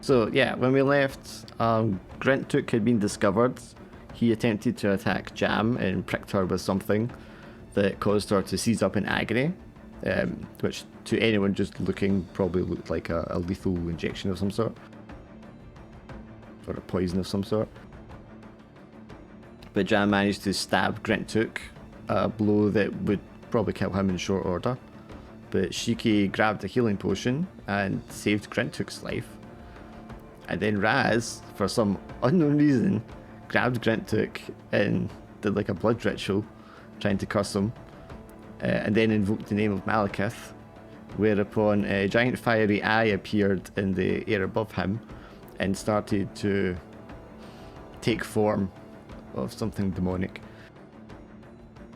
So yeah, when we left, Grintook had been discovered. He attempted to attack Jam and pricked her with something that caused her to seize up in agony, which to anyone just looking probably looked like a lethal injection of some sort, or a poison of some sort. But Jam managed to stab Grintook, a blow that would probably kill him in short order. But Shiki grabbed a healing potion and saved Grintook's life. And then Raz, for some unknown reason, grabbed Grintook and did like a blood ritual, trying to curse him, and then invoked the name of Malekith, whereupon a giant fiery eye appeared in the air above him and started to take form of something demonic.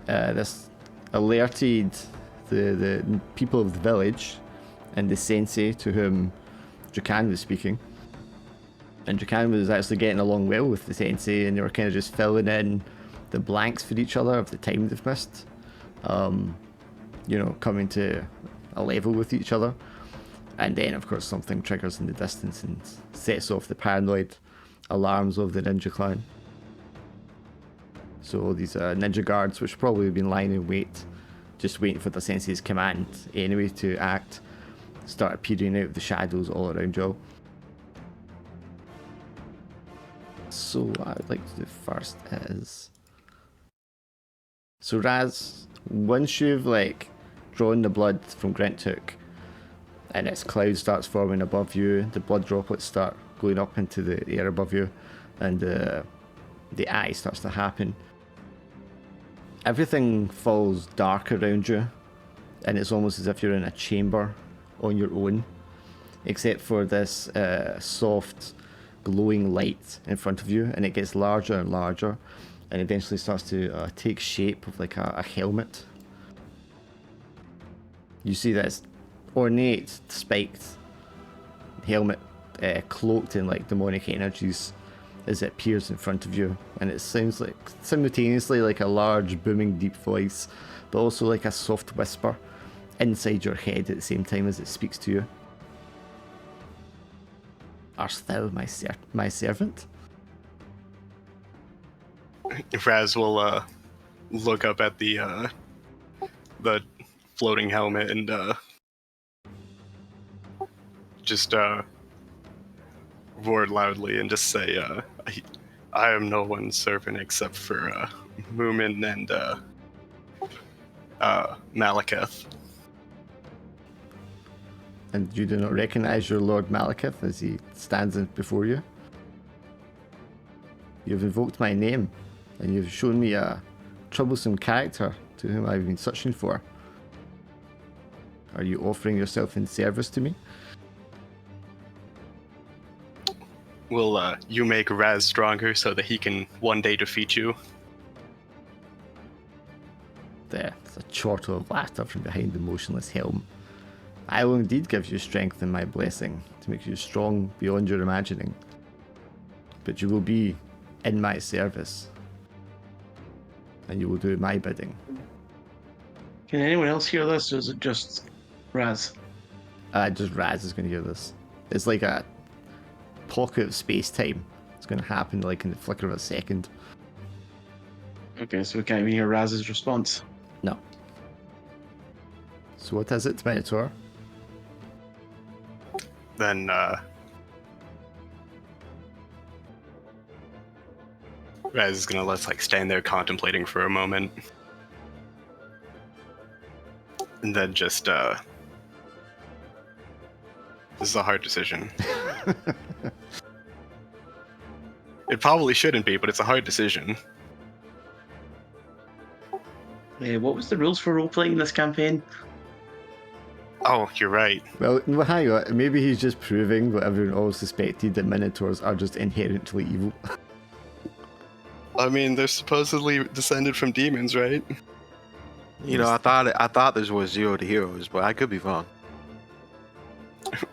This alerted the people of the village and the sensei to whom Jukan was speaking. And Jukan was actually getting along well with the sensei, and they were kind of just filling in the blanks for each other of the time they've missed. Coming to a level with each other. And then, of course, something triggers in the distance and sets off the paranoid alarms of the ninja clan. So these ninja guards, which probably have been lying in wait, just waiting for the sensei's command anyway to act, start appearing out of the shadows all around you all. So what I would like to do first is... So Raz, once you've drawn the blood from Grintook and its cloud starts forming above you, the blood droplets start going up into the air above you, and the eye starts to happen. Everything falls dark around you, and it's almost as if you're in a chamber on your own, except for this soft glowing light in front of you, and it gets larger and larger, and eventually starts to take shape of like a helmet. You see this ornate, spiked helmet cloaked in demonic energies as it appears in front of you, and it sounds like simultaneously like a large booming deep voice, but also like a soft whisper inside your head at the same time as it speaks to you. Art thou my servant? Raz will look up at the floating helmet and just roar loudly and just say, I am no one's servant except for Moomin and Malekith. And you do not recognize your Lord Malekith as he stands before you? You've invoked my name, and you've shown me a troublesome character to whom I've been searching for. Are you offering yourself in service to me? Will you make Raz stronger so that he can one day defeat you? There's a chortle of laughter from behind the motionless helm. I will indeed give you strength in my blessing to make you strong beyond your imagining. But you will be in my service, and you will do my bidding. Can anyone else hear this, or is it just Raz? Just Raz is going to hear this. It's like a pocket of space-time. It's going to happen in the flicker of a second. Okay, so we can't even hear Raz's response. No. So what is it, Minotaur? Then Raz is gonna stand there contemplating for a moment, and then just this is a hard decision. It probably shouldn't be, but it's a hard decision. What was the rules for role-playing in this campaign? Oh, you're right. Well, hang on. Maybe he's just proving what everyone always suspected, that Minotaurs are just inherently evil. I mean, they're supposedly descended from demons, right? You know, I thought this was Zero to Heroes, but I could be wrong.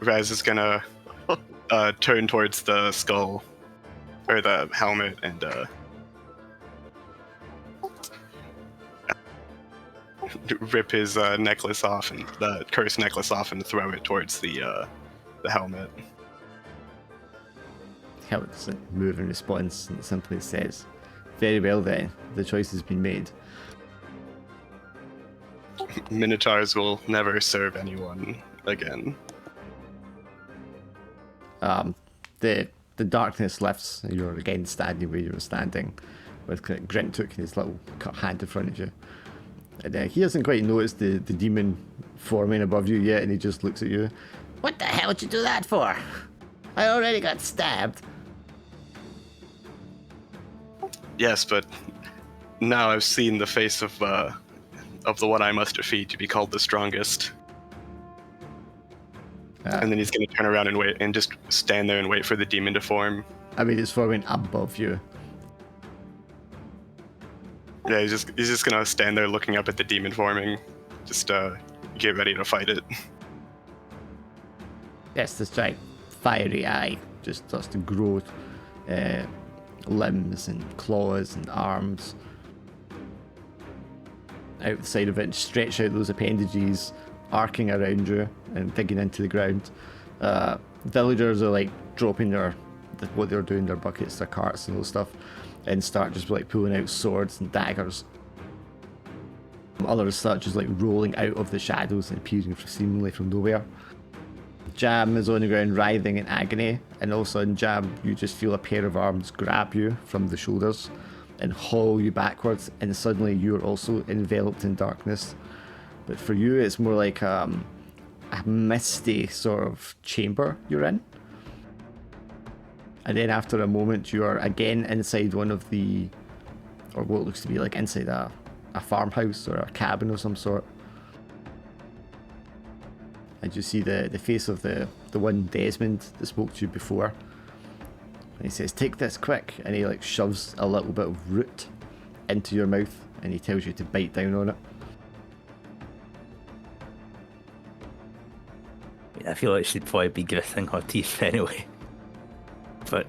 Raz is gonna turn towards the skull, or the helmet, and rip his necklace off, and the cursed necklace off, and throw it towards the helmet. Helmet doesn't move in response, and it simply says, "Very well then, the choice has been made." Minotaurs will never serve anyone again. The darkness lifts, and you're again standing where you were standing, with Grintook in his little cut hand in front of you. And he hasn't quite noticed the demon forming above you yet, and he just looks at you. "What the hell did you do that for? I already got stabbed." Yes, but now I've seen the face of the one I must defeat to be called the strongest. And then he's going to turn around and wait, and just stand there and wait for the demon to form. I mean, it's forming above you. Yeah, he's just going to stand there looking up at the demon forming. Just get ready to fight it. Yes, this giant fiery eye just starts to grow limbs and claws and arms out the side of it, and stretch out those appendages, arcing around you and digging into the ground. Villagers are like dropping what they're doing, their buckets, their carts and all stuff, and start just like pulling out swords and daggers. Others start just like rolling out of the shadows and appearing seemingly from nowhere. Jam is on the ground writhing in agony, and all of a sudden, Jam, you just feel a pair of arms grab you from the shoulders and haul you backwards, and suddenly you're also enveloped in darkness. But for you, it's more like a misty sort of chamber you're in. And then after a moment, you are again inside one of or what looks to be like inside a farmhouse or a cabin of some sort. And you see the face of the one Desmond that spoke to you before. And he says, "Take this quick." And he like shoves a little bit of root into your mouth, and he tells you to bite down on it. I feel like she'd probably be gritting her teeth anyway. But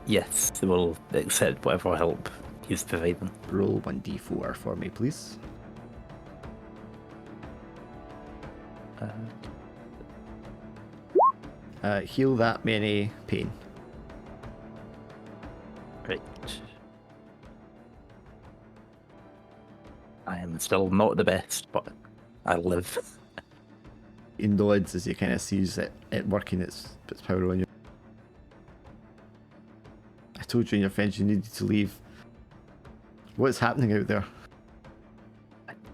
yes, we'll accept whatever help he's providing. Roll 1d4 for me, please. Heal that many pain. Right. I am still not the best, but I live. He nods as he kind of sees it working its power on you. "I told you and your friends you needed to leave. What's happening out there?"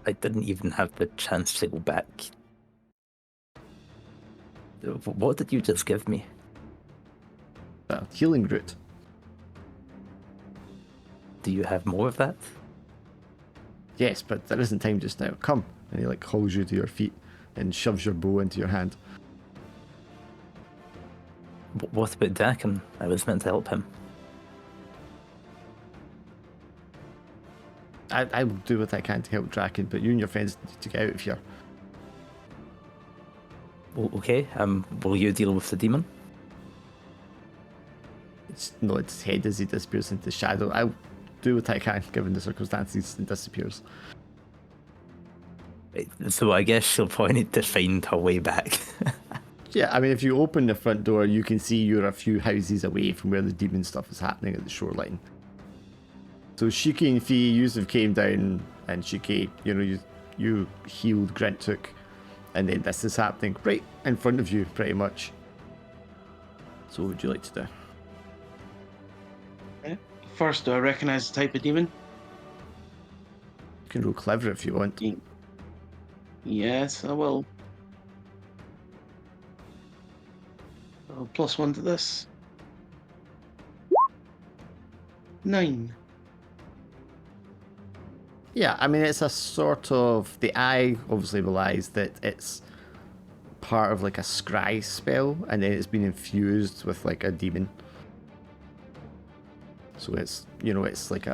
I didn't even have the chance to go back. What did you just give me? Healing root. Do you have more of that? Yes, but there isn't time just now. Come. And he like hauls you to your feet and shoves your bow into your hand. What about Dakin? I was meant to help him. I will do what I can to help Draken, but you and your friends need to get out of here. Okay, will you deal with the demon? It's nods his head as he disappears into the shadow. I'll do what I can given the circumstances, and disappears. Right, so I guess she'll probably need to find her way back. Yeah, I mean, if you open the front door, you can see you're a few houses away from where the demon stuff is happening at the shoreline. So Shiki and Fee, you have came down, and Shiki, you healed Grintook, and then this is happening right in front of you, pretty much. So what would you like to do? Okay. First, do I recognize the type of demon? You can roll clever if you want. Yes, I will. Oh, +1 to this. 9. Yeah, I mean, it's a sort of... The eye obviously relies that it's part of like a scry spell, and then it's been infused with like a demon. So it's, it's like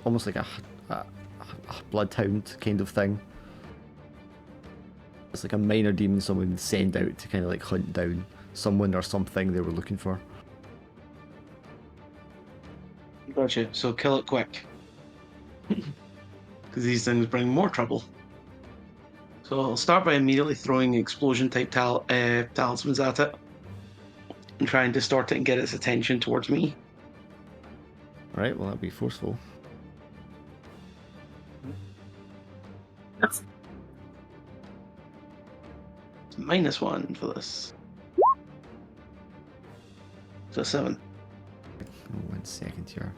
almost like a bloodhound kind of thing. It's like a minor demon someone would send out to kind of like hunt down someone or something they were looking for. Gotcha. So kill it quick. Because these things bring more trouble. So I'll start by immediately throwing explosion type talismans at it. and try and distort it and get its attention towards me. Right, well, that'd be forceful. -1 for this. So 7. Oh, 1 second here.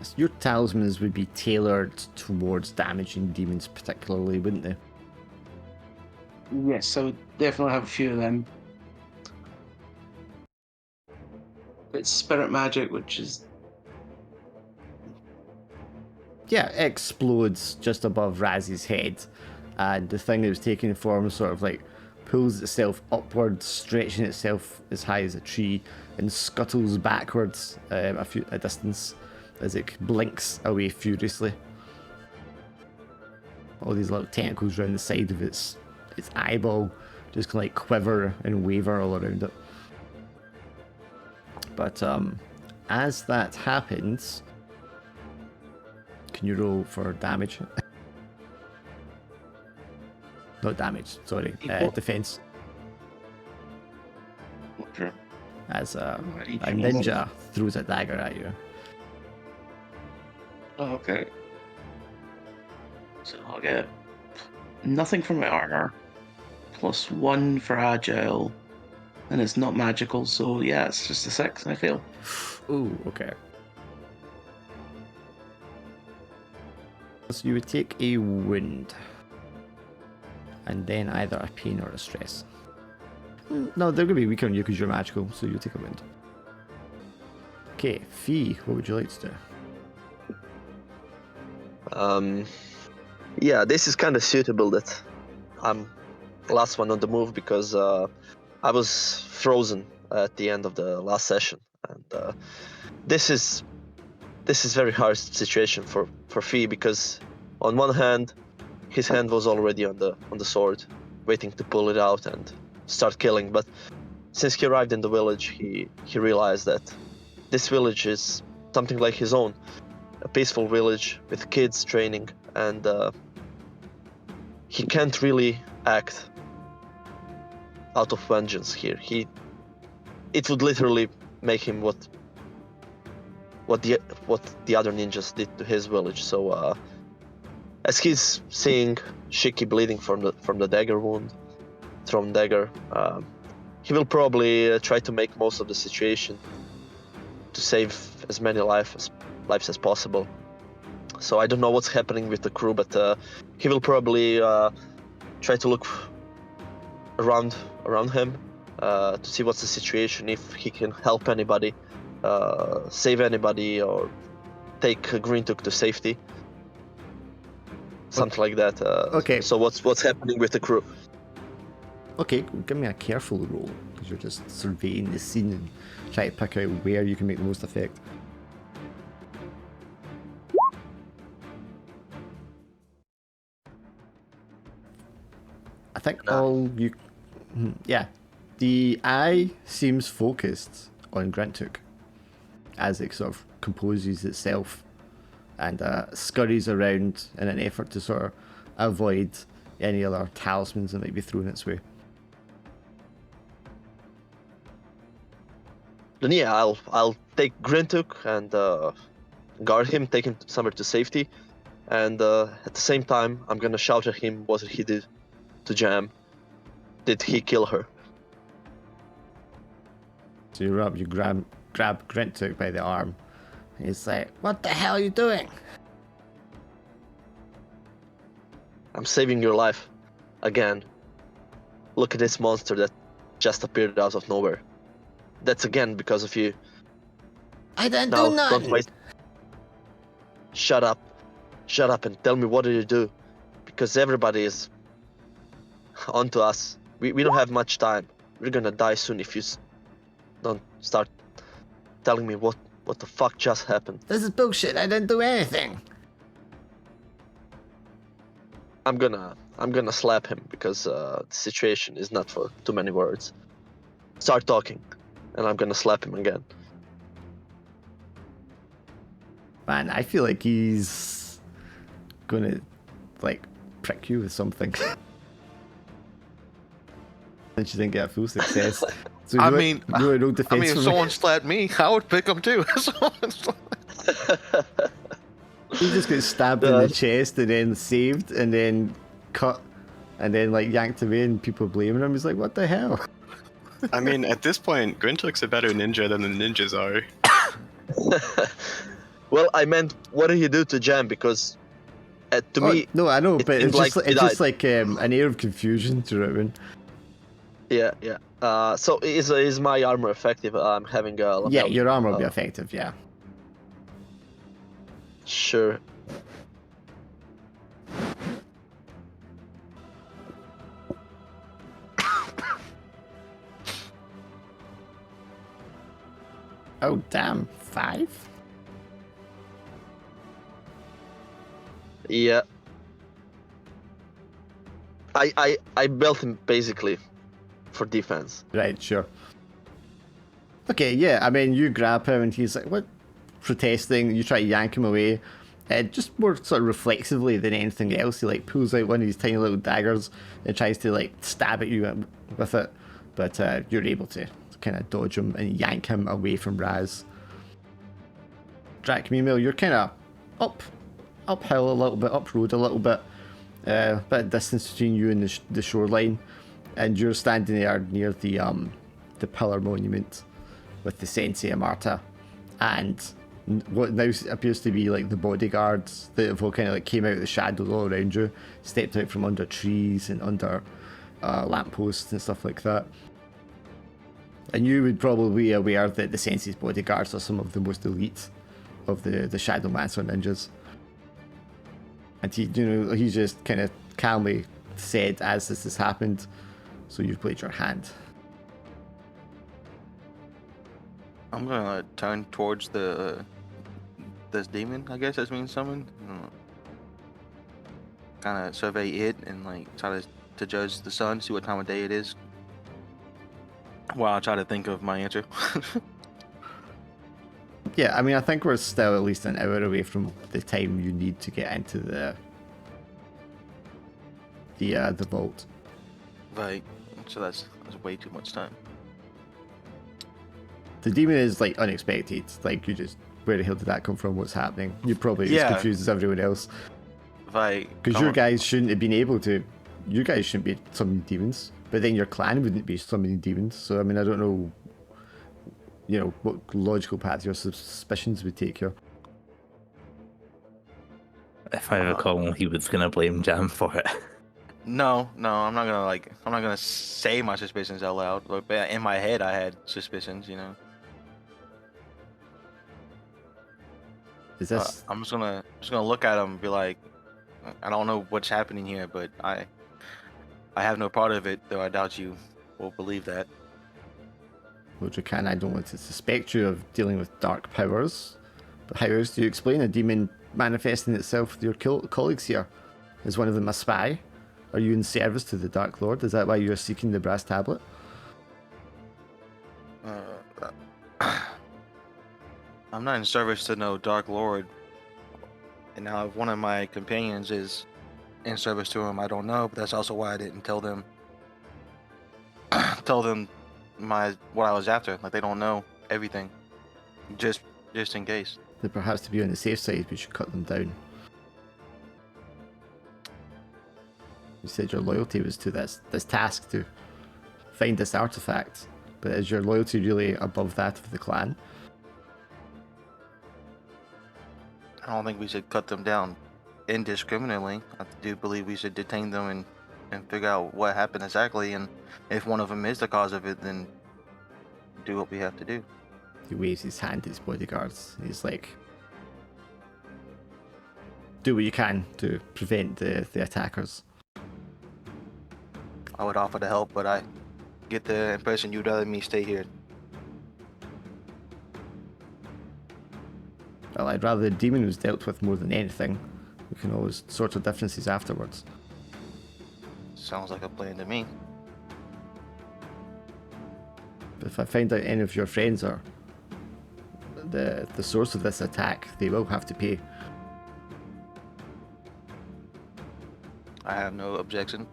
So your talismans would be tailored towards damaging demons particularly, wouldn't they? Yes, I would definitely have a few of them. It's spirit magic, which is Yeah, it explodes just above Raz's head, and the thing that was taking form sort of like pulls itself upwards, stretching itself as high as a tree, and scuttles backwards a distance as it blinks away furiously. All these little tentacles around the side of its eyeball just kind of like quiver and waver all around it. But as that happens, can you roll for damage? Not damage, sorry. Defense. sure. As a ninja throws a dagger at you. Oh, okay. So I'll get nothing from my armor, +1 for agile, and it's not magical, so yeah, it's just a 6, and I fail. Ooh, okay. So you would take a wound, and then either a pain or a stress. No, they're going to be weaker on you because you're magical, so you'll take a wound. Okay, Fee, what would you like to do? Yeah, this is kind of suitable that I'm the last one on the move because I was frozen at the end of the last session, and this is very hard situation for Fee because on one hand, his hand was already on the sword, waiting to pull it out and start killing. But since he arrived in the village, he realized that this village is something like his own, a peaceful village with kids training, and he can't really act out of vengeance here. It would literally make him what the other ninjas did to his village. So as he's seeing Shiki bleeding from the dagger wound, thrown dagger, he will probably try to make most of the situation to save as many lives as possible. So I don't know what's happening with the crew, but he will probably try to look around him to see what's the situation, if he can help anybody, save anybody, or take Green Took to safety, something like that. Okay. So what's happening with the crew? Okay, give me a careful roll, because you're just surveying the scene and trying to pick out where you can make the most effect. I think all you... Yeah. The eye seems focused on Grintook as it sort of composes itself and scurries around in an effort to sort of avoid any other talismans that might be thrown its way. Then yeah, I'll take Grintook and guard him, take him somewhere to safety, and at the same time I'm gonna shout at him what he did to Jam. Did he kill her? So you're up, you grab Grintook by the arm. He's like, "What the hell are you doing?" I'm saving your life. Again. Look at this monster that just appeared out of nowhere. That's again because of you. I didn't Now, do nothing. don't waste. Shut up and tell me, what did you do? Because everybody is onto us. We don't have much time. We're gonna die soon if you don't start telling me what the fuck just happened. This is bullshit. I didn't do anything. I'm gonna slap him because the situation is not for too many words. Start talking, and I'm gonna slap him again. Man, I feel like he's gonna like prick you with something. And she didn't get a full success. So I no, mean, no defense I mean, if for me. someone slapped me, I would pick them too. He just got stabbed in the chest and then saved and then cut and then like yanked away and people blaming him. He's like, what the hell? I mean, at this point, Grintook's a better ninja than the ninjas are. Well, I meant, what did you do to Jam? Because to me, No, I know, it but seemed it's like just he it's just like an air of confusion to it. I mean. yeah. So is my armor effective? I'm having a. Yeah, your armor will be effective. Yeah. Sure. Oh damn, 5? Yeah. I built him basically for defense. Right, sure. Okay, yeah, I mean, you grab him and he's like, what? Protesting, you try to yank him away. Just more sort of reflexively than anything else, he like pulls out one of these tiny little daggers and tries to like stab at you with it. But you're able to kind of dodge him and yank him away from Raz. Drakmemil, you're kind of uphill a little bit, up road a little bit. Bit of distance between you and the shoreline, and you're standing there near the pillar monument with the Sensei Amarta and what now appears to be like the bodyguards that have all kind of like came out of the shadows all around you, stepped out from under trees and under lampposts and stuff like that. And you would probably be aware that the Sensei's bodyguards are some of the most elite of the Shadowmancer ninjas. And he just kind of calmly said as this has happened, so you've played your hand. I'm gonna turn towards this demon, I guess that's being summoned. Kind of survey it and like try to judge the sun, see what time of day it is, while I try to think of my answer. Yeah, I mean, I think we're still at least an hour away from the time you need to get into the vault. Right. So that's way too much time. The demon is like unexpected. Like you just, where the hell did that come from? What's happening? You're probably as confused as everyone else. Right. Because your guys shouldn't have been able to. You guys shouldn't be summoning demons, but then your clan wouldn't be summoning demons. So I mean, I don't know. What logical path your suspicions would take here. If I recall, he was gonna blame Jam for it. No, I'm not gonna say my suspicions out loud, but in my head I had suspicions, Is this? I'm just gonna look at him and be like, I don't know what's happening here, but I have no part of it, though I doubt you will believe that. Well, Drakan, I don't want to suspect you of dealing with dark powers, but how else do you explain a demon manifesting itself with your colleagues here? Is one of them a spy? Are you in service to the Dark Lord? Is that why you're seeking the brass tablet? I'm not in service to no Dark Lord. And now if one of my companions is in service to him, I don't know, but that's also why I didn't tell them what I was after. Like, they don't know everything. Just in case. Then perhaps to be on the safe side, we should cut them down. You said your loyalty was to this task to find this artifact, but is your loyalty really above that of the clan? I don't think we should cut them down indiscriminately. I do believe we should detain them and figure out what happened exactly, and if one of them is the cause of it, then do what we have to do. He waves his hand to his bodyguards. He's like, do what you can to prevent the attackers. I would offer to help, but I get the impression you'd rather me stay here. Well, I'd rather the demon was dealt with more than anything. We can always sort our differences afterwards. Sounds like a plan to me. But if I find out any of your friends are the source of this attack, they will have to pay. I have no objection.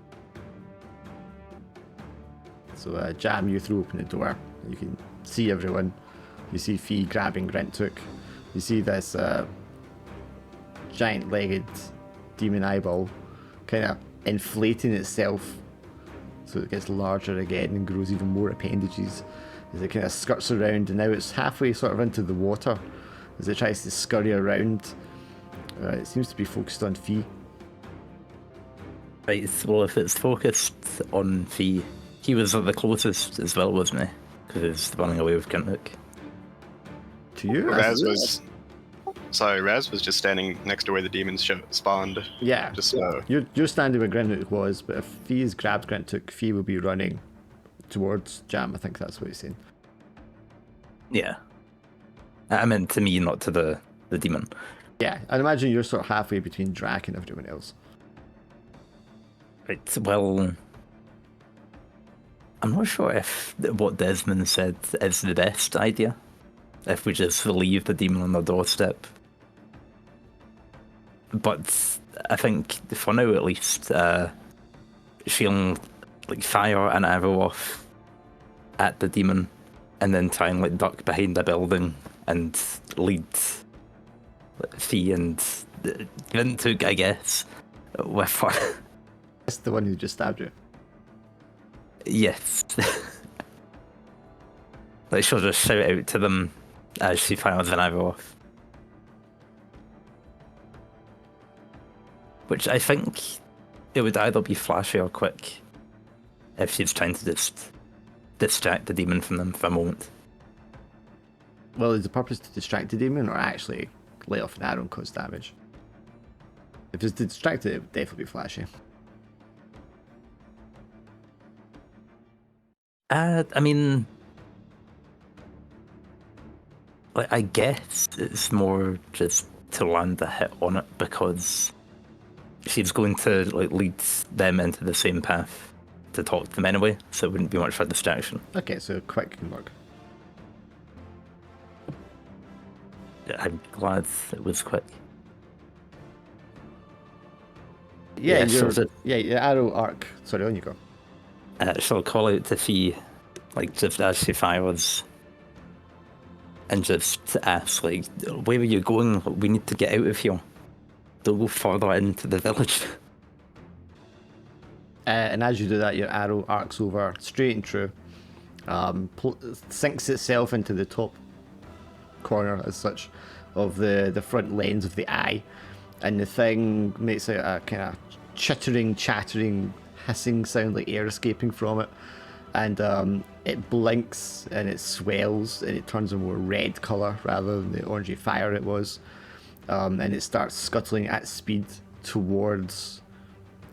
So Jam, you throw open the door. You can see everyone. You see Fee grabbing Grentook. You see this giant-legged demon eyeball kind of inflating itself so it gets larger again and grows even more appendages as it kind of skirts around, and now it's halfway sort of into the water as it tries to scurry around. It seems to be focused on Fee. Right, well, if it's focused on Fee, he was the closest as well, wasn't he? Because he's running away with Grintook. To you? Raz was just standing next to where the demons spawned. Yeah. Just You're standing where Grintook was, but if Fee's grabbed Grintook, Fee will be running towards Jam. I think that's what he's saying. Yeah. I meant to me, not to the demon. Yeah, I'd imagine you're sort of halfway between Drac and everyone else. Right, well, I'm not sure if what Desmond said is the best idea. If we just leave the demon on the doorstep. But I think, for now at least, she'll fire an arrow off at the demon and then try and duck behind a building and lead Fee and Grintook, I guess, with her. That's the one who just stabbed you. Yes. She'll just shout out to them as she fires an arrow off. Which I think it would either be flashy or quick if she's trying to just distract the demon from them for a moment. Well, is the purpose to distract the demon or actually let off an arrow and cause damage? If it's to distract it, it would definitely be flashy. I mean, I guess it's more just to land a hit on it because she's going to lead them into the same path to talk to them anyway, so it wouldn't be much of a distraction. Okay, so quick can work. I'm glad it was quick. Yeah, so your arrow arc. Sorry, on you go. She'll call out to Fee, just as she fires, and just ask, where are you going? We need to get out of here. Don't go further into the village. And as you do that, your arrow arcs over straight and true, sinks itself into the top corner, as such, of the front lens of the eye, and the thing makes a kind of chittering, chattering, hissing sound like air escaping from it, and it blinks and it swells and it turns a more red colour rather than the orangey fire it was, and it starts scuttling at speed towards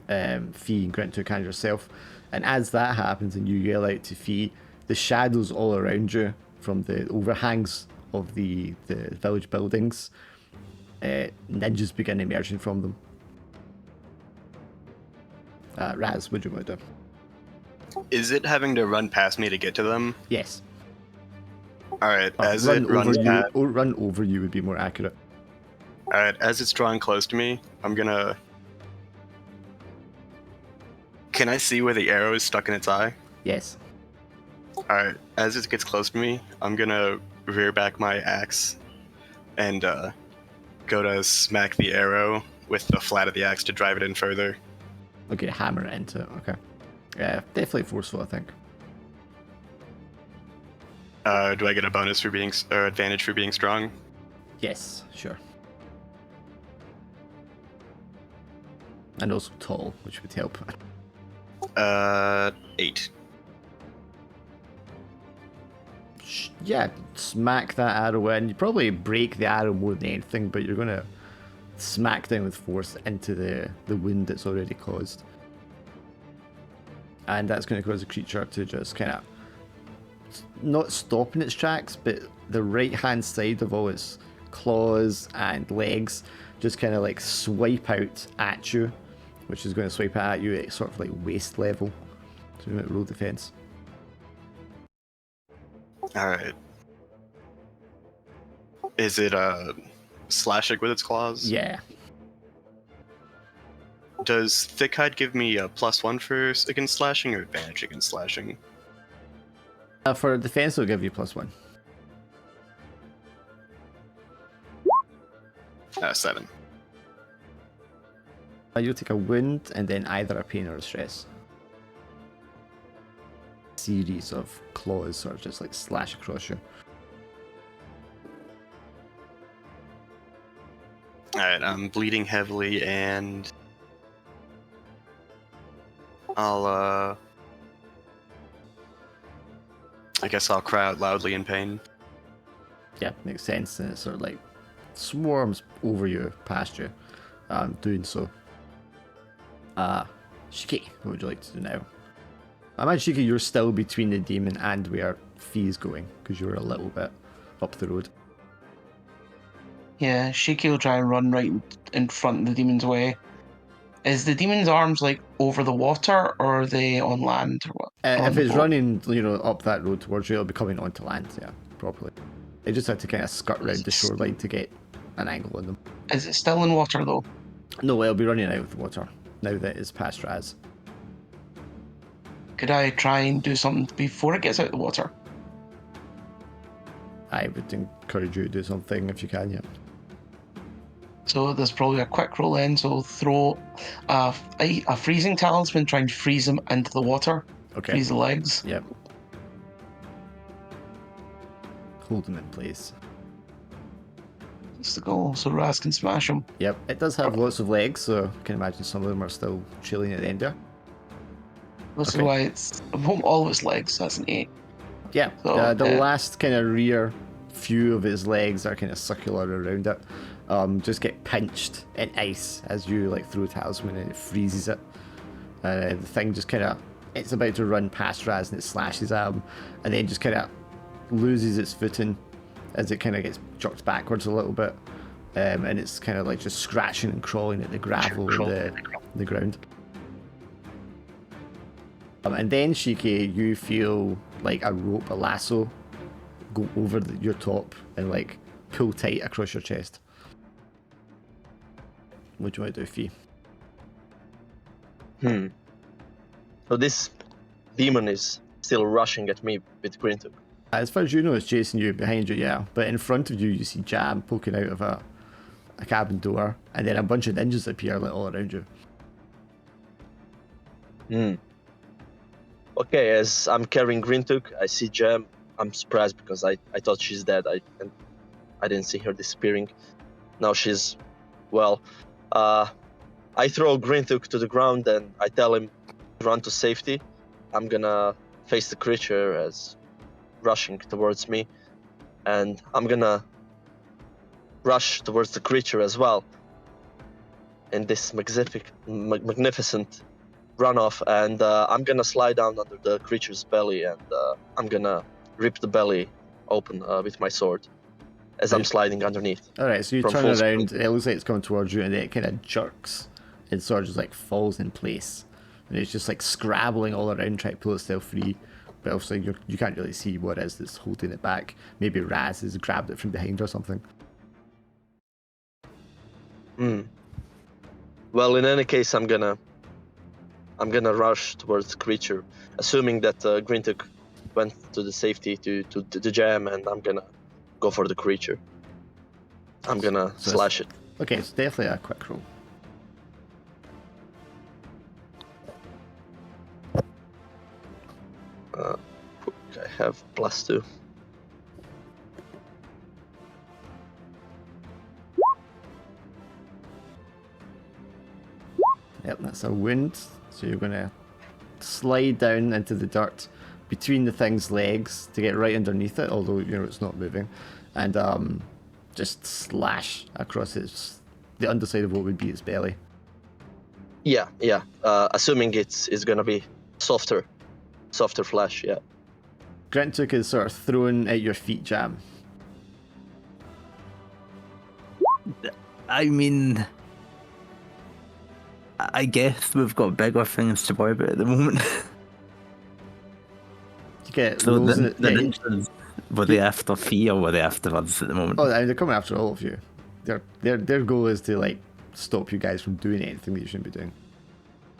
Fee and Grintook and yourself. And as that happens and you yell out to Fee, the shadows all around you from the overhangs of the village buildings, ninjas begin emerging from them. Raz, what do you want to do? Is it having to run past me to get to them? Yes. Alright, as it runs past... Run over you would be more accurate. Alright, as it's drawing close to me, I'm gonna... Can I see where the arrow is stuck in its eye? Yes. Alright, as it gets close to me, I'm gonna rear back my axe and go to smack the arrow with the flat of the axe to drive it in further. Okay, hammer it into it, okay. Yeah, definitely forceful, I think. Do I get a bonus for being, or advantage for being strong? Yes, sure. And also tall, which would help. 8. Yeah, smack that arrow in. You probably break the arrow more than anything, but you're going to smack down with force into the wound that's already caused. And that's going to cause the creature to just kind of not stop in its tracks, but the right hand side of all its claws and legs just kind of swipe out at you, which is going to swipe at you at sort of waist level. So you're going to roll defense. Alright. Is it slashing with its claws? Yeah. Does Thick Hide give me a +1 against slashing or advantage against slashing? For defense, it'll give you +1. 7. You'll take a wound and then either a pain or a stress. Series of claws sort of just like slash across you. Alright, I'm bleeding heavily and I guess I'll cry out loudly in pain. Yeah, makes sense. And it sort of like swarms over you, past you, doing so. Shiki, what would you like to do now? I imagine, Shiki, you're still between the demon and where Fee's going, because you're a little bit up the road. Yeah, Shiki will try and run right in front of the demon's way. Is the demon's arms like over the water, or are they on land, or what? Or on If the it's boat? running, up that road towards you, it'll be coming onto land, yeah, properly. They just had to kind of skirt around the shoreline to get an angle on them. Is it still in water though? No, it'll be running out of the water now that it's past Raz. Could I try and do something before it gets out of the water? I would encourage you to do something if you can, yeah. So there's probably a quick roll in, so throw a freezing talisman, try and freeze him into the water. Okay. Freeze the legs. Yep. Hold them in place. That's the goal, so Raz can smash him. Yep, it does have lots of legs, so I can imagine some of them are still chilling at the end there. This Okay. is why it's all of its legs, that's an 8. Yeah, So, the last kind of rear few of his legs are kind of circular around it. Just get pinched in ice as you like throw a talisman and it freezes it. The thing just kind of, it's about to run past Raz and it slashes at him, and then just kind of loses its footing as it kind of gets jerked backwards a little bit, and it's kind of like just scratching and crawling at the gravel and the ground. And then, Shiki, you feel like a rope, a lasso, go over your top and like pull tight across your chest. What do you want to do, Fee? So this demon is still rushing at me with Grintuk. As far as you know, it's chasing you behind you, yeah. But in front of you, you see Jam poking out of a cabin door, and then a bunch of ninjas appear like all around you. Okay, as I'm carrying Grintuk, I see Jam. I'm surprised because I thought she's dead. I didn't see her disappearing. Now she's, well, I throw Grintuk to the ground and I tell him to run to safety. I'm gonna face the creature as rushing towards me, and I'm gonna rush towards the creature as well in this magnificent runoff, and I'm gonna slide down under the creature's belly, and I'm gonna rip the belly open with my sword as I'm sliding underneath. Alright, so you From turn full around, speed. it looks like it's coming towards you, and then it kind of jerks and sort of just like falls in place. And it's just like scrabbling all around trying to pull itself free. But obviously you can't really see what it is that's holding it back. Maybe Raz has grabbed it from behind or something. Well, in any case, I'm gonna rush towards the creature, assuming that Grintuk went to the safety to the jam, and I'm gonna go for the creature. I'm gonna So slash it. Okay, it's definitely a quick roll. I have +2. Yep, that's a wound. So you're going to slide down into the dirt between the thing's legs to get right underneath it, although it's not moving, and just slash across the underside of what would be its belly. Yeah. Assuming it's gonna be softer flesh. Yeah. Grintuk is sort of thrown at your feet, Jam. I mean, I guess we've got bigger things to worry about at the moment. You get So rolls the yeah, ninjas, were they after Fee or were they after us at the moment? Oh, I mean, they're coming after all of you. Their goal is to like stop you guys from doing anything that you shouldn't be doing.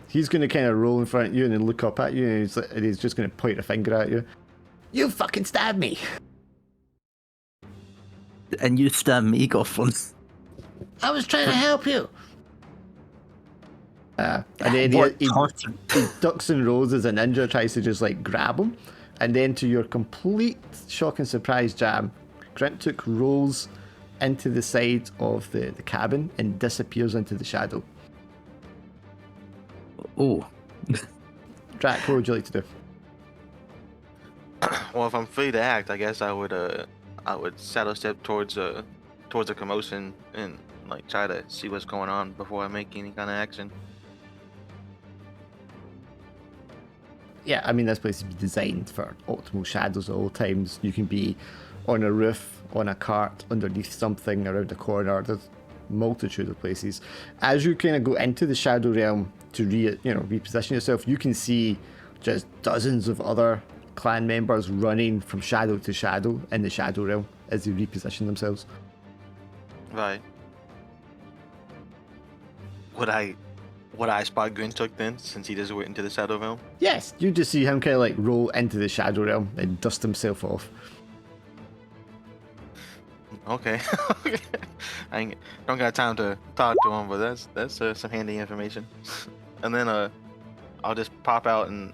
He's going to kind of roll in front of you and then look up at you, and he's just going to point a finger at you. You fucking stabbed me. And you stabbed me, Gofflin. I was trying to help you. And then What he torture? ducks and rolls as a ninja tries to just like grab him. And then to your complete shock and surprise, Jam, Grintook rolls into the side of the cabin and disappears into the shadow. Oh, Drac, what would you like to do? Well, if I'm free to act, I guess I would shadow step towards a commotion and like try to see what's going on before I make any kind of action. Yeah, I mean, this place is designed for optimal shadows at all times. You can be on a roof, on a cart, underneath something, around a corner. There's multitude of places. As you kind of go into the shadow realm to reposition yourself, you can see just dozens of other clan members running from shadow to shadow in the shadow realm as they reposition themselves. Right. Would I spot Grintook then, since he just went into the shadow realm? Yes, you just see him kind of like roll into the shadow realm and dust himself off. Okay. Don't got time to talk to him, but that's some handy information. And then I'll just pop out and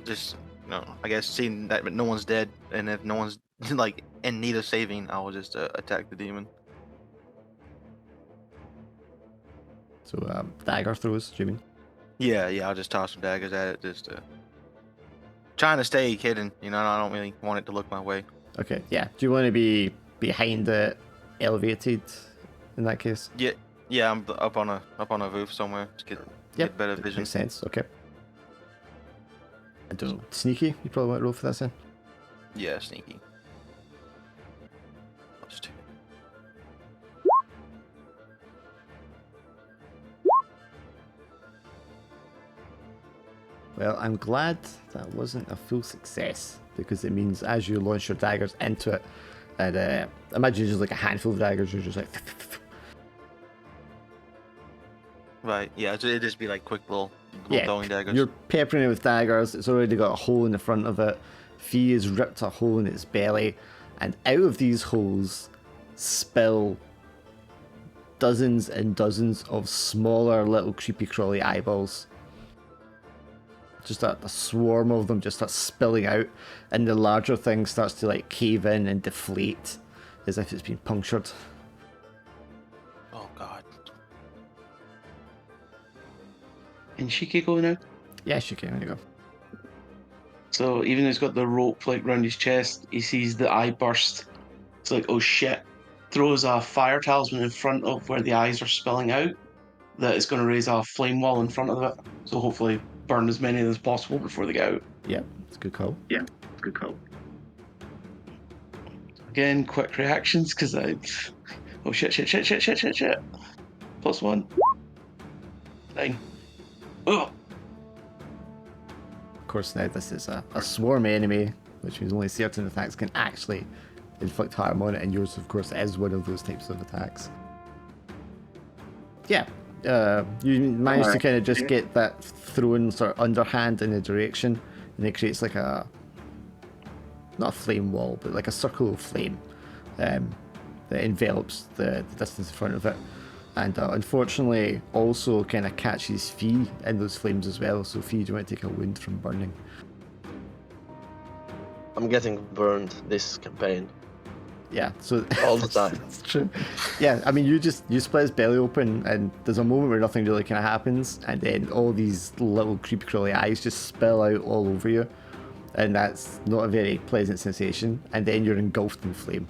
just I guess seeing that no one's dead, and if no one's like in need of saving, I will just attack the demon. So dagger throws, do you mean? Yeah, I'll just toss some daggers at it, just trying to stay hidden. I don't really want it to look my way. Okay, yeah. Do you want to be behind it, elevated in that case? Yeah, I'm up on a roof somewhere to get better vision. Makes sense, okay. I don't know. Sneaky? You probably want to roll for this then? Yeah, sneaky. +2. Well, I'm glad that wasn't a full success, because it means as you launch your daggers into it, and imagine just like a handful of daggers, you're just like... Right, yeah, it'd just be like quick little throwing daggers. You're peppering it with daggers. It's already got a hole in the front of it. Fee has ripped a hole in its belly, and out of these holes spill dozens and dozens of smaller little creepy crawly eyeballs. Just a swarm of them just starts spilling out, and the larger thing starts to like cave in and deflate as if it's been punctured. Oh god. Can Shiki go now? Yeah, she can. There you go. So even though he's got the rope like round his chest, he sees the eye burst. It's like, oh shit. Throws a fire talisman in front of where the eyes are spilling out. That is going to raise a flame wall in front of it. So hopefully burn as many as possible before they get out. Yeah, it's a good call. Good call. Again, quick reactions because I. Oh shit. +1. 9. Oh! Of course, now this is a swarm enemy, which means only certain attacks can actually inflict harm on it, and yours, of course, is one of those types of attacks. Yeah, you manage to kind of just get that thrown sort of underhand in a direction, and it creates like not a flame wall, but like a circle of flame that envelops the distance in front of it. And unfortunately, also kind of catches Fee in those flames as well. So Fee, do you want to take a wound from burning? I'm getting burned this campaign Yeah, so all the time. That's true. Yeah, I mean, you split his belly open, and there's a moment where nothing really kind of happens, and then all these little creepy crawly eyes just spill out all over you, and that's not a very pleasant sensation. And then you're engulfed in flame.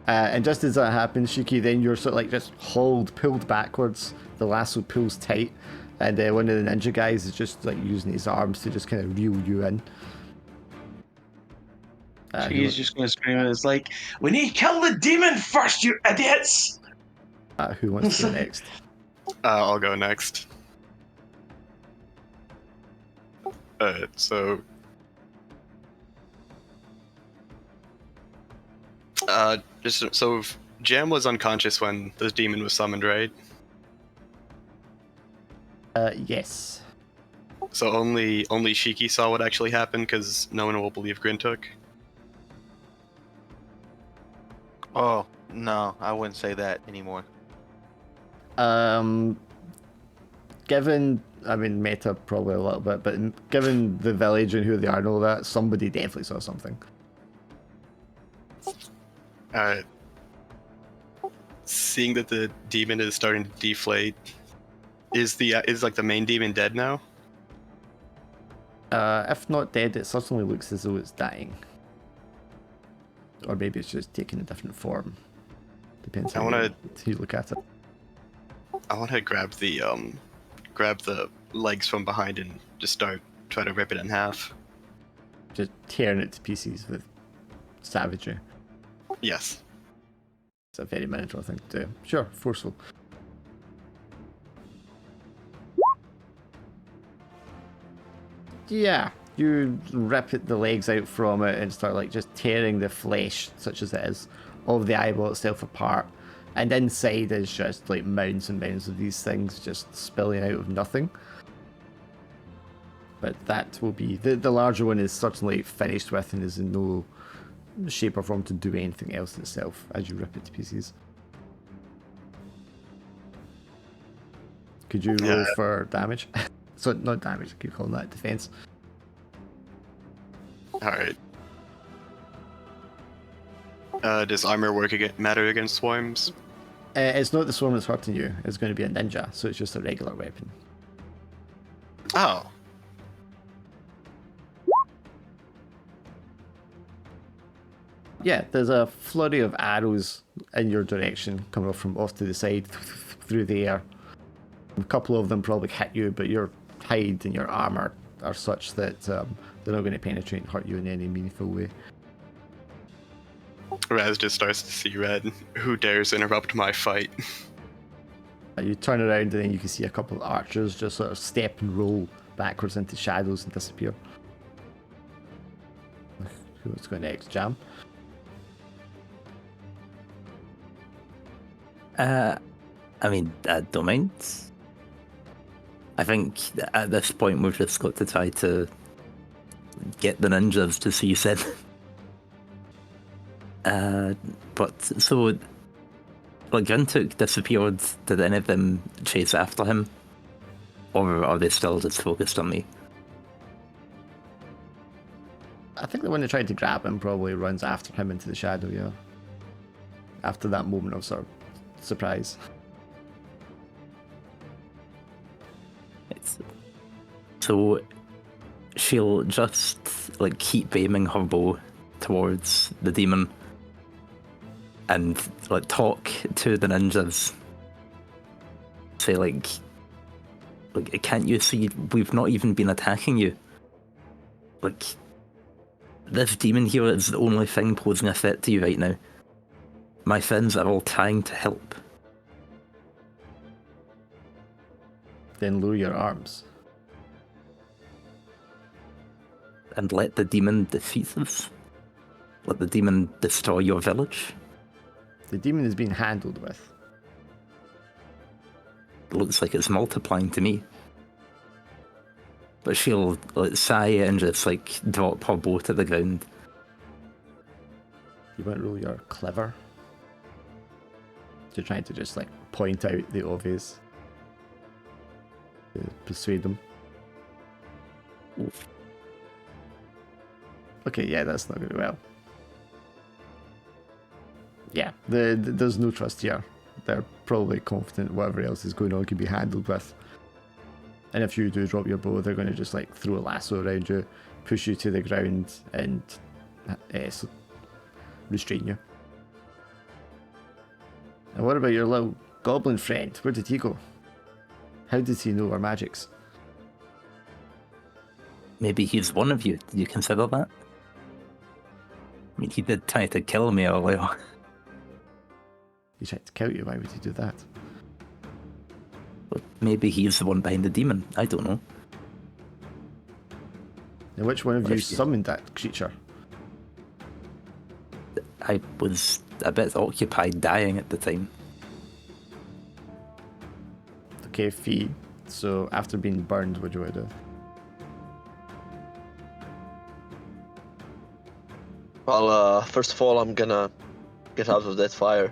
And just as that happens, Shiki, then you're sort of like just pulled backwards. The lasso pulls tight, and one of the ninja guys is just like using his arms to just kind of reel you in. She's just going to scream, and it's like, we need to kill the demon first, you idiots! Who wants to go next? I'll go next. So Jam was unconscious when this demon was summoned, right? Yes. So only Shiki saw what actually happened, because no one will believe Grintook. Oh, no, I wouldn't say that anymore. Given, I mean, meta probably a little bit, but given the village and who they are and all that, somebody definitely saw something. Alright. Seeing that the demon is starting to deflate, is like the main demon dead now? If not dead, it certainly looks as though it's dying. Or maybe it's just taking a different form. Depends how you look at it. I want to grab the legs from behind and just try to rip it in half. Just tearing it to pieces with savagery. Yes. It's a very miniature thing to do. Sure, forceful. Yeah, you rip the legs out from it and start like just tearing the flesh, such as it is, of the eyeball itself apart. And inside is just like mounds and mounds of these things just spilling out of nothing. But that will be the larger one is certainly finished with and is in no shape or form to do anything else itself as you rip it to pieces. Could you roll for damage? So not damage, I keep calling that defense. Alright. Does armor matter against swarms? It's not the swarm that's hurting you, it's going to be a ninja, so it's just a regular weapon. Oh. Yeah, there's a flurry of arrows in your direction coming off to the side through the air. A couple of them probably hit you, but your hide and your armor are such that they're not going to penetrate and hurt you in any meaningful way. Raz just starts to see red. Who dares interrupt my fight? You turn around and then you can see a couple of archers just sort of step and roll backwards into shadows and disappear. Who's going next? Jam? I mean, I don't mind. I think at this point we've just got to try to get the ninjas to see Sid. But so, like, Grintook disappeared. Did any of them chase after him? Or are they still just focused on me? I think the one that tried to grab him probably runs after him into the shadow, yeah. After that moment of sort of surprise. So she'll just like keep aiming her bow towards the demon and like talk to the ninjas. Say like can't you see we've not even been attacking you? Like, this demon here is the only thing posing a threat to you right now. My friends are all trying to help. Then lower your arms. And let the demon defeat us. Let the demon destroy your village. The demon is being handled with. It looks like it's multiplying to me. But she'll like sigh and just like drop her bow to the ground. You won't roll your clever. You're trying to just like point out the obvious. To persuade them. Oof. Okay, yeah, that's not going well. Yeah, there's no trust here. They're probably confident whatever else is going on can be handled with. And if you do drop your bow, they're going to just like throw a lasso around you, push you to the ground, and restrain you. And what about your little goblin friend? Where did he go? How did he know our magics? Maybe he's one of you. Did you consider that? I mean, he did try to kill me earlier. He tried to kill you, why would he do that? But maybe he's the one behind the demon. I don't know. Now, which one of you summoned that creature? I was a bit occupied dying at the time. Okay, Fee. So after being burned, what do you want to do? Well, first of all, I'm gonna get out of that fire.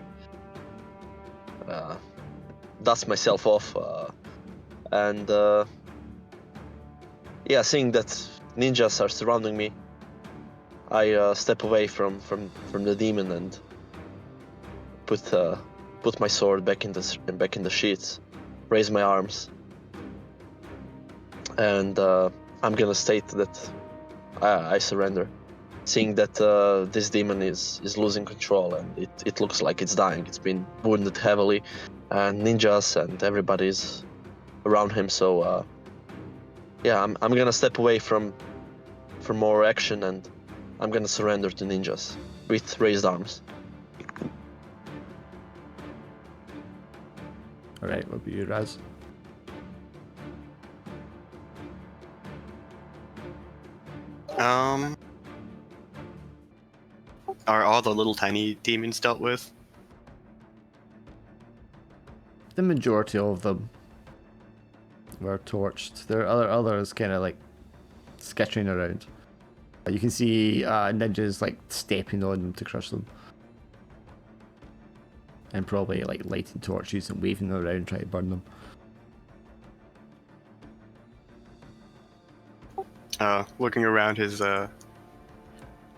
Dust myself off. And yeah, seeing that ninjas are surrounding me, I step away from the demon and put my sword back in the sheath, raise my arms, and I'm gonna state that I surrender. Seeing that this demon is losing control and it looks like it's dying. It's been wounded heavily, and ninjas and everybody's around him. So yeah, I'm gonna step away from more action and I'm gonna surrender to ninjas with raised arms. All right, what about you, Raz? Are all the little tiny demons dealt with? The majority of them were torched. There are others kind of like skittering around. You can see ninjas like stepping on them to crush them. And probably like lighting torches and waving them around trying to burn them. Looking around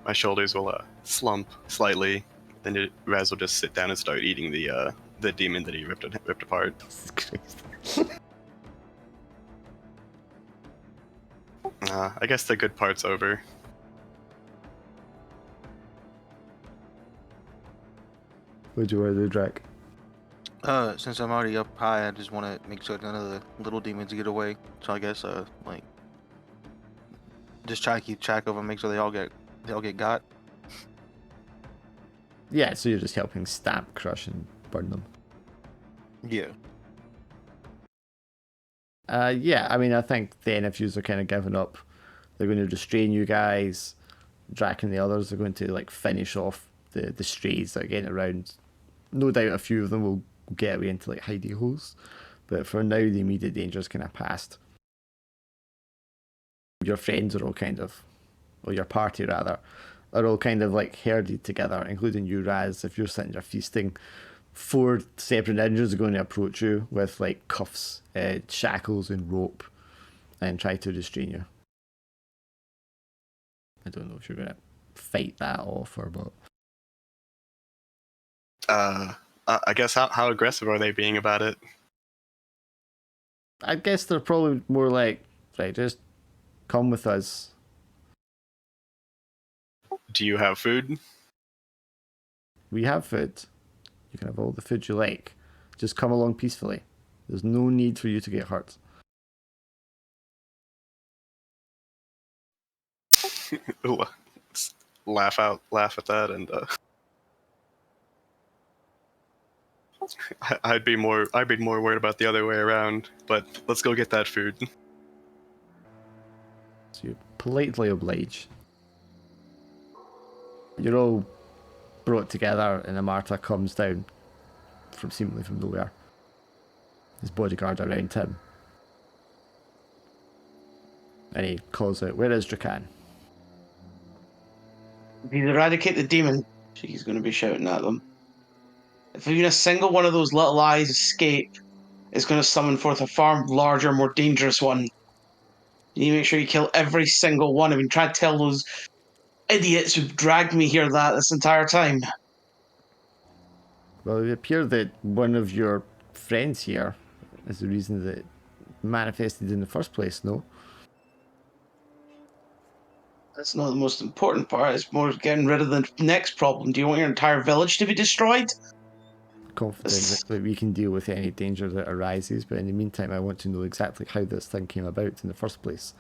my shoulders will slump slightly. Then Raz will just sit down and start eating the demon that he ripped apart. I guess the good part's over. What'd you want to do, Drac? Since I'm already up high, I just want to make sure none of the little demons get away. So I guess like just try to keep track of them, make sure they all get got. Yeah, so you're just helping stab, crush, and burn them. Yeah. Yeah, I mean, I think the NFUs are kind of giving up. They're going to restrain you guys. Drac and the others are going to like finish off the strays that are getting around. No doubt a few of them will get away into like hidey holes, but for now the immediate danger's kind of past. Your friends are all kind of, or your party rather, are all kind of like herded together, including you, Raz. If you're sitting there feasting, 4 separate ninjas are going to approach you with like cuffs, shackles, and rope, and try to restrain you. I don't know if you're going to fight that off or what. I guess how aggressive are they being about it? I guess they're probably more like, right, just come with us. Do you have food? We have food. You can have all the food you like. Just come along peacefully. There's no need for you to get hurt. Laugh at that, and I'd be more worried about the other way around. But let's go get that food. So you politely oblige. You're all brought together, and Amarta comes down seemingly from nowhere. His bodyguard around him. And he calls out, "Where is Drakan?" If you eradicate the demon, she's going to be shouting at them. If even a single one of those little eyes escape, it's going to summon forth a far larger, more dangerous one. You need to make sure you kill every single one. I've been trying to tell those idiots who've dragged me here that this entire time. Well, it appears that one of your friends here is the reason that it manifested in the first place, no? That's not the most important part. It's more getting rid of the next problem. Do you want your entire village to be destroyed? Confident that we can deal with any danger that arises, but in the meantime I want to know exactly how this thing came about in the first place.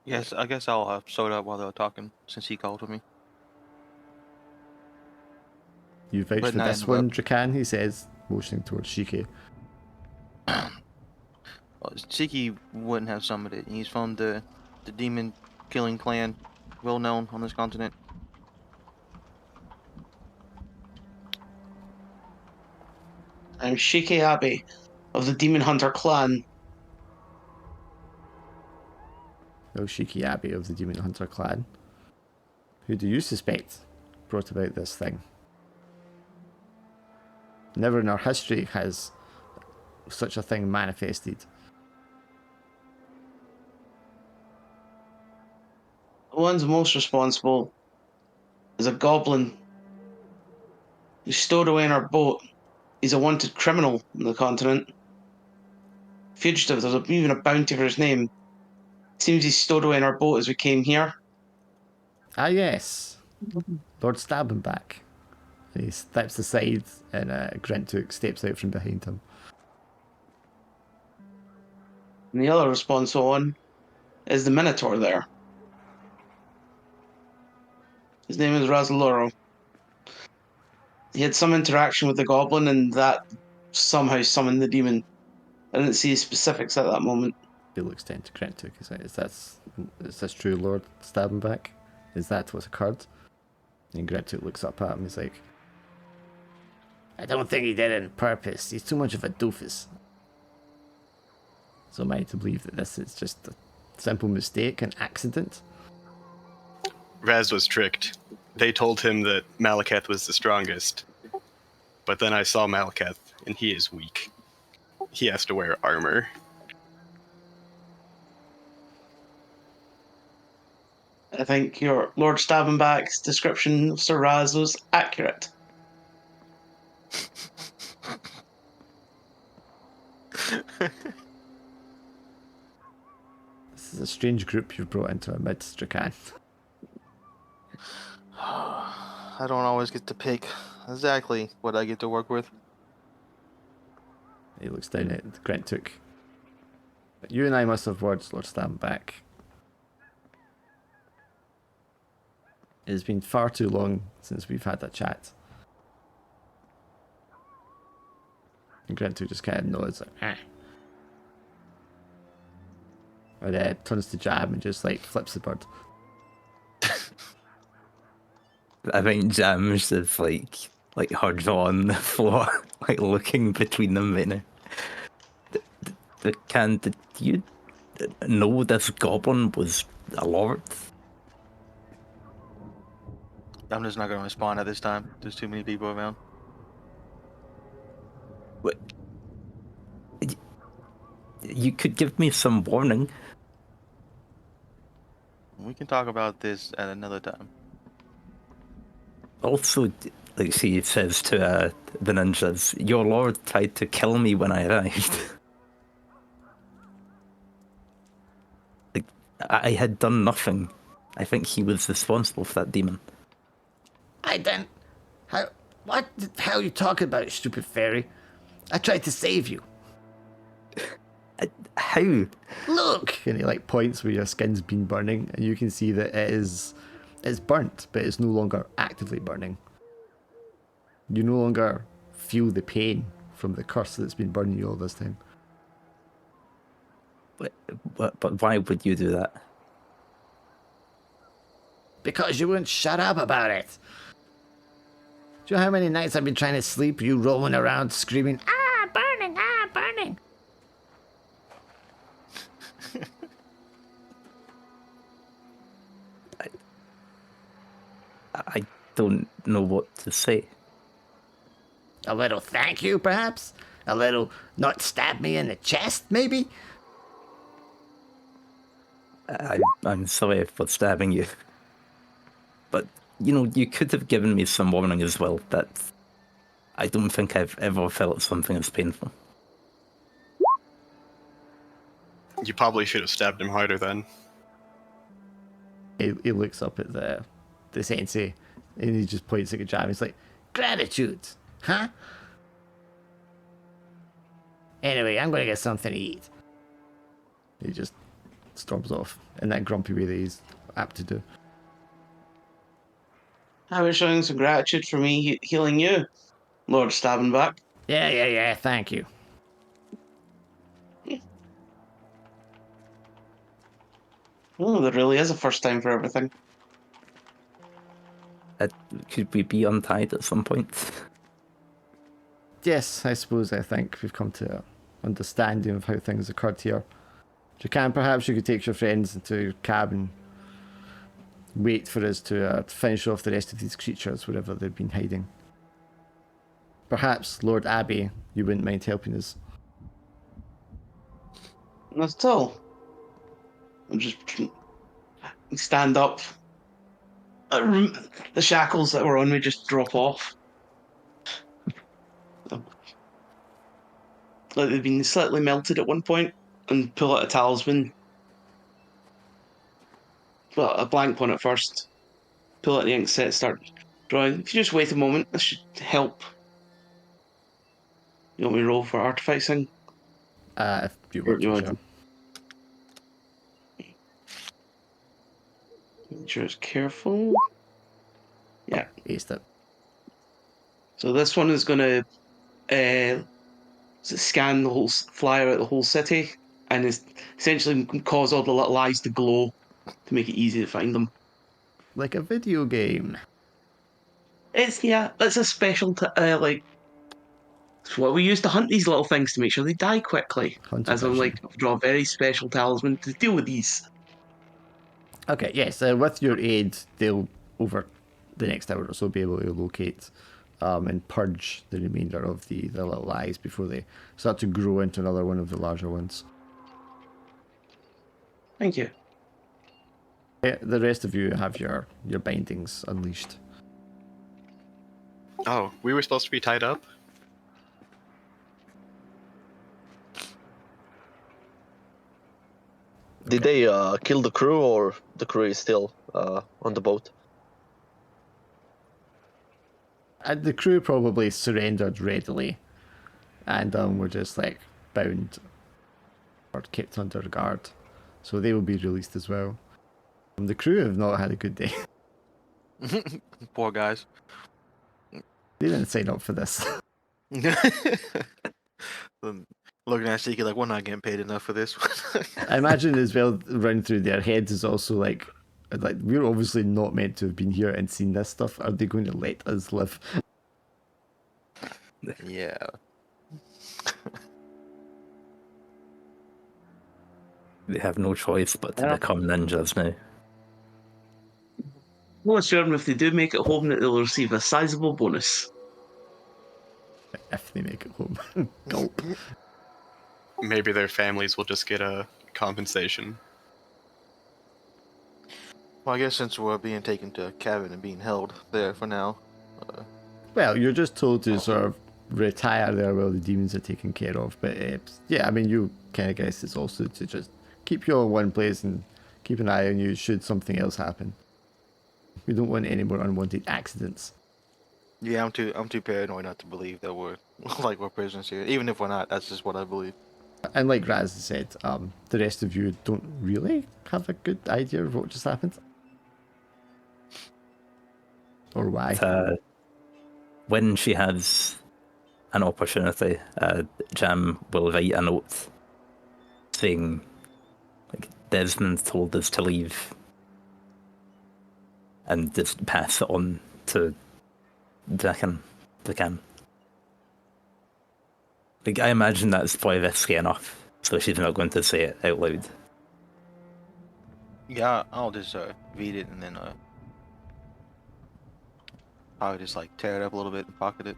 Yes, I guess I'll have soda while they're talking, since he called to me. You vouch But for not this interrupt. one, Drakan, he says, motioning towards Shike. Well, Siki wouldn't have summoned it. He's from the demon killing clan, well known on this continent. I'm Shike Abe of the Demon Hunter clan. Shiki Abbey of the Demon Hunter clan. Who do you suspect brought about this thing? Never in our history has such a thing manifested. The one's most responsible is a goblin who stowed away in our boat. He's a wanted criminal on the continent. Fugitive, there's even a bounty for his name. Seems he's stowed away in our boat as we came here. Ah, yes. Lord Stabbenback. And he steps aside, and Grentook steps out from behind him. And the other responsible one is the Minotaur there. His name is Razaloro. He had some interaction with the goblin, and that somehow summoned the demon. I didn't see specifics at that moment. He looks down to Grentook. Is this true, Lord Stabbenback? Is that what occurred? And Grentook looks up at him. He's like, I don't think he did it on purpose. He's too much of a doofus. So am I to believe that this is just a simple mistake, an accident? Raz was tricked. They told him that Malekith was the strongest. But then I saw Malekith, and he is weak. He has to wear armor. I think your Lord Stabbenback's description of Sir Raz was accurate. This is a strange group you've brought into our midst, Drakan. I don't always get to pick exactly what I get to work with. He looks down at Grentook. You and I must have words, Lord Stabbenback. It has been far too long since we've had a chat. And Grentook just kind of nods, like, eh. And turns to Jam and just, like, flips the bird. I think Jam's is like huddled on the floor, like looking between them right now. Did you know this goblin was a lord? I'm just not going to respond at this time. There's too many people around. What? You could give me some warning. We can talk about this at another time. Also, like she says to the ninjas, your lord tried to kill me when I arrived. Like, I had done nothing. I think he was responsible for that demon. I didn't. What the hell are you talking about, stupid fairy? I tried to save you. How? Look! And he like points where your skin's been burning, and you can see that it's burnt, but it's no longer actively burning. You no longer feel the pain from the curse that's been burning you all this time. But why would you do that? Because you wouldn't shut up about it. Do you know how many nights I've been trying to sleep, you rolling around screaming, ah, burning, ah, burning? I don't know what to say. A little thank you, perhaps? A little not stab me in the chest, maybe? I'm sorry for stabbing you. But, you could have given me some warning as well. That I don't think I've ever felt something as painful. You probably should have stabbed him harder then. He looks up at the sensei, and he just points at Jam. He's like, gratitude, huh? Anyway, I'm going to get something to eat. He just storms off in that grumpy way that he's apt to do. I was showing some gratitude for me healing you, Lord Stabbenback. Yeah, thank you. Oh, there really is a first time for everything. Could we be untied at some point? Yes, I think we've come to an understanding of how things occurred here. Jacan, perhaps you could take your friends into your cab and wait for us to finish off the rest of these creatures wherever they've been hiding. Perhaps, Lord Abbey, you wouldn't mind helping us. Not at all. I'll just stand up. The shackles that were on me just drop off. Like they've been slightly melted at one point, and pull out a talisman. Well, a blank one at first. Pull out the ink set, start drawing. If you just wait a moment, this should help. You want me to roll for artifacting? If you Or want do you to, want sure. Make sure it's careful. Yeah. Aced it. So this one is going to scan the whole flyer out the whole city, and is essentially cause all the little eyes to glow to make it easy to find them. Like a video game. It's a special like. It's what we use to hunt these little things to make sure they die quickly. Hunter As I'm version. like, draw a very special talisman to deal with these. Okay, yes, with your aid, they'll, over the next hour or so, be able to locate and purge the remainder of the little eyes before they start to grow into another one of the larger ones. Thank you. The rest of you have your bindings unleashed. Oh, we were supposed to be tied up? Did they kill the crew, or the crew is still on the boat? The crew probably surrendered readily, and were just like bound or kept under guard, so they will be released as well. The crew have not had a good day. Poor guys. They didn't sign up for this. Looking at Shiki like, we're not getting paid enough for this. I imagine as well, running through their heads is also like we're obviously not meant to have been here and seen this stuff. Are they going to let us live? Yeah. They have no choice but to become ninjas now. Well, sure, if they do make it home, that they'll receive a sizable bonus. If they make it home. Gulp. Maybe their families will just get a compensation. Well, I guess since we're being taken to a cabin and being held there for now. Well, you're just told to sort of retire there while the demons are taken care of. But yeah, I mean, you kind of guess it's also to just keep you in one place and keep an eye on you should something else happen. We don't want any more unwanted accidents. Yeah, I'm too paranoid not to believe that we're we're prisoners here. Even if we're not, that's just what I believe. And like Raz said, the rest of you don't really have a good idea of what just happened. Or why. When she has an opportunity, Jam will write a note saying, like, Desmond told us to leave, and just pass it on to Draken. Like, I imagine that's probably risky enough, so she's not going to say it out loud. Yeah, I'll just read it and then I'll just tear it up a little bit and pocket it.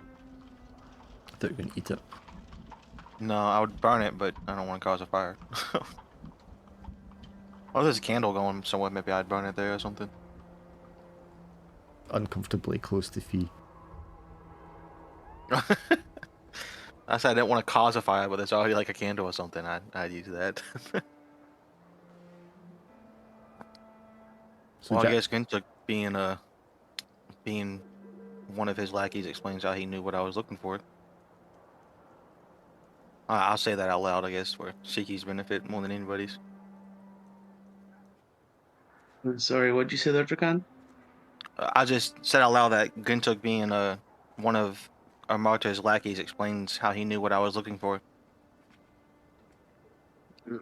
I thought you were going to eat it. No, I would burn it, but I don't want to cause a fire. Oh, there's a candle going somewhere. Maybe I'd burn it there or something. Uncomfortably close to Fee. I said I didn't want to cause a fire, but there's already a candle or something. I'd use that. So well, I guess Gintuk being one of his lackeys explains how he knew what I was looking for. I'll say that out loud, I guess, for Shiki's benefit more than anybody's. Sorry, what'd you say there, Drakan? I just said out loud that Gintuk being one of Marta's lackeys explains how he knew what I was looking for. So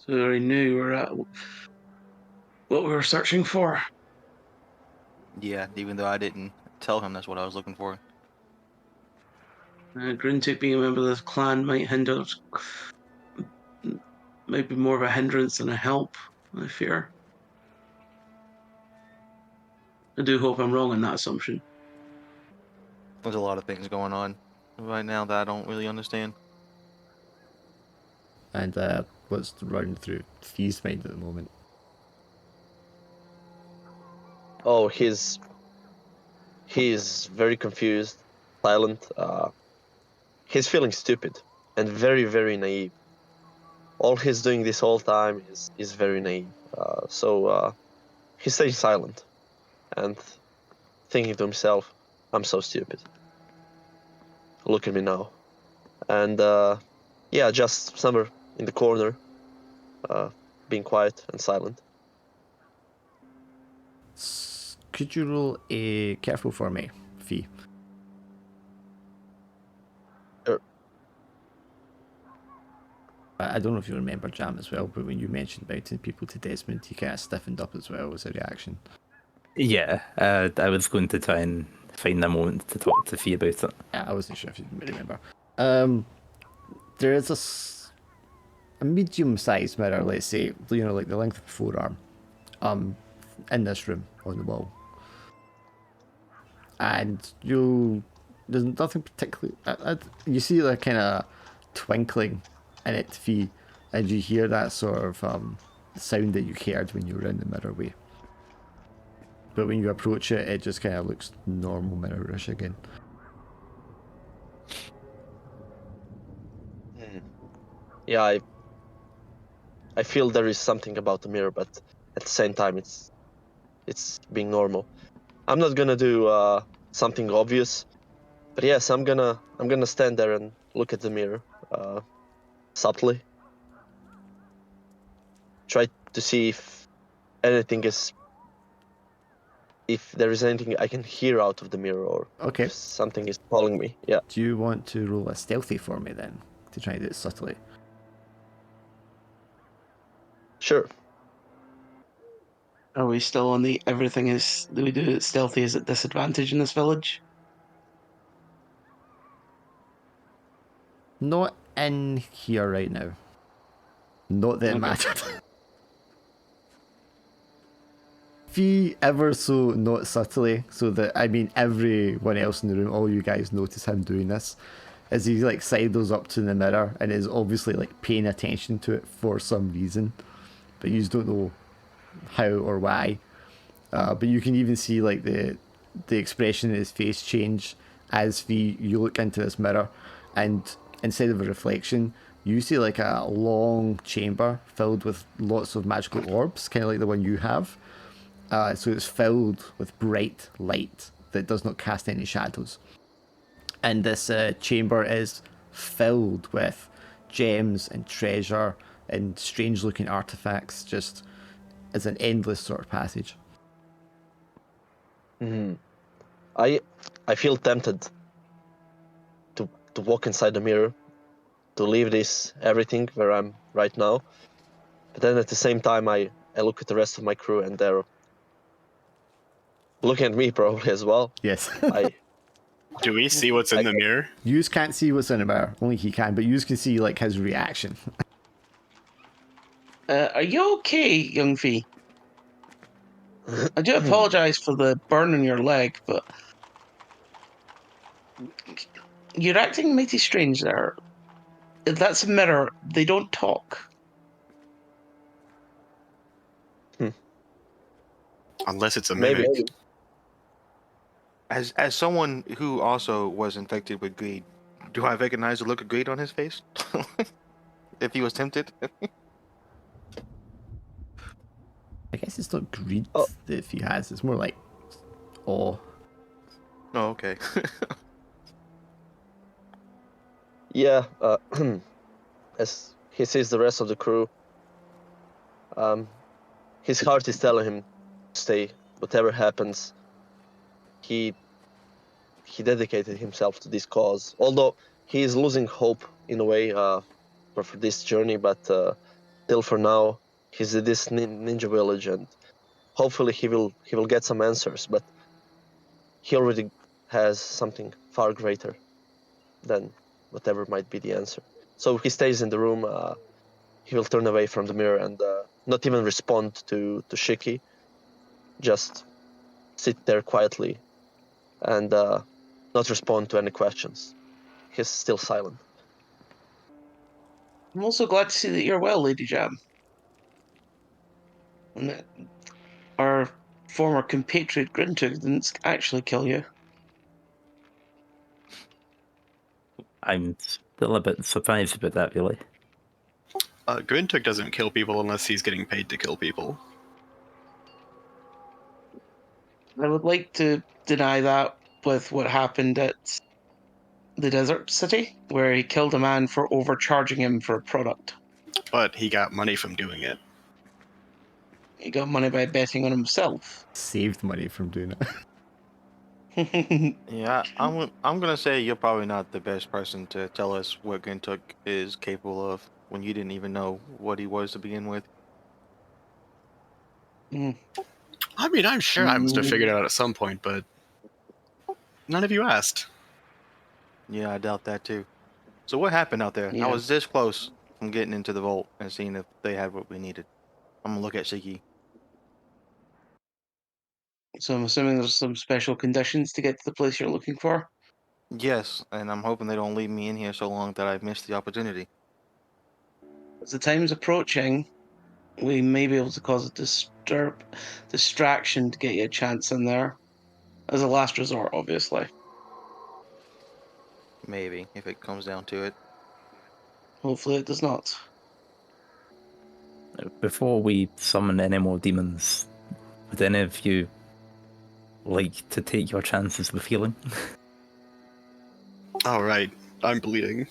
I already knew you were at what we were searching for. Yeah, even though I didn't tell him that's what I was looking for. Grintic being a member of this clan might hinder Maybe more of a hindrance than a help, I fear. I do hope I'm wrong in that assumption. There's a lot of things going on right now that I don't really understand. And what's running through Fee's mind at the moment? Oh, he's very confused, silent. He's feeling stupid and very, very naive. All he's doing this whole time is very naive. So he's staying silent and thinking to himself, "I'm so stupid. Look at me now." And yeah, just somewhere in the corner, being quiet and silent. Could you roll a careful for me, Fee? Sure. I don't know if you remember Jam as well, but when you mentioned bouncing people to Desmond, he kind of stiffened up as well as a reaction. Yeah, I was going to try and find a moment to talk to Fee about it. Yeah, I wasn't sure if you remember. There is a medium-sized mirror, let's say, like the length of a forearm, in this room on the wall, and there's nothing particularly. You see the kind of twinkling in it, Fee, and you hear that sort of sound that you heard when you were in the mirror way. But when you approach it, it just kind of looks normal mirrorish again. Yeah, I feel there is something about the mirror, but at the same time, it's being normal. I'm not gonna do something obvious, but yes, I'm gonna stand there and look at the mirror subtly. Try to see if there is anything I can hear out of the mirror, or Okay. if something is calling me. Yeah. Do you want to roll a stealthy for me then, to try and do it subtly? Sure. Are we still on the everything is do we do it stealthy is at disadvantage in this village? Not in here right now. Not that it Okay. mattered. Fee ever so not subtly, so that everyone else in the room, all you guys notice him doing this, as he like sidles up to the mirror and is obviously like paying attention to it for some reason, but you just don't know how or why. But you can even see like the expression in his face change as you look into this mirror, and instead of a reflection, you see like a long chamber filled with lots of magical orbs, kind of like the one you have. So it's filled with bright light that does not cast any shadows. And this chamber is filled with gems and treasure and strange looking artifacts, just as an endless sort of passage. I feel tempted to walk inside the mirror, to leave this everything where I'm right now. But then at the same time, I look at the rest of my crew, and they're looking at me probably as well. Yes. Do we see what's in the mirror? Yous can't see what's in the mirror. Only he can, but yous can see like his reaction. Are you okay, young Fee? I do apologise for the burn on your leg, but you're acting mighty strange there. If that's a mirror, they don't talk. Unless it's a Maybe. mimic. As someone who also was infected with greed, do I recognize the look of greed on his face? If he was tempted? I guess it's not greed Oh. that he has. It's more like awe. Oh, okay. Yeah. As he sees the rest of the crew, his heart is telling him to stay. Whatever happens, he dedicated himself to this cause. Although he is losing hope in a way for this journey, but still for now, he's at this ninja village, and hopefully he will get some answers. But he already has something far greater than whatever might be the answer. So he stays in the room, he will turn away from the mirror and not even respond to Shiki. Just sit there quietly and not respond to any questions. He's still silent. I'm also glad to see that you're well, Lady Jam. And that our former compatriot Grintug didn't actually kill you. I'm still a bit surprised about that, really. Grintuk doesn't kill people unless he's getting paid to kill people. I would like to deny that with what happened at the desert city, where he killed a man for overcharging him for a product. But he got money from doing it. He got money by betting on himself. Saved money from doing it. Yeah, I'm gonna say you're probably not the best person to tell us what Gintuk is capable of when you didn't even know what he was to begin with. I mean, I'm sure I must have figured it out at some point, but none of you asked. Yeah, I doubt that too. So what happened out there? Yeah. I was this close from getting into the vault and seeing if they had what we needed. I'm gonna look at Shiki. So I'm assuming there's some special conditions to get to the place you're looking for. Yes, and I'm hoping they don't leave me in here so long that I've missed the opportunity. As the time's approaching, we may be able to cause a distraction to get you a chance in there. As a last resort, obviously. Maybe, if it comes down to it. Hopefully it does not. Before we summon any more demons, would any of you like to take your chances with healing? Alright, I'm bleeding.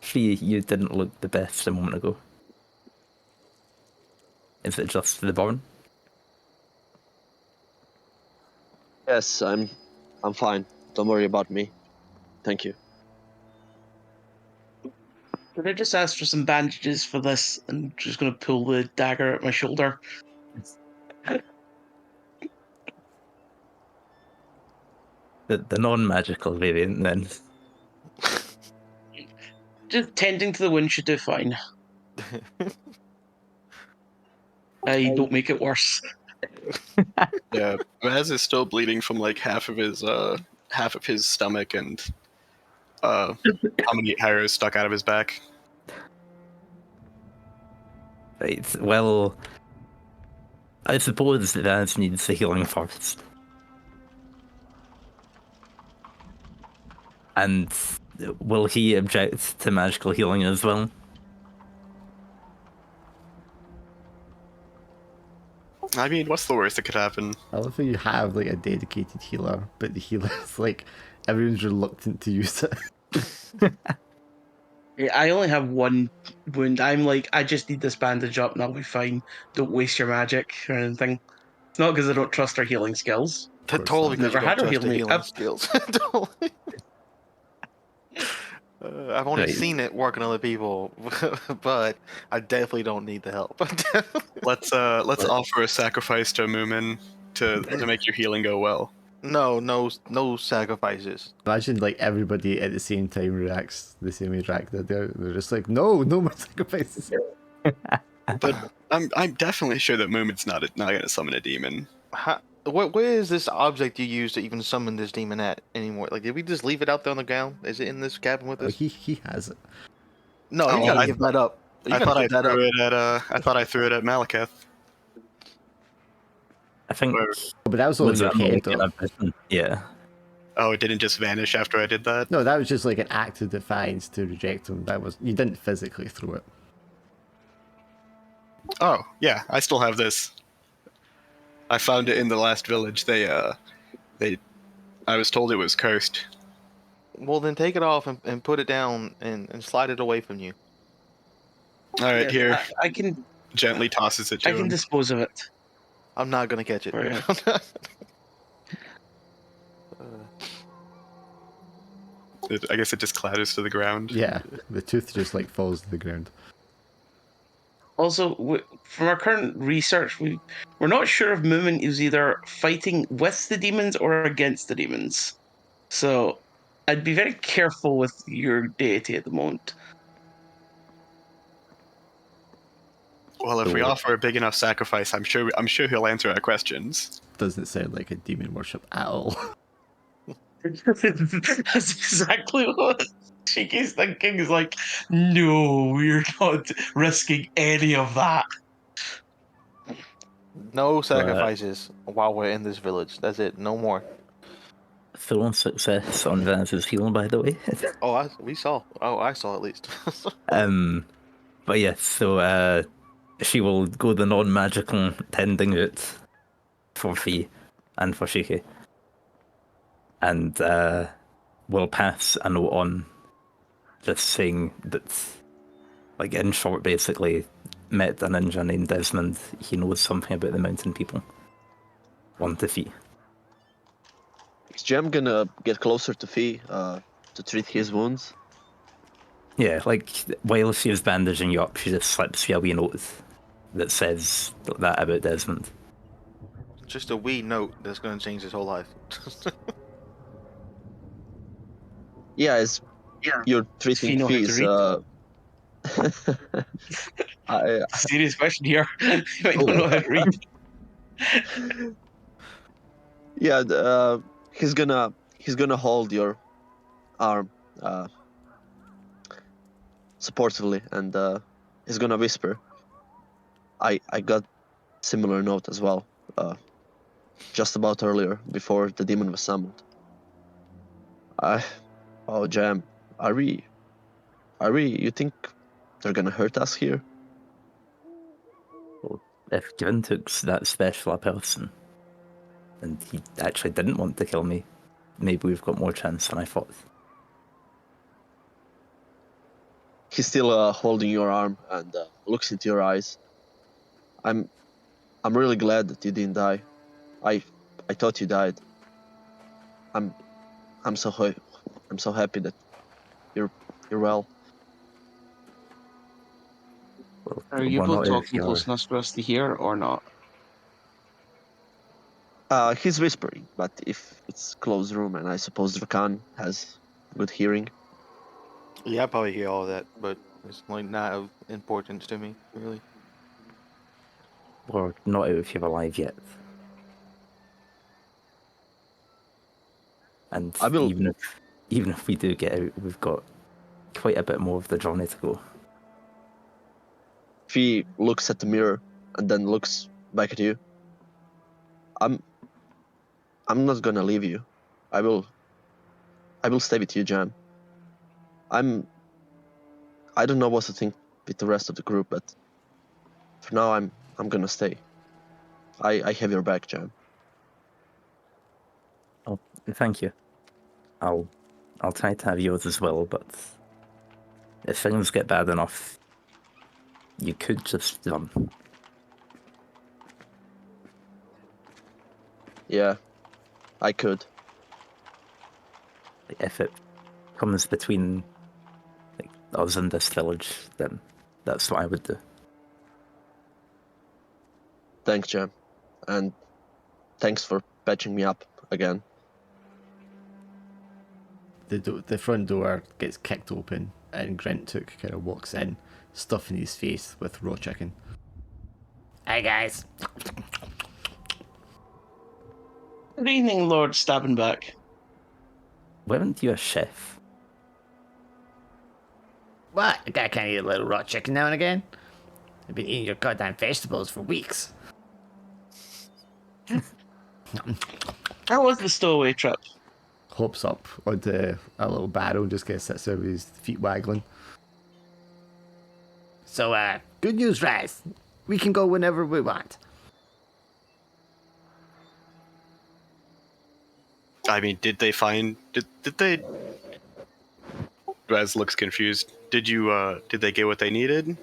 Fee, you didn't look the best a moment ago. Is it just the burn? Yes, I'm fine. Don't worry about me. Thank you. Could I just ask for some bandages for this? I'm just going to pull the dagger at my shoulder. The non-magical variant, then. Just tending to the wound should do fine. Don't make it worse. Yeah, Raz is still bleeding from like half of his stomach and how many arrows stuck out of his back. Right, well, I suppose that needs the healing first. And will he object to magical healing as well? I mean, what's the worst that could happen? I love how you have like a dedicated healer, but the healer's like everyone's reluctant to use it. I only have one wound. I'm like, I just need this bandage up and I'll be fine. Don't waste your magic or anything. It's not because I don't trust her healing skills. course Totally not. because you Never had don't her trust heal the me. healing skills. Totally. I've only Right. seen it work on other people, but I definitely don't need the help. Let's offer a sacrifice to Moomin to make your healing go well. No sacrifices. Imagine like everybody at the same time reacts the same way Drac did. They're just like, no more sacrifices. But I'm definitely sure that Moomin's not gonna summon a demon. Where is this object you used to even summon this demon at anymore? Like, did we just leave it out there on the ground? Is it in this cabin with Oh, us? he has it. No, Oh, you gotta I- give that up. You I gotta thought I give that up. threw it at Malekith. I think. Where- Oh, but that was all in Was your that head. like Though. a vision? Yeah. Oh, it didn't just vanish after I did that? No, that was just like an act of defiance to reject him. That was you didn't physically throw it. Oh, yeah, I still have this. I found it in the last village. I was told it was cursed. Well, then take it off and put it down and slide it away from you. Alright, here. I can Gently tosses it I to can him. dispose of it. I'm not gonna catch it. Right. I guess it just clatters to the ground. Yeah, the tooth just like falls to the ground. Also, from our current research, we're not sure if Moomin is either fighting with the demons or against the demons. So I'd be very careful with your deity at the moment. Well, if we So- offer a big enough sacrifice, I'm sure he'll answer our questions. Doesn't sound like a demon worship at all. That's exactly what Cheeky's thinking. Is like, no, we're not risking any of that. No sacrifices while we're in this village. That's it. No more. Full success on Vance's healing, by the way. Oh, we saw. Oh, I saw at least. But yeah, so she will go the non-magical tending route for Fee and for Shiki. And will pass a note on just saying that, like, in short, basically, met a ninja named Desmond. He knows something about the mountain people. 1 to Fee. Is Jem gonna get closer to Fee to treat his wounds? Yeah, like, while she is bandaging you up, she just slips you a wee note that says that about Desmond. Just a wee note that's going to change his whole life. Yeah, you're Fee treating know how to Fee's. I, Serious question here. You might not know how to read. yeah, he's gonna hold your arm supportively, and he's gonna whisper. I got similar note as well, just about earlier before the demon was summoned. Oh Jam, are we? You think they're gonna hurt us here? Well, if Grintook's that special a person, and he actually didn't want to kill me, maybe we've got more chance than I thought. He's still holding your arm and looks into your eyes. I'm really glad that you didn't die. I thought you died. I'm so happy that you're well. Well, Are you we're both not out talking here. close enough for us to hear or not? He's whispering, but if it's closed room, and I suppose Rakan has good hearing. Yeah, I probably hear all that, but it's like not of importance to me, really. We're not out here alive yet. And I will- even if we do get out, we've got quite a bit more of the journey to go. Fee looks at the mirror and then looks back at you. I'm not gonna leave you. I will stay with you, Jam. I don't know what to think with the rest of the group, but for now I'm gonna stay. I have your back, Jam. Oh, thank you. I'll try to have yours as well, but if things get bad enough, you could just run. Yeah, I could. If it comes between us and this village, then that's what I would do. Thanks, Jam, and thanks for patching me up again. The front door gets kicked open and Grintook kind of walks in, stuffing his face with raw chicken. Hey guys. Good evening, Lord Stabbenback. Weren't you a chef? What? A guy can't eat a little raw chicken now and again? I've been eating your goddamn vegetables for weeks. How was the stowaway trip? Hops up onto a little barrel and just kind of sits there with his feet waggling. So, good news, Raz. We can go whenever we want. I mean, did they? Raz looks confused. Did they get what they needed?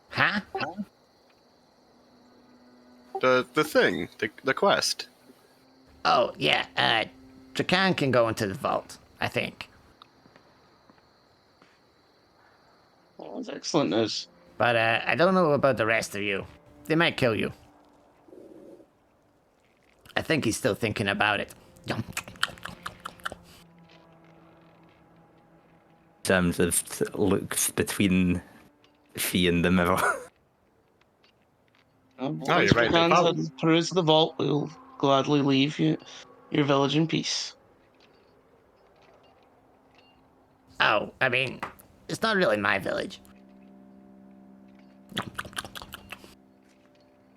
Huh? The thing, the quest. Oh, yeah, Drakan can go into the vault, I think. Oh, that's excellent news. But, I don't know about the rest of you. They might kill you. I think he's still thinking about it. Yum. Jam just looks between Fee in the mirror. Oh, you're right, no problem. Peruse the vault. We'll gladly leave you your village in peace. Oh, I mean, it's not really my village.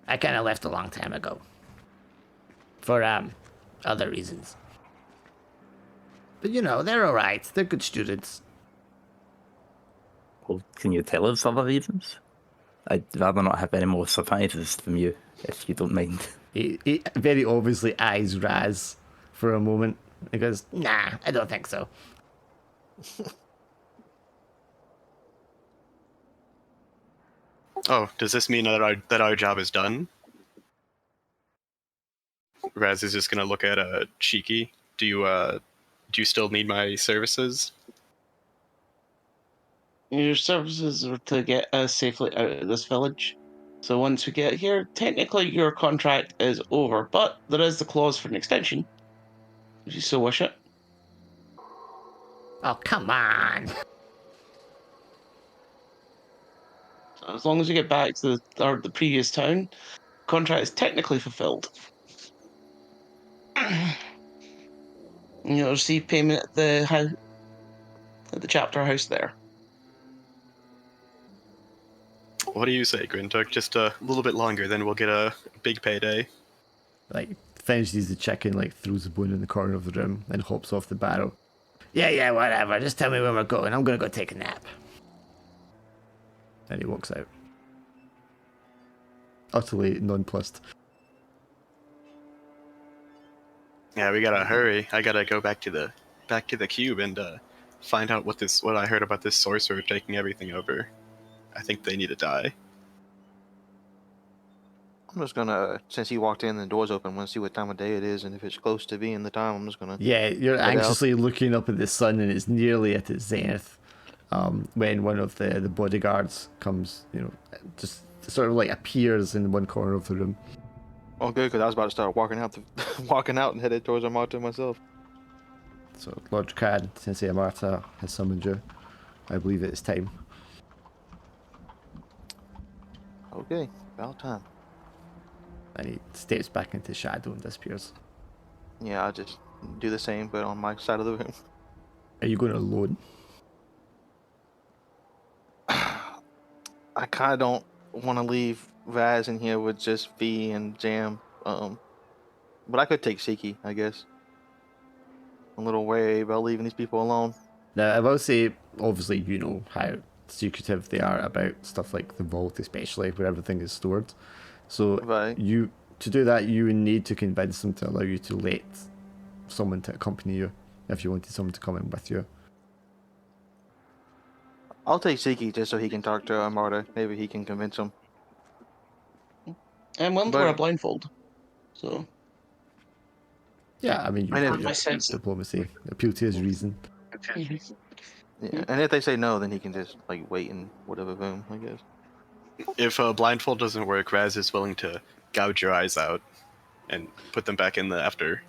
I kind of left a long time ago. For, other reasons. But you know, they're alright. They're good students. Well, can you tell us other reasons? I'd rather not have any more surprises from you, if you don't mind. He very obviously eyes Raz for a moment. He goes, nah, I don't think so. Oh, does this mean that our job is done? Raz is just gonna look at Cheeky. Do you still need my services? Your services are to get us safely out of this village. So once we get here, technically your contract is over, but there is the clause for an extension, if you so wish it. Oh, come on. So as long as we get back to the previous town, contract is technically fulfilled. You'll receive payment at the house, at the chapter house there. What do you say, Grintuk? Just a little bit longer, then we'll get a big payday. Like, finishes the chicken, like, throws the bone in the corner of the room, and hops off the barrel. Yeah, whatever. Just tell me where we're going. I'm gonna go take a nap. And he walks out. Utterly nonplussed. Yeah, we gotta hurry. I gotta go back to the cube and find out what I heard about this sorcerer taking everything over. I think they need to die. I'm just gonna, since he walked in and the door's open, I'm gonna see what time of day it is, and if it's close to being the time, I'm just gonna. Yeah, you're head out. anxiously looking up at the sun, and it's nearly at its zenith. When one of the bodyguards comes, you know, just sort of like appears in one corner of the room. Oh, good, because I was about to start walking out and headed towards Amata myself. So Lord Crad, Sensei Amarta has summoned you. I believe it's time. Okay, about time. And he steps back into shadow and disappears. Yeah, I'll just do the same, but on my side of the room. Are you going alone? I kind of don't want to leave Vaz in here with just V and Jam. But I could take Siki, I guess. I'm a little wary about leaving these people alone. Now, I will say, obviously, you know how secretive they are about stuff like the vault, especially where everything is stored. So, Right. to do that, you need to convince them to allow you to let someone to accompany you if you wanted someone to come in with you. I'll take Siki just so he can talk to Amarta. Maybe he can convince him. I'm willing to wear a blindfold. So. Yeah, I mean, I you've didn't- got your diplomacy, appeal to his reason. Yeah, and if they say no, then he can just like wait in whatever room, I guess. If a blindfold doesn't work, Raz is willing to gouge your eyes out and put them back in the after.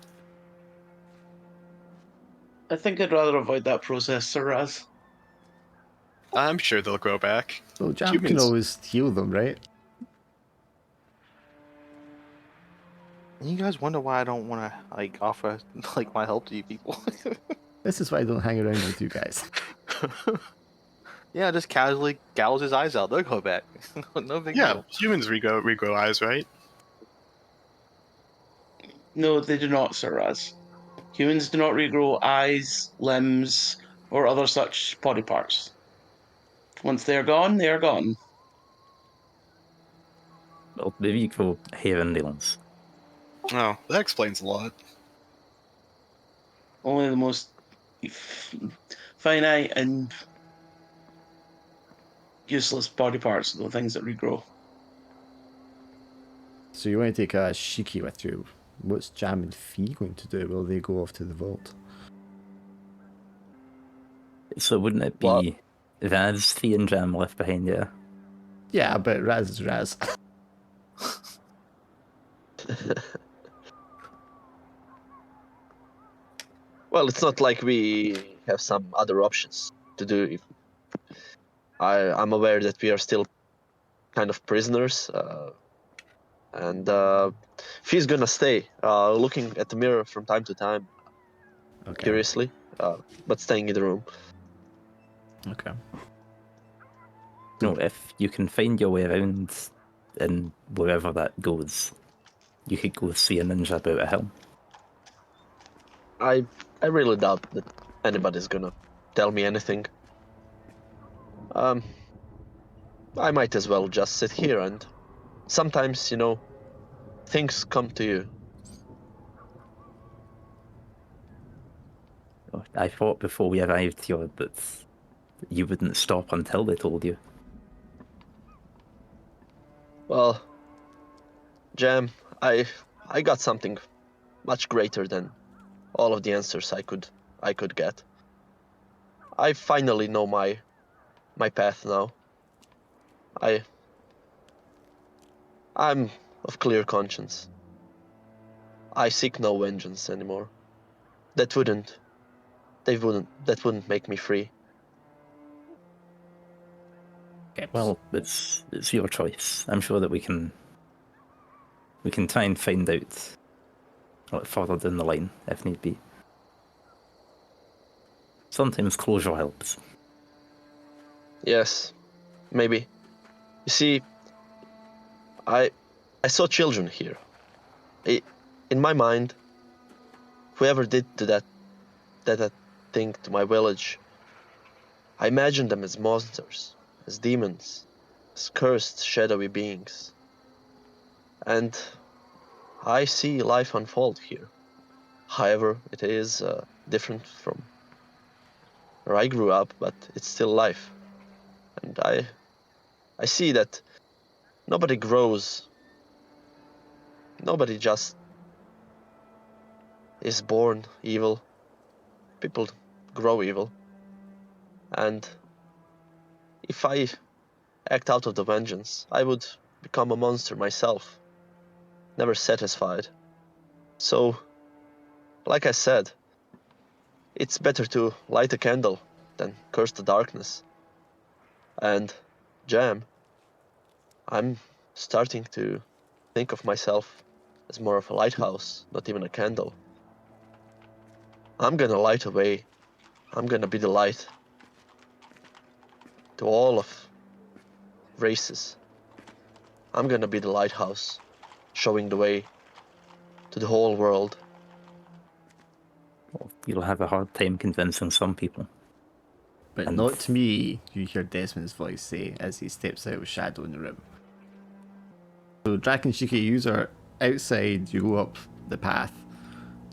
I think I'd rather avoid that process, Sir Raz. I'm sure they'll grow back. Well, Jam can Humans. always heal them, right? You guys wonder why I don't want to like offer like my help to you people. This is why I don't hang around with you guys. Yeah, just casually gouge his eyes out. They'll go back. No big Yeah, deal. humans regrow eyes, right? No, they do not, Sir Raz. Humans do not regrow eyes, limbs, or other such body parts. Once they are gone, they are gone. Well, maybe you go hair and nails. Oh, that explains a lot. Only the most finite and useless body parts are the things that regrow. So you want to take a Shiki with you. What's Jam and Fee going to do? Will they go off to the vault? So wouldn't it Well- be Vaz, Fee, and Jam left behind, yeah? Yeah, but Raz is Raz. Well, it's not like we have some other options to do. I'm aware that we are still kind of prisoners, and she's gonna stay, looking at the mirror from time to time, Okay. curiously, but staying in the room. Okay. No, if you can find your way around and wherever that goes, you could go see a ninja about a hill. I really doubt that anybody's gonna tell me anything. I might as well just sit here, and sometimes, things come to you. I thought before we arrived here that you wouldn't stop until they told you. Well, Jam, I got something much greater than all of the answers I could get. I finally know my path now. I'm of clear conscience. I seek no vengeance anymore. That wouldn't that wouldn't make me free. Okay. Well, it's your choice. I'm sure that we can try and find out further down the line if need be. Sometimes closure helps. Yes, maybe. You see, I saw children here. In my mind, whoever did that thing to my village, I imagined them as monsters, as demons, as cursed, shadowy beings. And I see life unfold here. However, it is different from where I grew up, but it's still life. And I see that nobody grows, nobody just is born evil. People grow evil. And if I act out of the vengeance, I would become a monster myself, never satisfied. So, like I said, it's better to light a candle than curse the darkness. And, Jam, I'm starting to think of myself as more of a lighthouse, not even a candle. I'm gonna light a way. I'm gonna be the light to all of races. I'm gonna be the lighthouse, showing the way to the whole world. Well, you'll have a hard time convincing some people. But And- not to me, you hear Desmond's voice say as he steps out with Shadow in the room. So, Draken Shiki, you are outside, you go up the path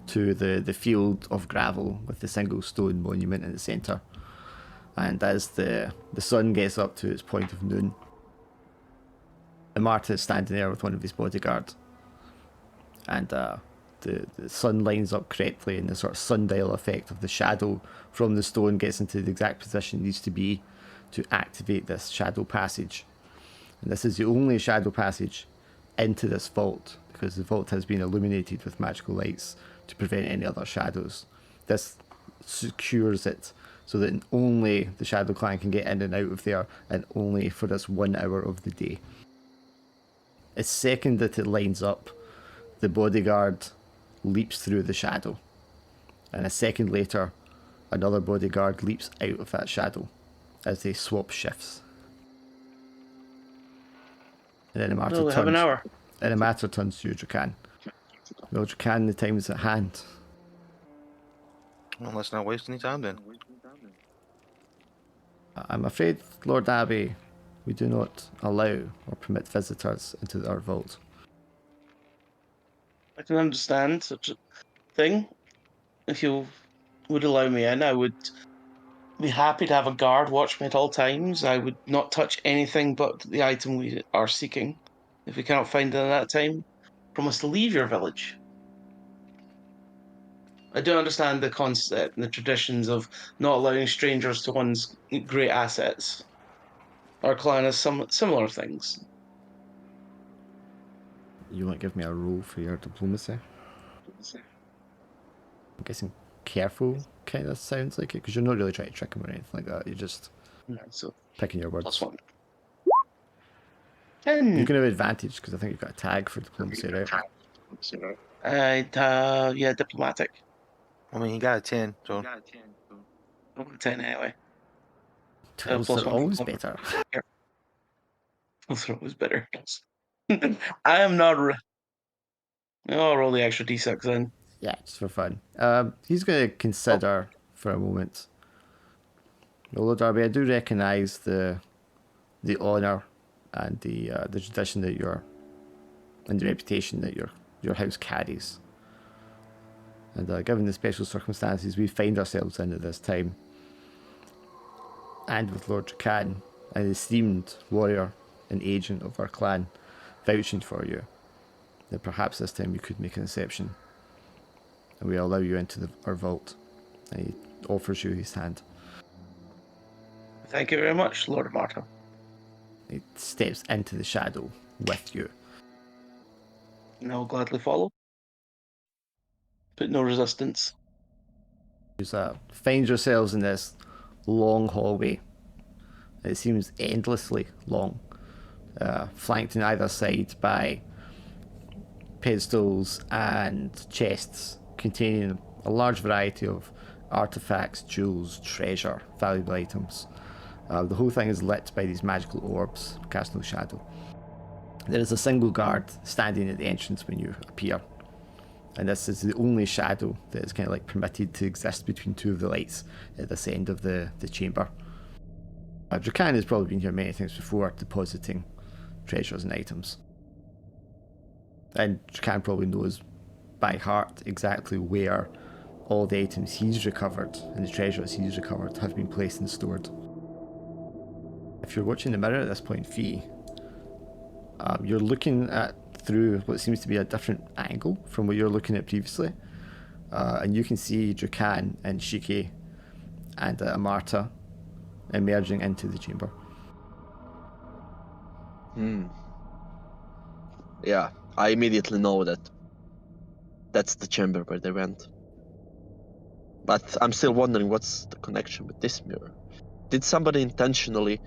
to the field of gravel with the single stone monument in the centre. And as the sun gets up to its point of noon, the Marta is standing there with one of his bodyguards. And the sun lines up correctly, and the sort of sundial effect of the shadow from the stone gets into the exact position it needs to be to activate this shadow passage. And this is the only shadow passage into this vault, because the vault has been illuminated with magical lights to prevent any other shadows. This secures it so that only the Shadow Clan can get in and out of there, and only for this 1 hour of the day. The second that it lines up, the bodyguard leaps through the shadow, and a second later, another bodyguard leaps out of that shadow as they swap shifts. And then Well, we have an hour. And a matter turns to you, Drakan. Well, Drakan, the time is at hand. Well, let's not waste any time then. I'm afraid, Lord Abbey, we do not allow or permit visitors into our vault. I can understand such a thing. If you would allow me in, I would be happy to have a guard watch me at all times. I would not touch anything but the item we are seeking. If we cannot find it in that time, promise to leave your village. I do understand the concept and the traditions of not allowing strangers to one's great assets. Our clan has some similar things. You want to give me a roll for your diplomacy? I'm guessing careful kind of sounds like it, because you're not really trying to trick him or anything like that. You just... Yeah, so Picking your words. +1. 10. You can have advantage because I think you've got a tag for diplomacy, right? Yeah, diplomatic. I mean, he got a 10, so I want 10 anyway. 12s plus are one for always clever. better. Those are always better. I am not. I'll roll the extra d6 then. Yeah, just for fun. He's going to consider for a moment. Although Darby, I do recognise the honour and the tradition that and the reputation that your house carries. And given the special circumstances we find ourselves in at this time, and with Lord Dracan, an esteemed warrior and agent of our clan, vouching for you, then perhaps this time we could make an exception, and we allow you into our vault. And he offers you his hand. Thank you very much, Lord Marta. He steps into the shadow with you. And I will gladly follow. But no resistance. You find yourselves in this long hallway. It seems endlessly long, flanked on either side by pedestals and chests containing a large variety of artifacts, jewels, treasure, valuable items. The whole thing is lit by these magical orbs, cast no shadow. There is a single guard standing at the entrance when you appear, and this is the only shadow that is kind of like permitted to exist between two of the lights at this end of the chamber. Dracan has probably been here many times before, depositing treasures and items. And Dracan probably knows by heart exactly where all the items he's recovered and the treasures he's recovered have been placed and stored. If you're watching the mirror at this point, Fee, you're looking through what seems to be a different angle from what you're looking at previously. And you can see Dracan and Shiki and Marta emerging into the chamber. Yeah, I immediately know that that's the chamber where they went. But I'm still wondering what's the connection with this mirror. Did somebody intentionally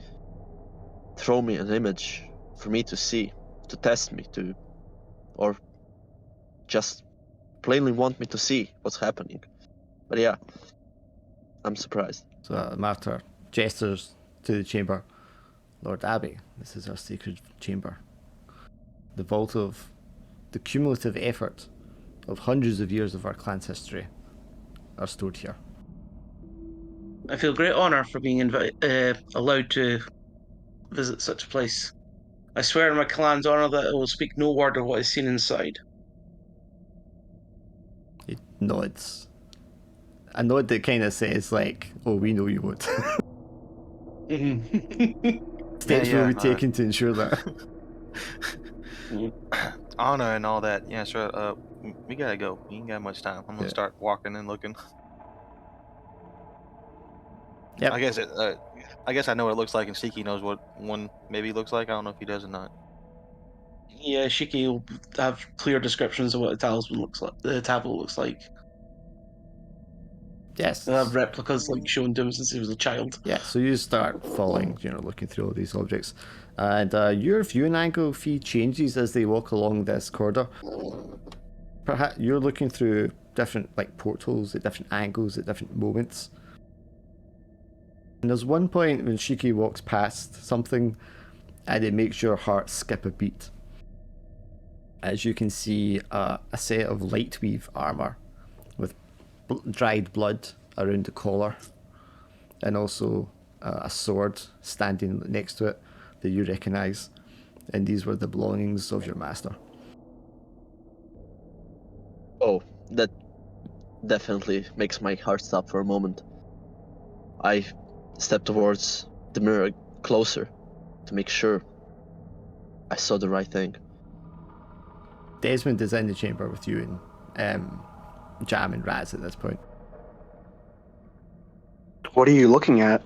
throw me an image for me to see, to test me, or just plainly want me to see what's happening? But yeah, I'm surprised. So Marta gestures to the chamber. Lord Abbey, this is our sacred chamber. The vault of the cumulative effort of hundreds of years of our clan's history are stored here. I feel great honour for being allowed to visit such a place. I swear in my clan's honour that I will speak no word of what is seen inside. He nods. A nod that kind of says like, "Oh, we know you would." Steps will be taken to ensure that. Honor and all that. Yeah, sure. We gotta go. We ain't got much time. I'm gonna start walking and looking. Yep. I guess I know what it looks like, and Shiki knows what one maybe looks like. I don't know if he does or not. Yeah, Shiki will have clear descriptions of what the talisman looks like. The tablet looks like. Yes. They'll have replicas like shown to him since he was a child. Yeah, so you start following, looking through all these objects. And your viewing angle, Fee, changes as they walk along this corridor. Perhaps you're looking through different portholes at different angles at different moments. And there's one point when Shiki walks past something and it makes your heart skip a beat. As you can see a set of lightweave armor with dried blood around the collar, and also a sword standing next to it that you recognize, and these were the belongings of your master. Oh, that definitely makes my heart stop for a moment. I step towards the mirror closer to make sure I saw the right thing. Desmond is in the chamber with you and Jam and Raz at this point. What are you looking at?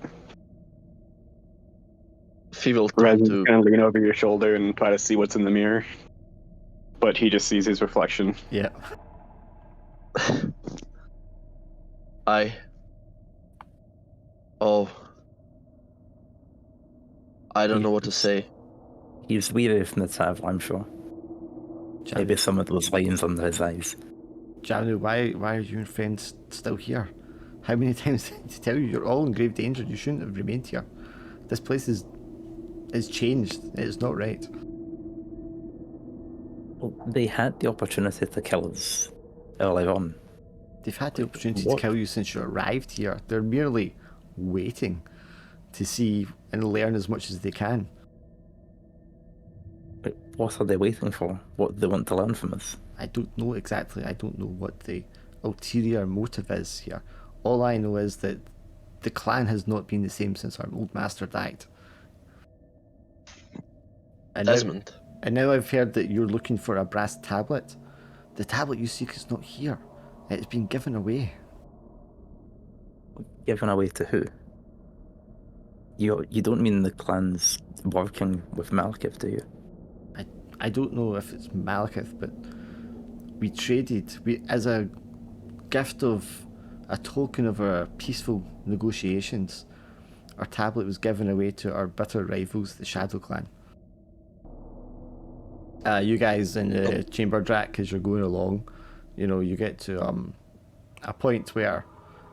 Fee will Raz turn is to... gonna lean over your shoulder and try to see what's in the mirror, but he just sees his reflection. Yeah. Oh. I don't know what to say. He's weary from the travel, I'm sure. Maybe some of those lines under his eyes. Janu, why are you and friends still here? How many times did I tell you you're all in grave danger? You shouldn't have remained here. This place is changed. It's not right. Well, they had the opportunity to kill us earlier on. They've had the opportunity What? to kill you since you arrived here. They're merely waiting to see and learn as much as they can. But what are they waiting for? What do they want to learn from us? I don't know exactly. I don't know what the ulterior motive is here. All I know is that the clan has not been the same since our old master died. And Desmond. now I've heard that you're looking for a brass tablet. The tablet you seek is not here. It's been given away. Given away to who? You don't mean the clan's working with Malekith, do you? I don't know if it's Malekith, but we traded. As a gift of a token of our peaceful negotiations, our tablet was given away to our bitter rivals, the Shadow Clan. You guys in the Chamber Drac, as you're going along, you get to a point where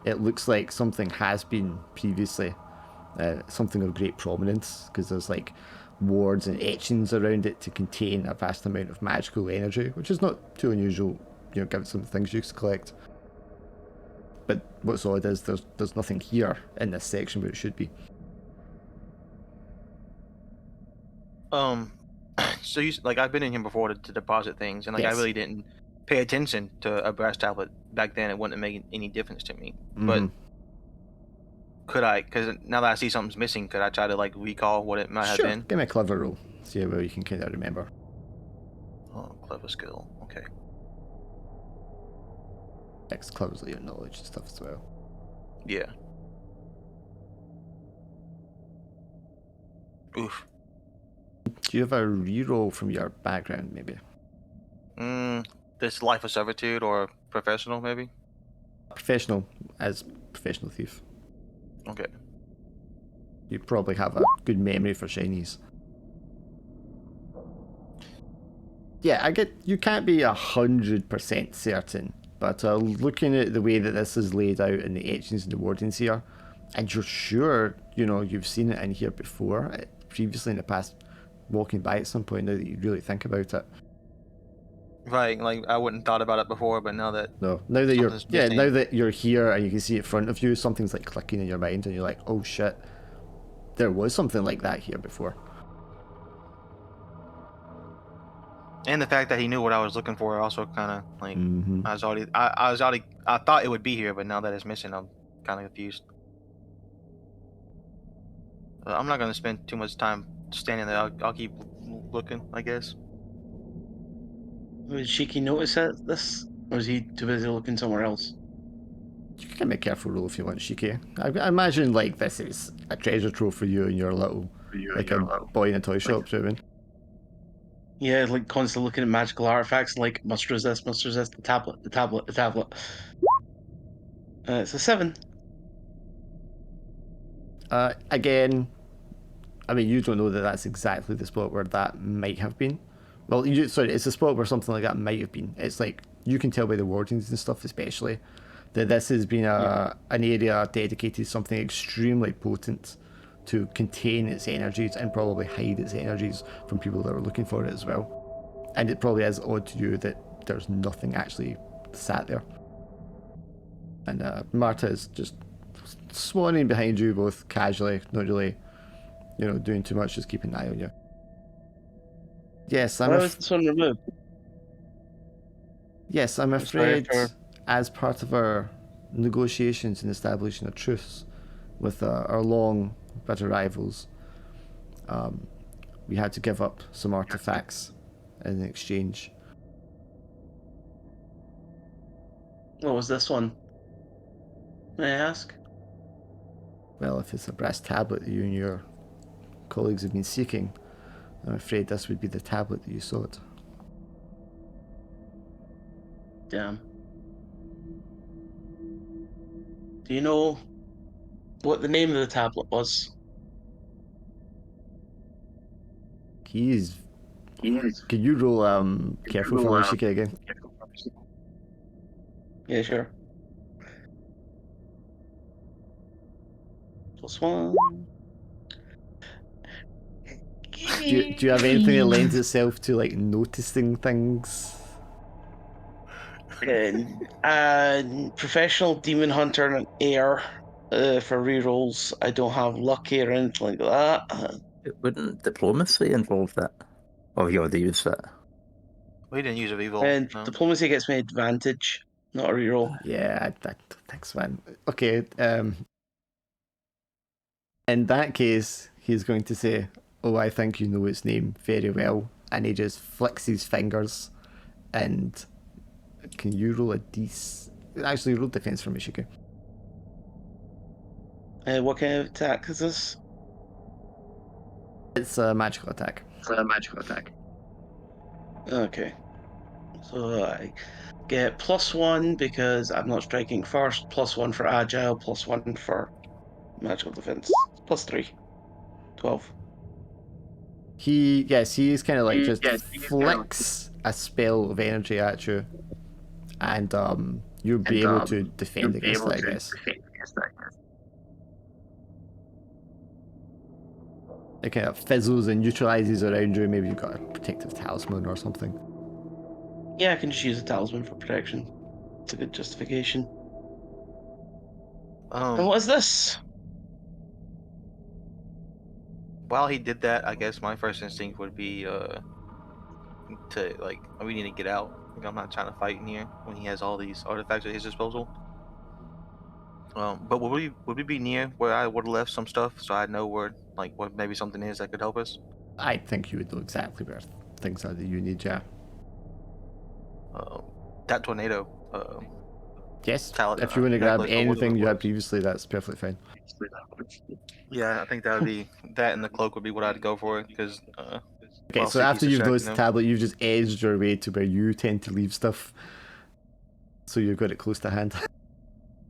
it looks like something has been previously, something of great prominence, because there's like wards and etchings around it to contain a vast amount of magical energy, which is not too unusual, given some of the things you used to collect. But what's odd is there's nothing here in this section where it should be. So you like I've been in here before to deposit things, and like Yes. I really didn't pay attention to a brass tablet back then. It wouldn't have made any difference to me. But could I? Because now that I see something's missing, could I try to like recall what it might have Sure, been? give me a clever roll. See how well you can kind of remember. Oh, clever skill. Okay. X covers your knowledge and stuff as well. Yeah. Oof. Do you have a reroll from your background, maybe? This life of servitude or professional, maybe? Professional, as professional thief. Okay. You probably have a good memory for shinies. Yeah, I get you can't be 100% certain, but looking at the way that this is laid out in the etchings and the wardings here, and you're sure you've seen it in here before, previously in the past, walking by at some point. Now that you really think about it, Right, like I wouldn't thought about it before, but now that now that you're something's missing. now that you're here and you can see it in front of you, something's like clicking in your mind, and you're like, oh shit, there was something like that here before. And the fact that he knew what I was looking for also kind of like Mm-hmm. I thought it would be here, but now that it's missing, I'm kind of confused. I'm not gonna spend too much time standing there. I'll keep looking, I guess. Did Shiki notice this? Or was he too busy looking somewhere else? You can make a careful roll if you want, Shiki. I imagine like this is a treasure trove for you and your little boy in a toy shop, Ruben. Yeah, like constantly looking at magical artifacts, like must resist, the tablet, the tablet, the tablet. It's a 7. Again, I mean, you don't know that that's exactly the spot where that might have been. Well, sorry, it's a spot where something like that might have been. It's like you can tell by the wardings and stuff, especially, that this has been an area dedicated to something extremely potent to contain its energies and probably hide its energies from people that are looking for it as well. And it probably is odd to you that there's nothing actually sat there. And Marta is just swanning behind you both casually, not really, doing too much, just keeping an eye on you. Yes, Why was this one removed? Yes, I'm I'm sorry afraid, for- as part of our negotiations in establishing a truce with our long bitter rivals, we had to give up some artifacts in exchange. What was this one? May I ask? Well, if it's a brass tablet that you and your colleagues have been seeking, I'm afraid this would be the tablet that you sought. Damn. Do you know what the name of the tablet was? He's. Can you roll careful for Mishika again? Yeah, sure. +1. Do you have anything that lends itself to like noticing things? Professional demon hunter and air for rerolls. I don't have lucky or anything like that. Wouldn't diplomacy involve that? Or have you already used that? We didn't use a reroll. And No. diplomacy gets me advantage, not a reroll. Yeah, I don't think so, man. Okay, in that case, he's going to say, "Oh, I think you know its name very well," and he just flicks his fingers. And can you roll a Actually, roll defense for Mishika. What kind of attack is this? It's a magical attack. Okay. So I get +1 because I'm not striking first, +1 for agile, +1 for magical defense. +3. 12. He's kind of like just flicks a spell of energy at you, and you'll be able to defend against that, I guess. It kind of fizzles and neutralizes around you. Maybe you've got a protective talisman or something. Yeah, I can just use a talisman for protection. It's a good justification. And what is this? While he did that, I guess my first instinct would be to like, we need to get out. Like, I'm not trying to fight in here when he has all these artifacts at his disposal. But would we be near where I would have left some stuff so I know where, like, what maybe something is that could help us? I think you would know exactly where things are that you need, yeah. That tornado. Yes, if you want to grab anything you had previously, that's perfectly fine. Yeah, I think that would be that, and the cloak would be what I'd go for because. Okay, so after you've noticed the tablet, you've just edged your way to where you tend to leave stuff, so you've got it close to hand.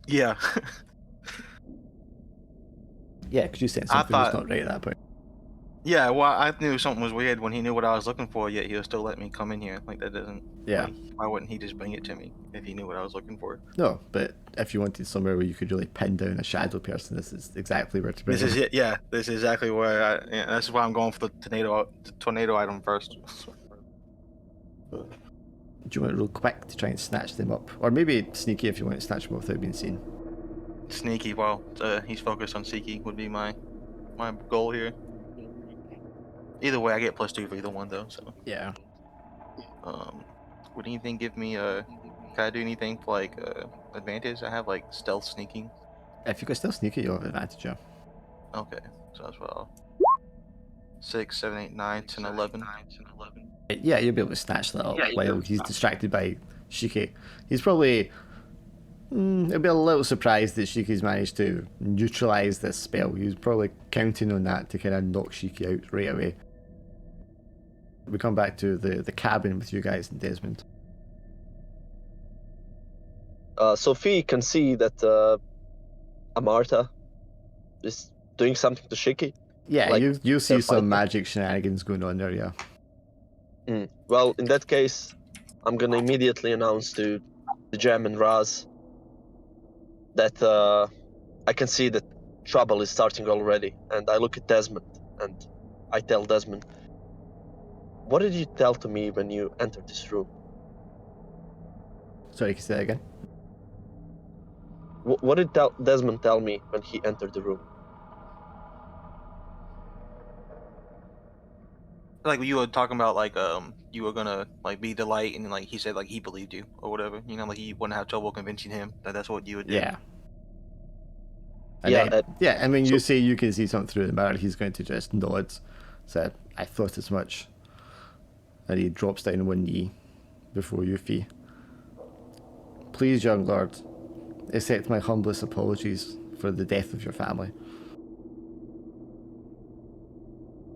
Yeah. Yeah, because you said something was not right at that point. Yeah, well, I knew something was weird when he knew what I was looking for, yet he'll still let me come in here. Like, that doesn't... Yeah. Like, why wouldn't he just bring it to me if he knew what I was looking for? No, but if you wanted somewhere where you could really pin down a shadow person, this is exactly where to bring This is it, yeah. This is exactly where this is why I'm going for the tornado item first. Do you want to roll quick to try and snatch them up? Or maybe sneaky if you want to snatch them up without being seen. Sneaky, while he's focused on Seeky, would be my goal here. Either way, I get +2 for either one, though, so... Yeah. Would anything give me can I do anything for like advantage? I have like stealth sneaking. If you could still sneak it, you'll have advantage, yeah. Okay, so that's what I'll 6, 7, 8, 9, 10, 11. Yeah, you'll be able to snatch that up while he's distracted by Shiki. He's probably he'll be a little surprised that Shiki's managed to neutralize this spell. He was probably counting on that to kind of knock Shiki out right away. We come back to the cabin with you guys and Desmond. Sophie can see that Amarta is doing something to Shiki. Yeah, like you see they're some fighting. magic shenanigans going on there, yeah. Well, in that case, I'm gonna immediately announce to Jem and Raz that I can see that trouble is starting already, and I look at Desmond and I tell Desmond, "What did you tell to me when you entered this room? Sorry, can you say that again? What did Desmond tell me when he entered the room?" Like you were talking about, like you were gonna like be the light, and like he said like he believed you or whatever. You know, like you wouldn't have trouble convincing him that that's what you would do. Yeah. And Yeah, then, and when you say you can see something through the mirror, he's going to just nod. Said, "I thought as much." And he drops down on one knee before you, Fee. "Please, young lord, accept my humblest apologies for the death of your family."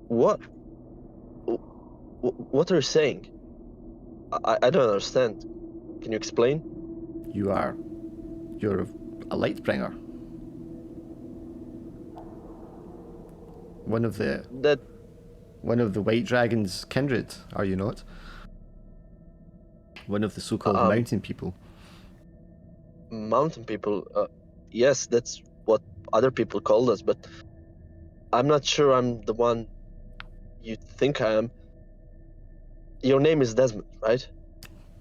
What? What are you saying? I don't understand. Can you explain? You're a light bringer. One of the one of the White Dragon's kindred, are you not? One of the so-called mountain people. Mountain people? Yes, that's what other people called us, but I'm not sure I'm the one you think I am. Your name is Desmond, right?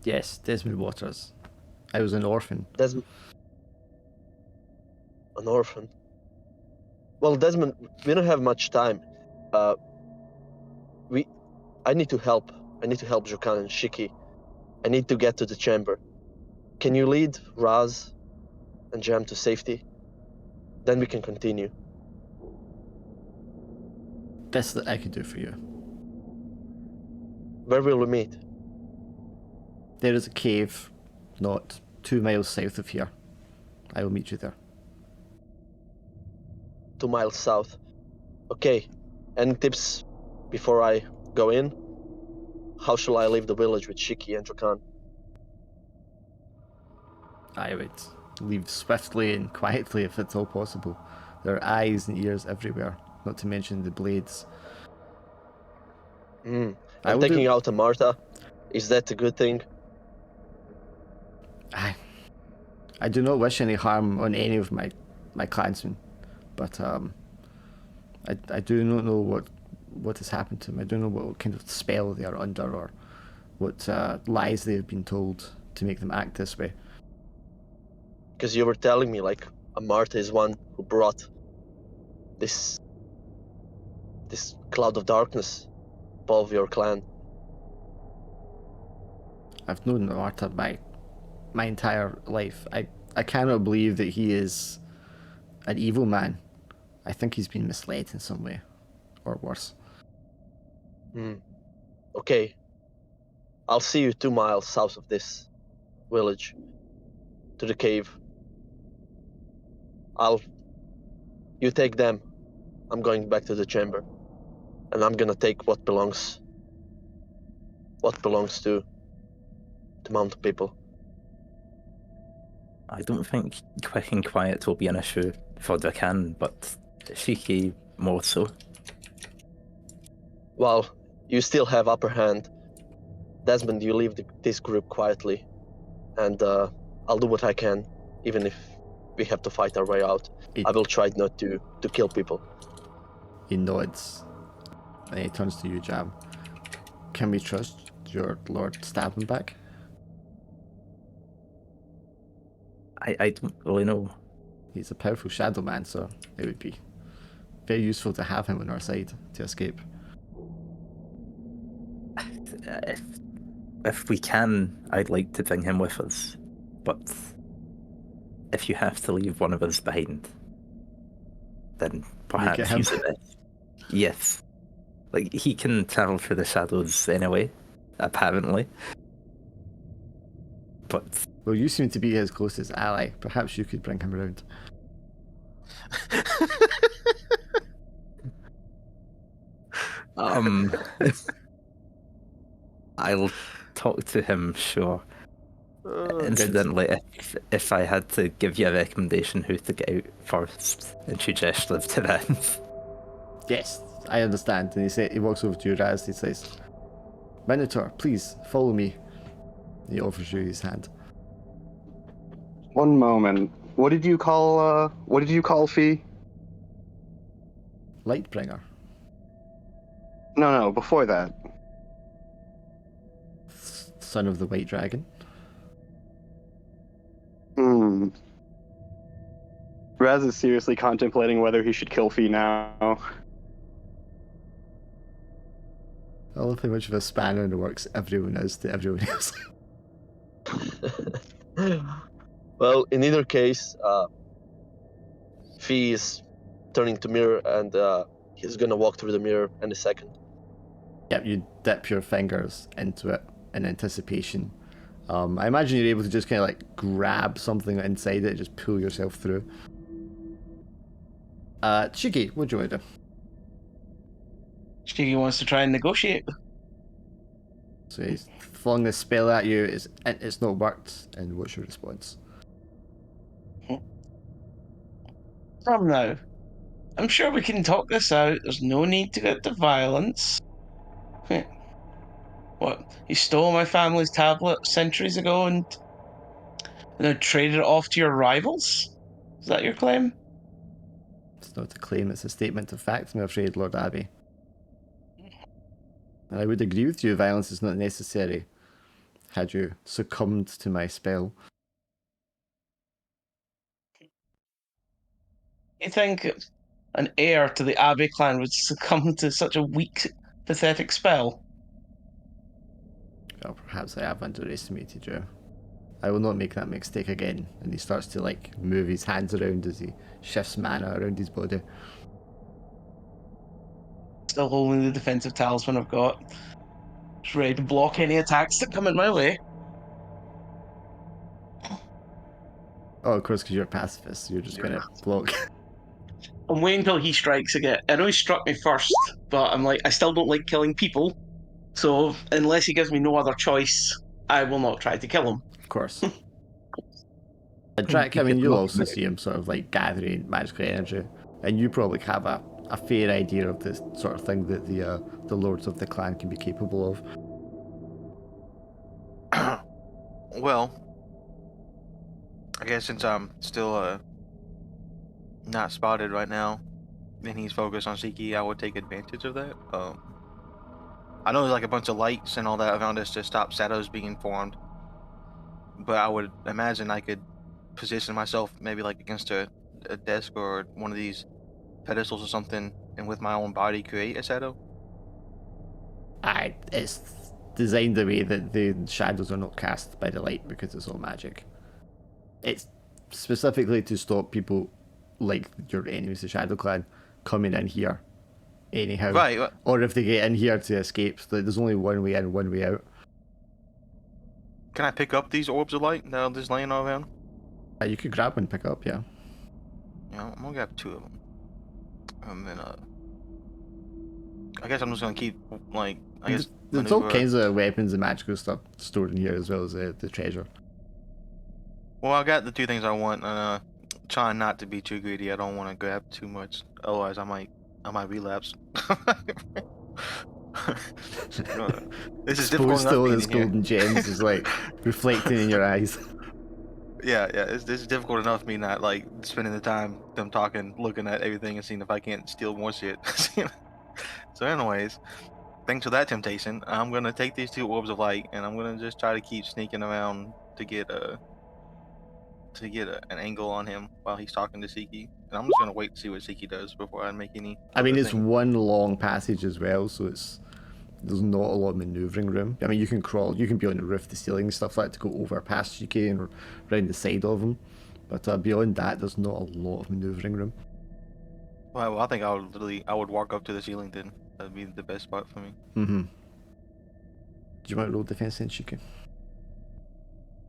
Yes, Desmond Waters. I was an orphan. Desmond. An orphan. Well, Desmond, we don't have much time. I need to help. I need to help Jokan and Shiki. I need to get to the chamber. Can you lead Raz and Jam to safety? Then we can continue. Best that I could do for you. Where will we meet? There is a cave not 2 miles south of here. I will meet you there. 2 miles south. Okay. Any tips before I go in? How shall I leave the village with Shiki and Jokan? I would leave swiftly and quietly if it's all possible. There are eyes and ears everywhere, not to mention the blades. I'm taking out a Marta. Is that a good thing? I do not wish any harm on any of my clansmen, but I do not know what has happened to them. I don't know what kind of spell they are under or what lies they have been told to make them act this way. Because you were telling me, like, a Marta is one who brought this cloud of darkness above your clan. I've known Marta my entire life. I cannot believe that he is an evil man. I think he's been misled in some way, or worse. Okay. I'll see you 2 miles south of this village, to the cave. You take them. I'm going back to the chamber, and I'm gonna take what belongs to mountain people. I don't think quick and quiet will be an issue for Dakan, but Shiki more so. Well, you still have upper hand. Desmond, you leave this group quietly, and I'll do what I can, even if we have to fight our way out. I will try not to kill people. He nods, and he turns to you, Jam. Can we trust your Lord Stabbenback? I don't really know. He's a powerful shadow man, so it would be very useful to have him on our side to escape. If we can, I'd like to bring him with us. But if you have to leave one of us behind, then perhaps he's the best. Yes. Like, he can travel through the shadows anyway, apparently. But... Well, you seem to be his closest ally. Perhaps you could bring him around. I'll talk to him, sure. Incidentally, if I had to give you a recommendation who to get out first, and you gesture to that. Yes, I understand. And he walks over to you, Raz. He says, "Minotaur, please follow me." He offers you his hand. One moment. What did you call Fee? Lightbringer. No, before that. Son of the White Dragon. Raz is seriously contemplating whether he should kill Fee now. I love how much of a spanner in the works everyone is to everyone else. Well, in either case, Fee is turning to mirror, and he's gonna walk through the mirror in a second. Yep, you dip your fingers into it in anticipation. I imagine you're able to just kind of like grab something inside it and just pull yourself through. Shiki, what do you want to do? Shiki wants to try and negotiate. So he's flung this spell at you, it's not worked, and what's your response? From now, I'm sure we can talk this out. There's no need to get to violence. What? You stole my family's tablet centuries ago and then traded it off to your rivals? Is that your claim? It's not a claim, it's a statement of fact, I'm afraid, Lord Abbey. And I would agree with you, violence is not necessary had you succumbed to my spell. You think an heir to the Abbey clan would succumb to such a weak, pathetic spell? Well, perhaps I have underestimated you. I will not make that mistake again. And he starts to like move his hands around as he shifts mana around his body. Still holding the defensive talisman I've got. Just ready to block any attacks that come in my way. Oh, of course, because you're a pacifist, so you're just going to block. I'm waiting until he strikes again. I know he struck me first, but I'm like, I still don't like killing people. So unless he gives me no other choice, I will not try to kill him. Of course. Drac, I mean, you'll also see him sort of like gathering magical energy, and you probably have a fair idea of the sort of thing that the lords of the clan can be capable of. Well, I guess since I'm still not spotted right now, and he's focused on s6e, I would take advantage of that. I know there's like a bunch of lights and all that around us to stop shadows being formed, but I would imagine I could position myself maybe like against a desk or one of these pedestals or something, and with my own body create a shadow. It's designed the way that the shadows are not cast by the light because it's all magic. It's specifically to stop people like your enemies, the Shadow Clan, coming in here anyhow. Right. Or if they get in here to escape, so there's only one way in, one way out. Can I pick up these orbs of light that are just laying all around? You could grab one and pick up, yeah. Yeah, I'm gonna grab 2 of them. And then, I guess I'm just gonna keep, like, There's all kinds of weapons and magical stuff stored in here as well as the treasure. Well, I got the 2 things I want, and trying not to be too greedy. I don't want to grab too much, otherwise I might relapse. This is difficult Exposed to all enough those being in golden gems is like reflecting in your eyes. here. Yeah, this is difficult enough me not like spending the time them talking, looking at everything, and seeing if I can't steal more shit. So, anyways, thanks for that temptation. I'm gonna take these 2 orbs of light, and I'm gonna just try to keep sneaking around to get an angle on him while he's talking to s6e. And I'm just gonna wait to see what s6e does before I make any. I mean, it's thing. one long passage as well, so there's not a lot of maneuvering room. I mean, you can crawl, you can be on the roof, the ceiling, stuff like that to go over past s6e and round the side of him. But beyond that, there's not a lot of maneuvering room. Well, I think I would walk up to the ceiling then. That'd be the best spot for me. Mm-hmm. Do you want to roll defense then, s6e?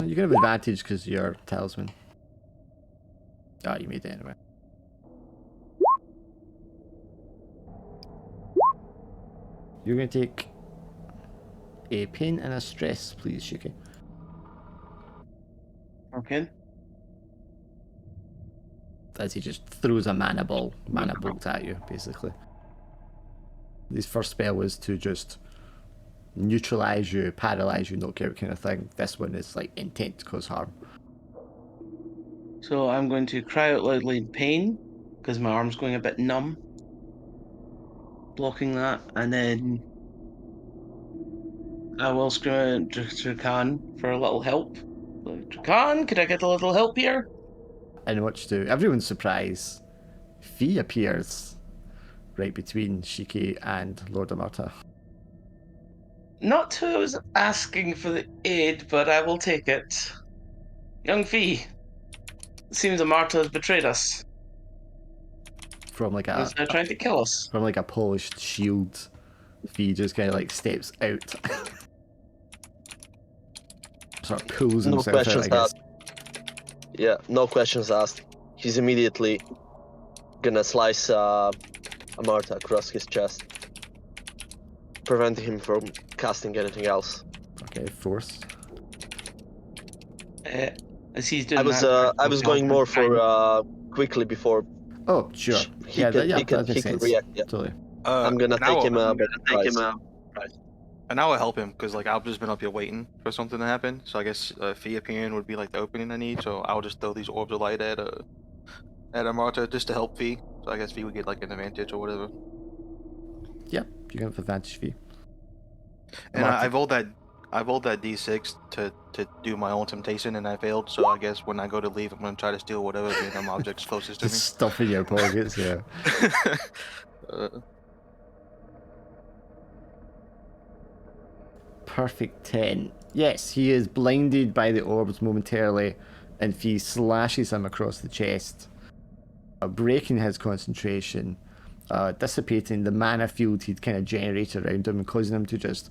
You can have advantage because you're talisman. Ah, you made it anyway. You're going to take a pain and a stress, please, s6e. Okay. As he just throws a mana bolt at you, basically. His first spell was to just neutralize you, paralyze you, knock you out kind of thing. This one is like intent to cause harm. So I'm going to cry out loudly in pain because my arm's going a bit numb. Blocking that, and then I will scream at Drakan for a little help. Like, Drakan, could I get a little help here? And much to everyone's surprise, Fee appears right between s6e and Lord Amarta. Not who I was asking for the aid, but I will take it. Young Fee, it seems Amarta has betrayed us. From like He's now trying to kill us. from like a polished shield, Fee just kind of like steps out, sort of pulls No himself out, questions I guess. asked. Yeah, no questions asked. He's immediately gonna slice Amarta across his chest, preventing him from casting anything else. Okay, force. As he's doing I was that, I was going more for quickly before Oh, sure. he yeah, can, that he can makes sense. react. Yeah. Totally. I'm gonna take him by surprise. And I will help him because like I've just been up here waiting for something to happen. So I guess Fee appearing would be like the opening I need. So I'll just throw these orbs of light at Marta just to help Fee. So I guess Fee would get like an advantage or whatever. Yeah, you can have advantage fee. And I Marta- rolled that D6 to do my own temptation, and I failed. So I guess when I go to leave, I'm gonna try to steal whatever random object's closest to me. Just stuff in your pockets, yeah. Perfect 10. Yes, he is blinded by the orbs momentarily, and Fee slashes him across the chest, breaking his concentration, dissipating the mana field he'd kind of generated around him and causing him to just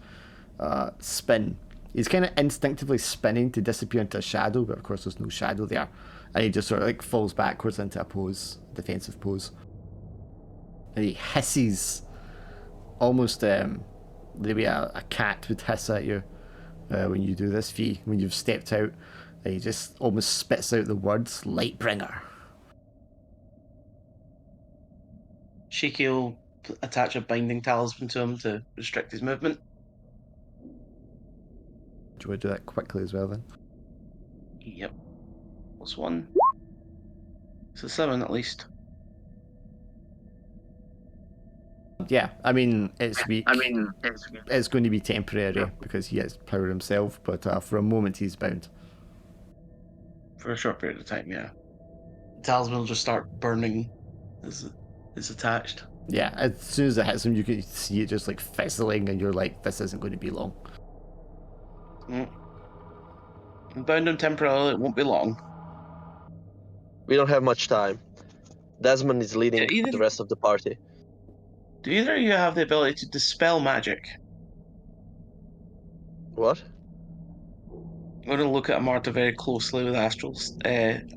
spin. He's kind of instinctively spinning to disappear into a shadow, but of course there's no shadow there, and he just sort of like falls backwards into a pose, defensive pose. And he hisses, almost the way a cat would hiss at you when you do this, Fee, when you've stepped out. He just almost spits out the words Lightbringer. Shiki will attach a binding talisman to him to restrict his movement. Do you want to do that quickly as well then? Yep. +1. It's a 7 at least. Yeah, I mean, it's weak. It's going to be temporary because he has power himself, but for a moment he's bound. For a short period of time, yeah. The talisman will just start burning as it's attached. Yeah, as soon as it hits him, you can see it just like fizzling, and you're like, this isn't going to be long. Bound him temporarily, it won't be long. We don't have much time. Desmond is leading Yeah, the rest of the party. Do either of you have the ability to dispel magic? What? I'm going to look at Marta very closely with astral sight. And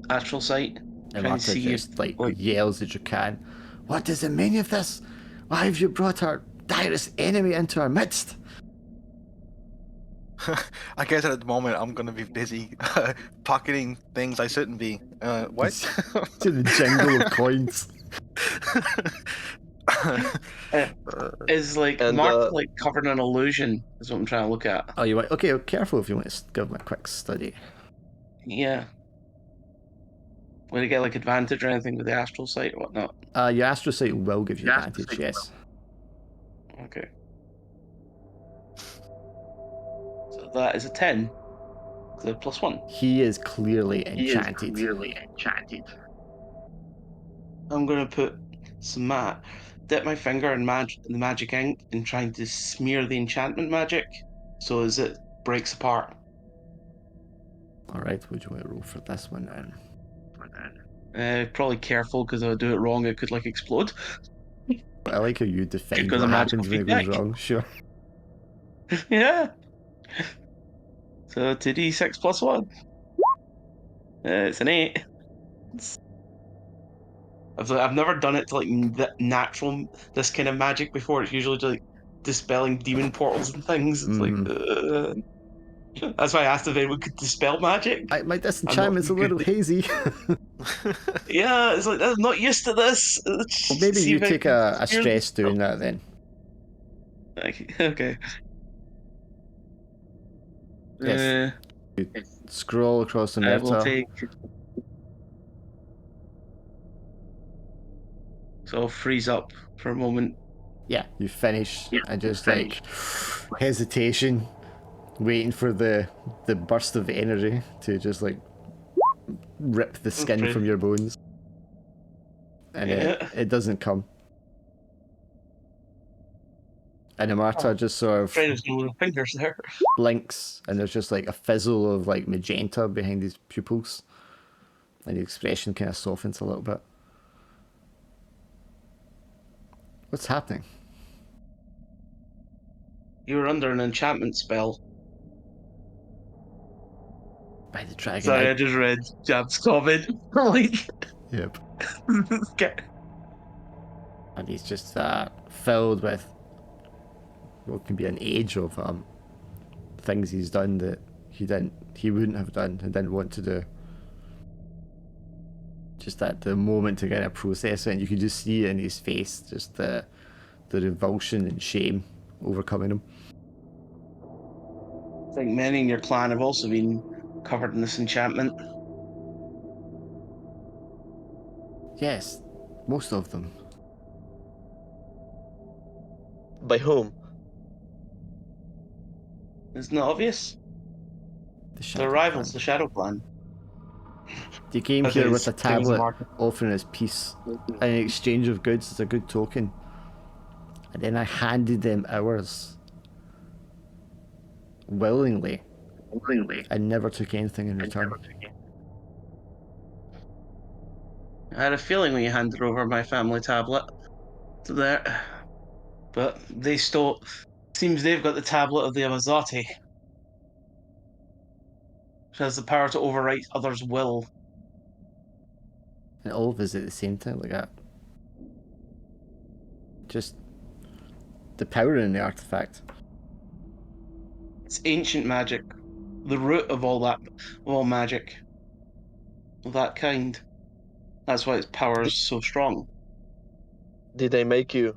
Trying to Marta see just like yells at you can. What is the meaning of this? Why have you brought our direst enemy into our midst? I guess at the moment I'm gonna be busy pocketing things I shouldn't be. What? To the jingle of coins. Is like And, Marta like covered in illusion? Is what I'm trying to look at. Oh, you want? Okay, careful if you want to give him a quick study. Yeah. Will you get like advantage or anything with the astral sight or whatnot? Your astral sight will give you advantage, yes. Okay. So that is a 10. The +1. He is clearly enchanted. I'm gonna put some dip my finger in the magic ink and trying to smear the enchantment magic so as it breaks apart. Alright, what do you want to roll for this one then? Probably careful because if I do it wrong, it could like explode. I like how you define Because what of happens magical when it goes feedback. wrong, sure. Yeah. So 2d6 +1. It's an 8. I've never done it to like natural this kind of magic before. It's usually just like dispelling demon portals and things. It's like that's why I asked if anyone could dispel magic. My disenchantment's a little hazy. Yeah, it's like I'm not used to this. Well, maybe See you if I take can a smear stress the- doing that then. Okay. Yes. Scroll across the I will meta. take. So I'll freeze up for a moment. Yeah, you finish and just like hesitation, waiting for the burst of energy to just like rip the skin Okay. from your bones. And it doesn't come. And Amarta just sort of Trying to do little fingers there. blinks, and there's just like a fizzle of like magenta behind his pupils, and the expression kind of softens a little bit. What's happening? You were under an enchantment spell. By the dragon. Sorry, I just read Jab's comment. Like, Yep. okay. And he's just filled with what can be an age of things he's done that he wouldn't have done and didn't want to do. Just at the moment to kind of process it, and you can just see it in his face, just the revulsion and shame overcoming him. I think many in your clan have also been covered in this enchantment. Yes, most of them. By whom? Isn't it obvious? The Their Shadow rivals, Clan. the Shadow Clan. They came That here is with a King's tablet Market. offering us peace in exchange of goods as a good token. And then I handed them ours. Willingly. And never took anything in return. I had a feeling when you handed over my family tablet to there. But they stole. Seems they've got the tablet of the Amazati, which has the power to overwrite others' will. And all of us at the same time, like that. Just the power in the artifact. It's ancient magic, the root of all magic of that kind. That's why its power is so strong. Did they make you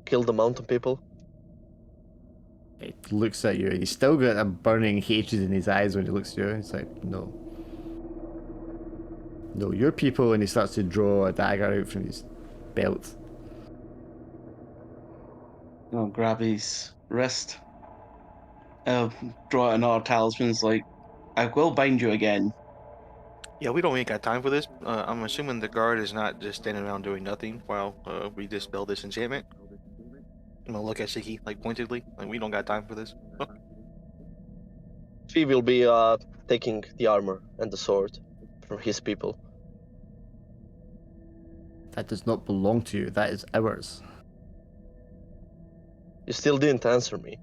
kill the mountain people? He looks at you. He's still got a burning hatred in his eyes when he looks at you. He's like, no. No, your people. And he starts to draw a dagger out from his belt. I'll grab his wrist. I'll draw out another talisman. It's like, I will bind you again. Yeah, we don't really got time for this. I'm assuming the guard is not just standing around doing nothing while we dispel this enchantment. I'm gonna look at Shiki like pointedly. Like, we don't got time for this. He will be taking the armor and the sword from his people. That does not belong to you. That is ours. You still didn't answer me.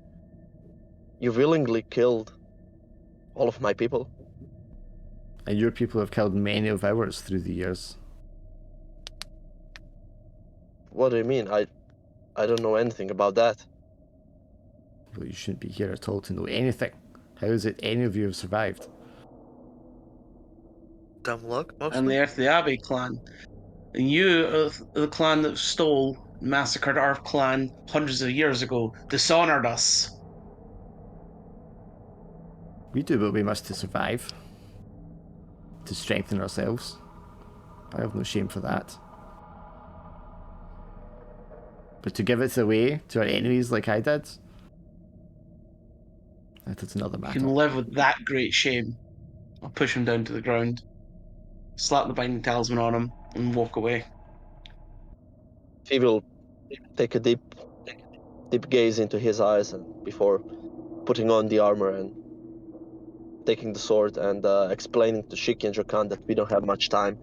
You willingly killed all of my people. And your people have killed many of ours through the years. What do you mean? I don't know anything about that. Well, you shouldn't be here at all to know anything. How is it any of you have survived? Dumb luck, And mostly. the Earth the Abbey clan. And you are the clan that stole, massacred our clan hundreds of years ago, dishonored us. We do what we must to survive. To strengthen ourselves. I have no shame for that. But to give it away to our enemies like I did, that is another You matter. can live with that great shame. I'll push him down to the ground, slap the binding talisman on him, and walk away. He will take a deep gaze into his eyes and before putting on the armor and taking the sword and explaining to Shiki and Jokan that we don't have much time.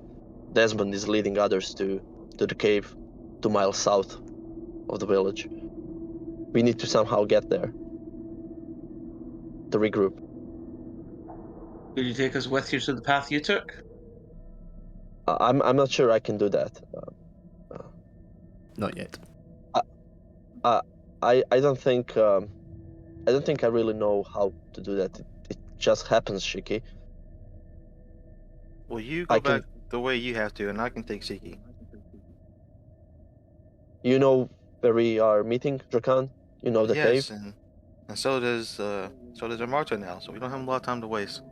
Desmond is leading others to the cave 2 miles south of the village. We need to somehow get there to regroup. Will you take us with you to the path you took? I'm not sure I can do that. Not yet. I don't think I really know how to do that. It just happens, Shiki. Well, you go I can- back the way you have to, and I can take Shiki. You know where we are meeting, Drakan? You know the Yes, cave? and so does Marta now, so we don't have a lot of time to waste.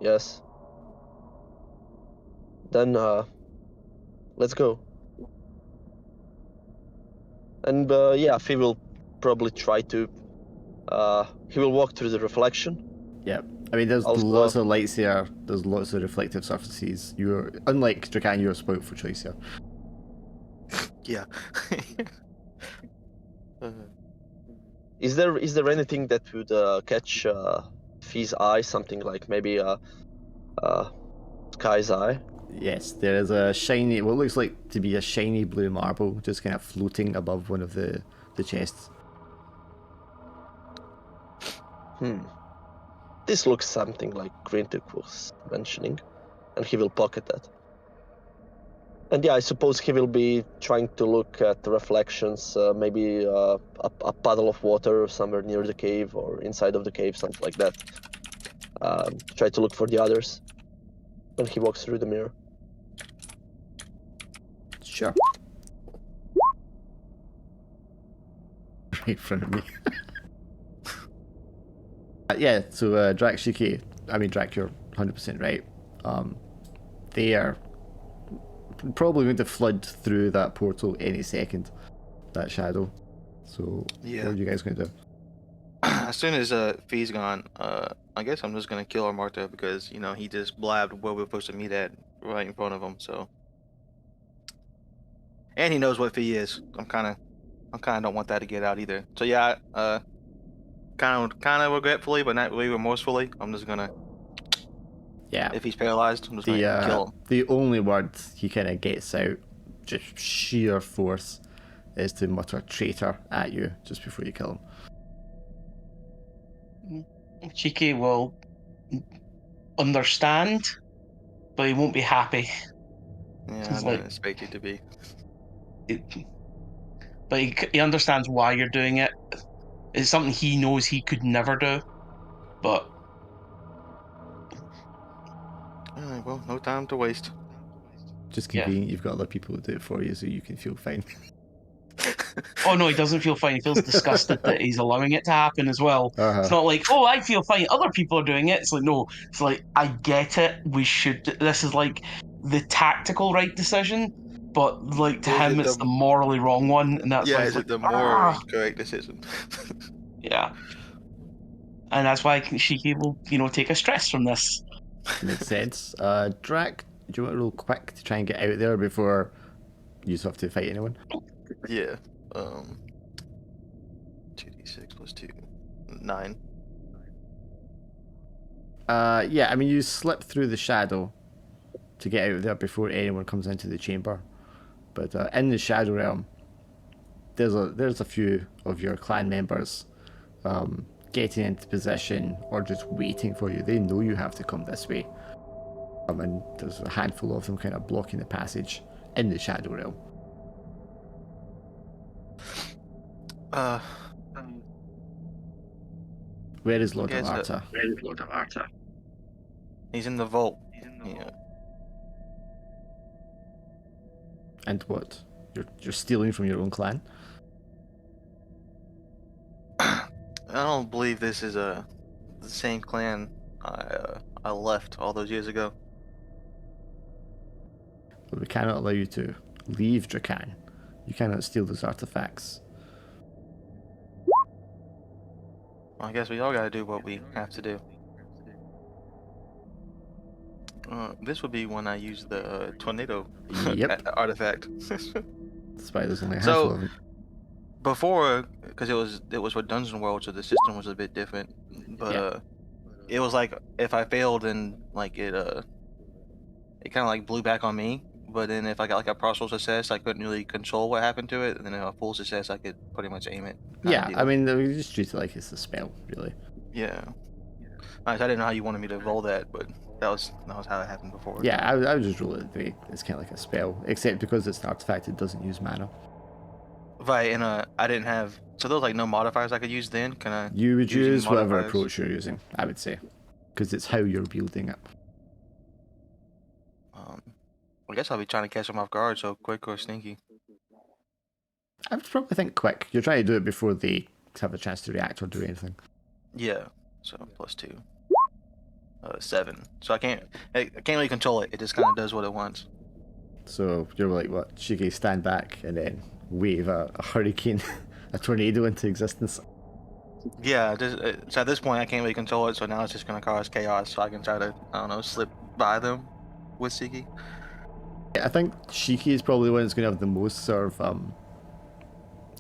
Yes. Then let's go. And yeah, he will probably try to he will walk through the reflection. Yeah. I mean, there's Also- lots of lights here. There's lots of reflective surfaces. You're, unlike Drakan, you're spoiled for choice here. Yeah. Is there anything that would catch Fee's eye? Something like maybe Sky's eye? Yes, there is a shiny, what looks like to be a shiny blue marble just kind of floating above one of the chests. This looks something like Grintuk was mentioning, and he will pocket that. And yeah, I suppose he will be trying to look at the reflections, maybe a puddle of water somewhere near the cave or inside of the cave, something like that. Try to look for the others when he walks through the mirror. Sure. right in front of me. Yeah, so Drac, Shiki, I mean Drac, you're 100% right. They are probably going to flood through that portal any second, that shadow. So Yeah. what are you guys going to do? As soon as Fee's gone, I guess I'm just gonna kill Armarta because he just blabbed where we're supposed to meet at right in front of him. So, and he knows what Fee is. I'm kind of don't want that to get out either. So yeah, kind of regretfully, but not really remorsefully, I'm just gonna. Yeah. If he's paralyzed, I'm just gonna kill him. The only word he kind of gets out, just sheer force, is to mutter "traitor" at you just before you kill him. Cheeky will understand, but he won't be happy. Yeah, It's I like- didn't expect you to be. But he understands why you're doing it. It's something he knows he could never do. But Alright, well, no time to waste. Just Yeah. convenient, you've got other people to do it for you, so you can feel fine. oh no, he doesn't feel fine. He feels disgusted that he's allowing it to happen as well. Uh-huh. It's not like, oh, I feel fine. Other people are doing it. It's like, no. It's like, I get it. We should. This is like the tactical right decision, but like to Is him, it it's the- the morally wrong one, and that's Yeah, why he's is like, it the morally "Ah!" correct decision? Yeah. And that's why Shiki will, take a stress from this. Makes sense. Drac, do you want to roll quick to try and get out there before you have to fight anyone? Yeah. 2d6 plus 2. 9. Yeah, I mean, you slip through the shadow to get out of there before anyone comes into the chamber. But in the Shadow Realm, there's a few of your clan members getting into position or just waiting for you. They know you have to come this way. And there's a handful of them kind of blocking the passage in the Shadow Realm. Where is Lord Okay, so- Amarta? He's in the vault. Yeah. And what? You're stealing from your own clan? I don't believe this is the same clan I left all those years ago. But we cannot allow you to leave Drakan. You cannot steal those artifacts. I guess we all gotta do what we have to do. This would be when I use the tornado Yep. artifact. That's why there's only a So- handful of them. Before, because it was for Dungeon World, so the system was a bit different. But Yeah. it was like if I failed, then like it kind of like blew back on me. But then if I got like a partial success, I couldn't really control what happened to it. And then if a full success, I could pretty much aim it. kinda Yeah, deal. I mean, we just treat it like it's a spell, really. Yeah. I didn't know how you wanted me to roll that, but that was how it happened before. Yeah, I would just roll it the way it's kind of like a spell, except because it's an artifact, it doesn't use mana. Right, and I didn't have, so there was like no modifiers I could use then. Can I? You would Using use whatever modifiers. approach you're using, I would say, because it's how you're wielding it. I guess I'll be trying to catch them off guard, so quick or sneaky. I would probably think quick. You're trying to do it before they have a chance to react or do anything. Yeah, so +2. 7. So I can't really control it. It just kind of does what it wants. So you're like, what? Shiki, stand back and then wave a hurricane, a tornado into existence. Yeah, so at this point I can't really control it, so now it's just gonna cause chaos. So I can try to, I don't know, slip by them with Siki. I think Shiki is probably the one that's going to have the most sort of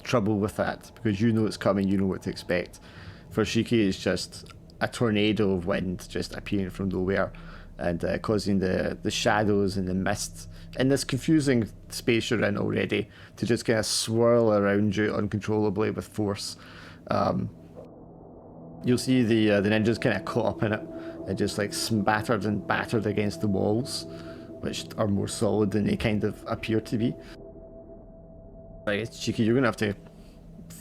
trouble with that, because you know it's coming, you know what to expect. For Shiki, it's just a tornado of wind just appearing from nowhere and causing the shadows and the mist in this confusing space you're in already to just kind of swirl around you uncontrollably with force. You'll see the ninjas kind of caught up in it and just like spattered and battered against the walls, which are more solid than they kind of appear to be. I guess, Cheeky, you're gonna have to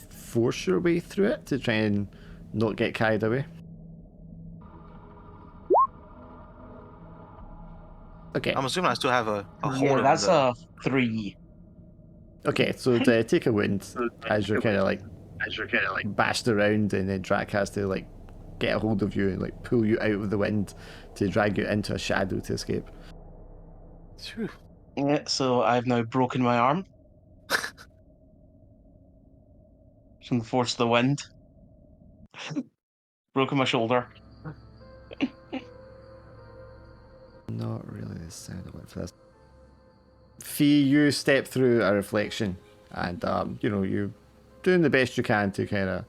force your way through it to try and not get carried away. Okay. I'm assuming I still have a hold Yeah, on that's the- a 3. Okay, so to take a wind as you're kind of like as you're kind of like bashed around, and then Drac has to like get a hold of you and like pull you out of the wind to drag you into a shadow to escape. Phew. Yeah, so I've now broken my arm from the force of the wind. Broken my shoulder. Not really the sound I went for this. Fee, you step through a reflection, and you're doing the best you can to kind of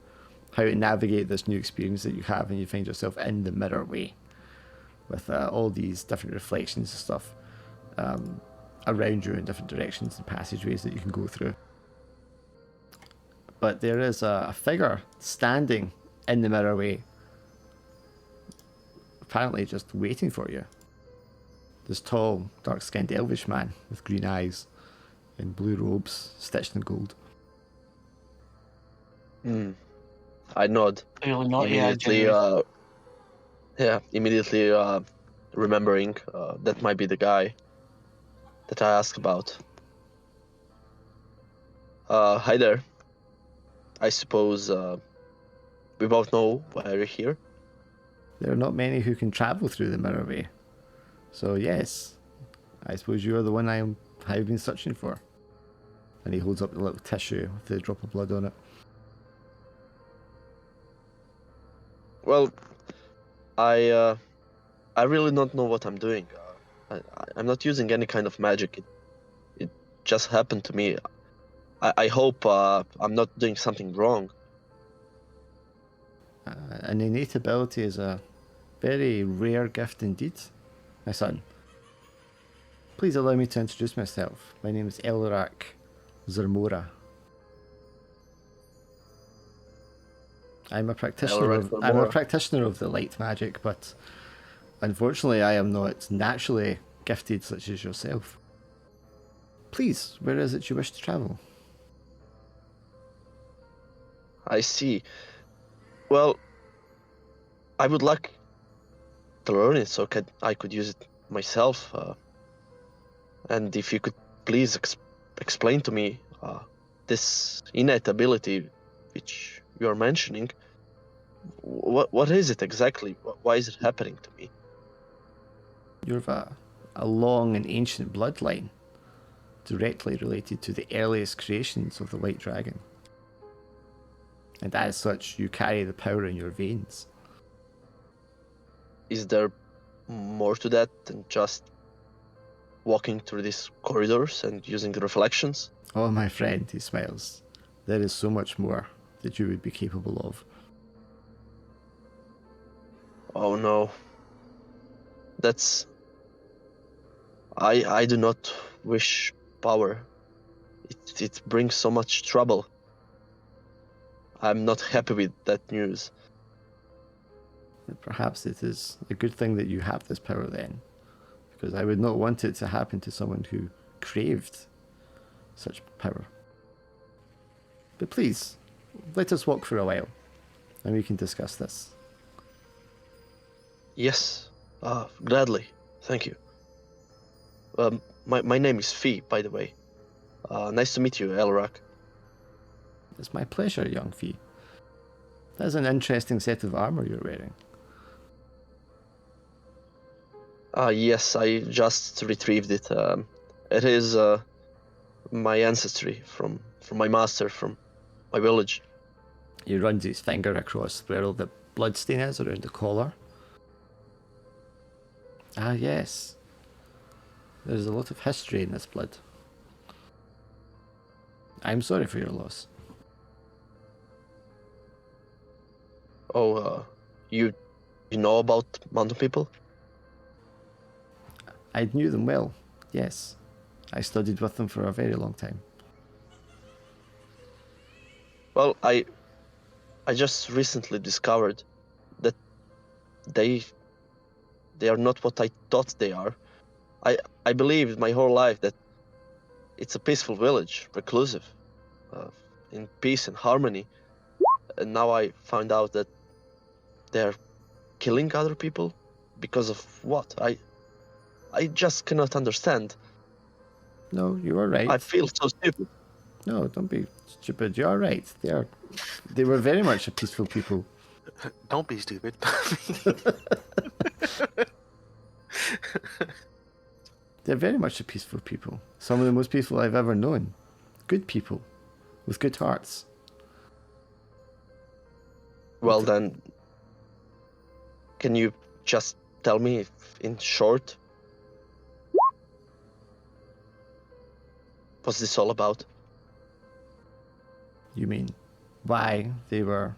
how to navigate this new experience that you have, and you find yourself in the mirror way with all these different reflections and stuff around you in different directions and passageways that you can go through. But there is a figure standing in the mirror way, apparently just waiting for you. This tall, dark-skinned elvish man with green eyes and blue robes stitched in gold. I nod. Clearly not. Immediately, immediately remembering that might be the guy that I asked about. Hi there. I suppose we both know why you're here. There are not many who can travel through the mirror way. So yes, I suppose you are the one I've been searching for. And he holds up the little tissue with the drop of blood on it. Well, I really don't know what I'm doing. I'm not using any kind of magic. It just happened to me. I hope I'm not doing something wrong. An innate ability is a very rare gift indeed, my son. Please allow me to introduce myself. My name is Elrak Zermora. I'm a practitioner of the light magic, but unfortunately I am not naturally gifted such as yourself. Please, where is it you wish to travel? I see. Well, I would like to learn it so I could use it myself. And if you could please explain to me this innate ability which you are mentioning, what is it exactly? Why is it happening to me? You have a long and ancient bloodline directly related to the earliest creations of the White Dragon. And as such, you carry the power in your veins. Is there more to that than just walking through these corridors and using the reflections? Oh, my friend, he smiles. There is so much more that you would be capable of. Oh no. That's... I do not wish power. It brings so much trouble. I'm not happy with that news. Perhaps it is a good thing that you have this power then, because I would not want it to happen to someone who craved such power. But please, let us walk for a while, and we can discuss this. Yes, gladly. Thank you. My name is Fee, by the way. Nice to meet you, Elrak. It's my pleasure, young Fee. That is an interesting set of armor you're wearing. Yes, I just retrieved it. It is my ancestry from my master, from my village. He runs his finger across where all the bloodstain is around the collar. Ah, yes. There's a lot of history in this blood. I'm sorry for your loss. Oh, you know about mountain people? I knew them well, yes. I studied with them for a very long time. Well, I just recently discovered that they are not what I thought they are. I believed my whole life that it's a peaceful village, reclusive, in peace and harmony. And now I found out that they're killing other people because of what? I just cannot understand. No, you are right. I feel so stupid. No, don't be stupid. You're right. They were very much a peaceful people. Don't be stupid. They're very much a peaceful people. Some of the most peaceful I've ever known. Good people with good hearts. Well then, can you just tell me in short what's this all about? You mean why they were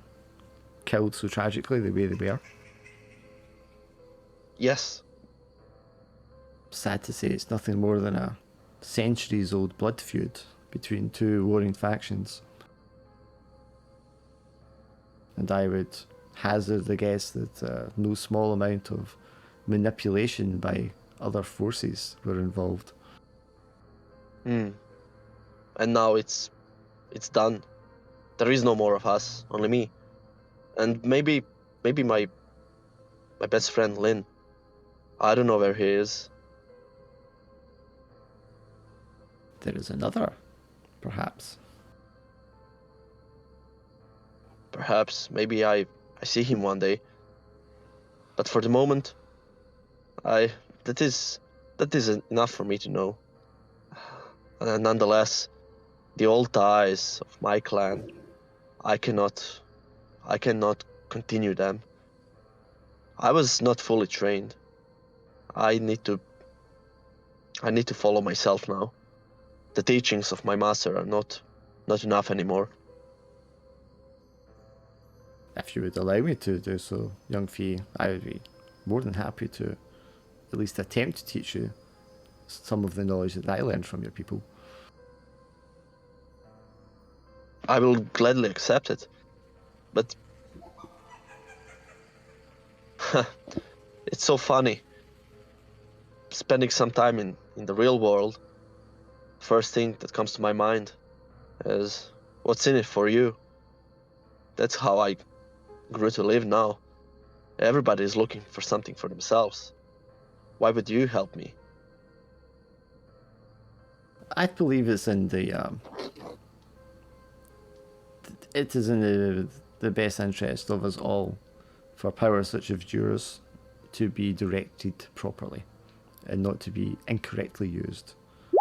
killed so tragically the way they were? Yes. Sad to say, it's nothing more than a centuries-old blood feud between two warring factions. And I would hazard the guess that no small amount of manipulation by other forces were involved. And now it's done. There is no more of us, only me. And maybe my best friend Lynn. I don't know where he is. There is another, perhaps. Perhaps, maybe I see him one day. But for the moment, that is enough for me to know. And nonetheless, the old ties of my clan, I cannot continue them. I was not fully trained. I need to follow myself now. The teachings of my master are not enough anymore. If you would allow me to do so, young Fee, I would be more than happy to at least attempt to teach you some of the knowledge that I learned from your people. I will gladly accept it. But it's so funny. Spending some time in the real world, first thing that comes to my mind is what's in it for you. That's how I grew to live now. Everybody is looking for something for themselves. Why would you help me? I believe it's in it is in the best interest of us all for powers such as yours to be directed properly and not to be incorrectly used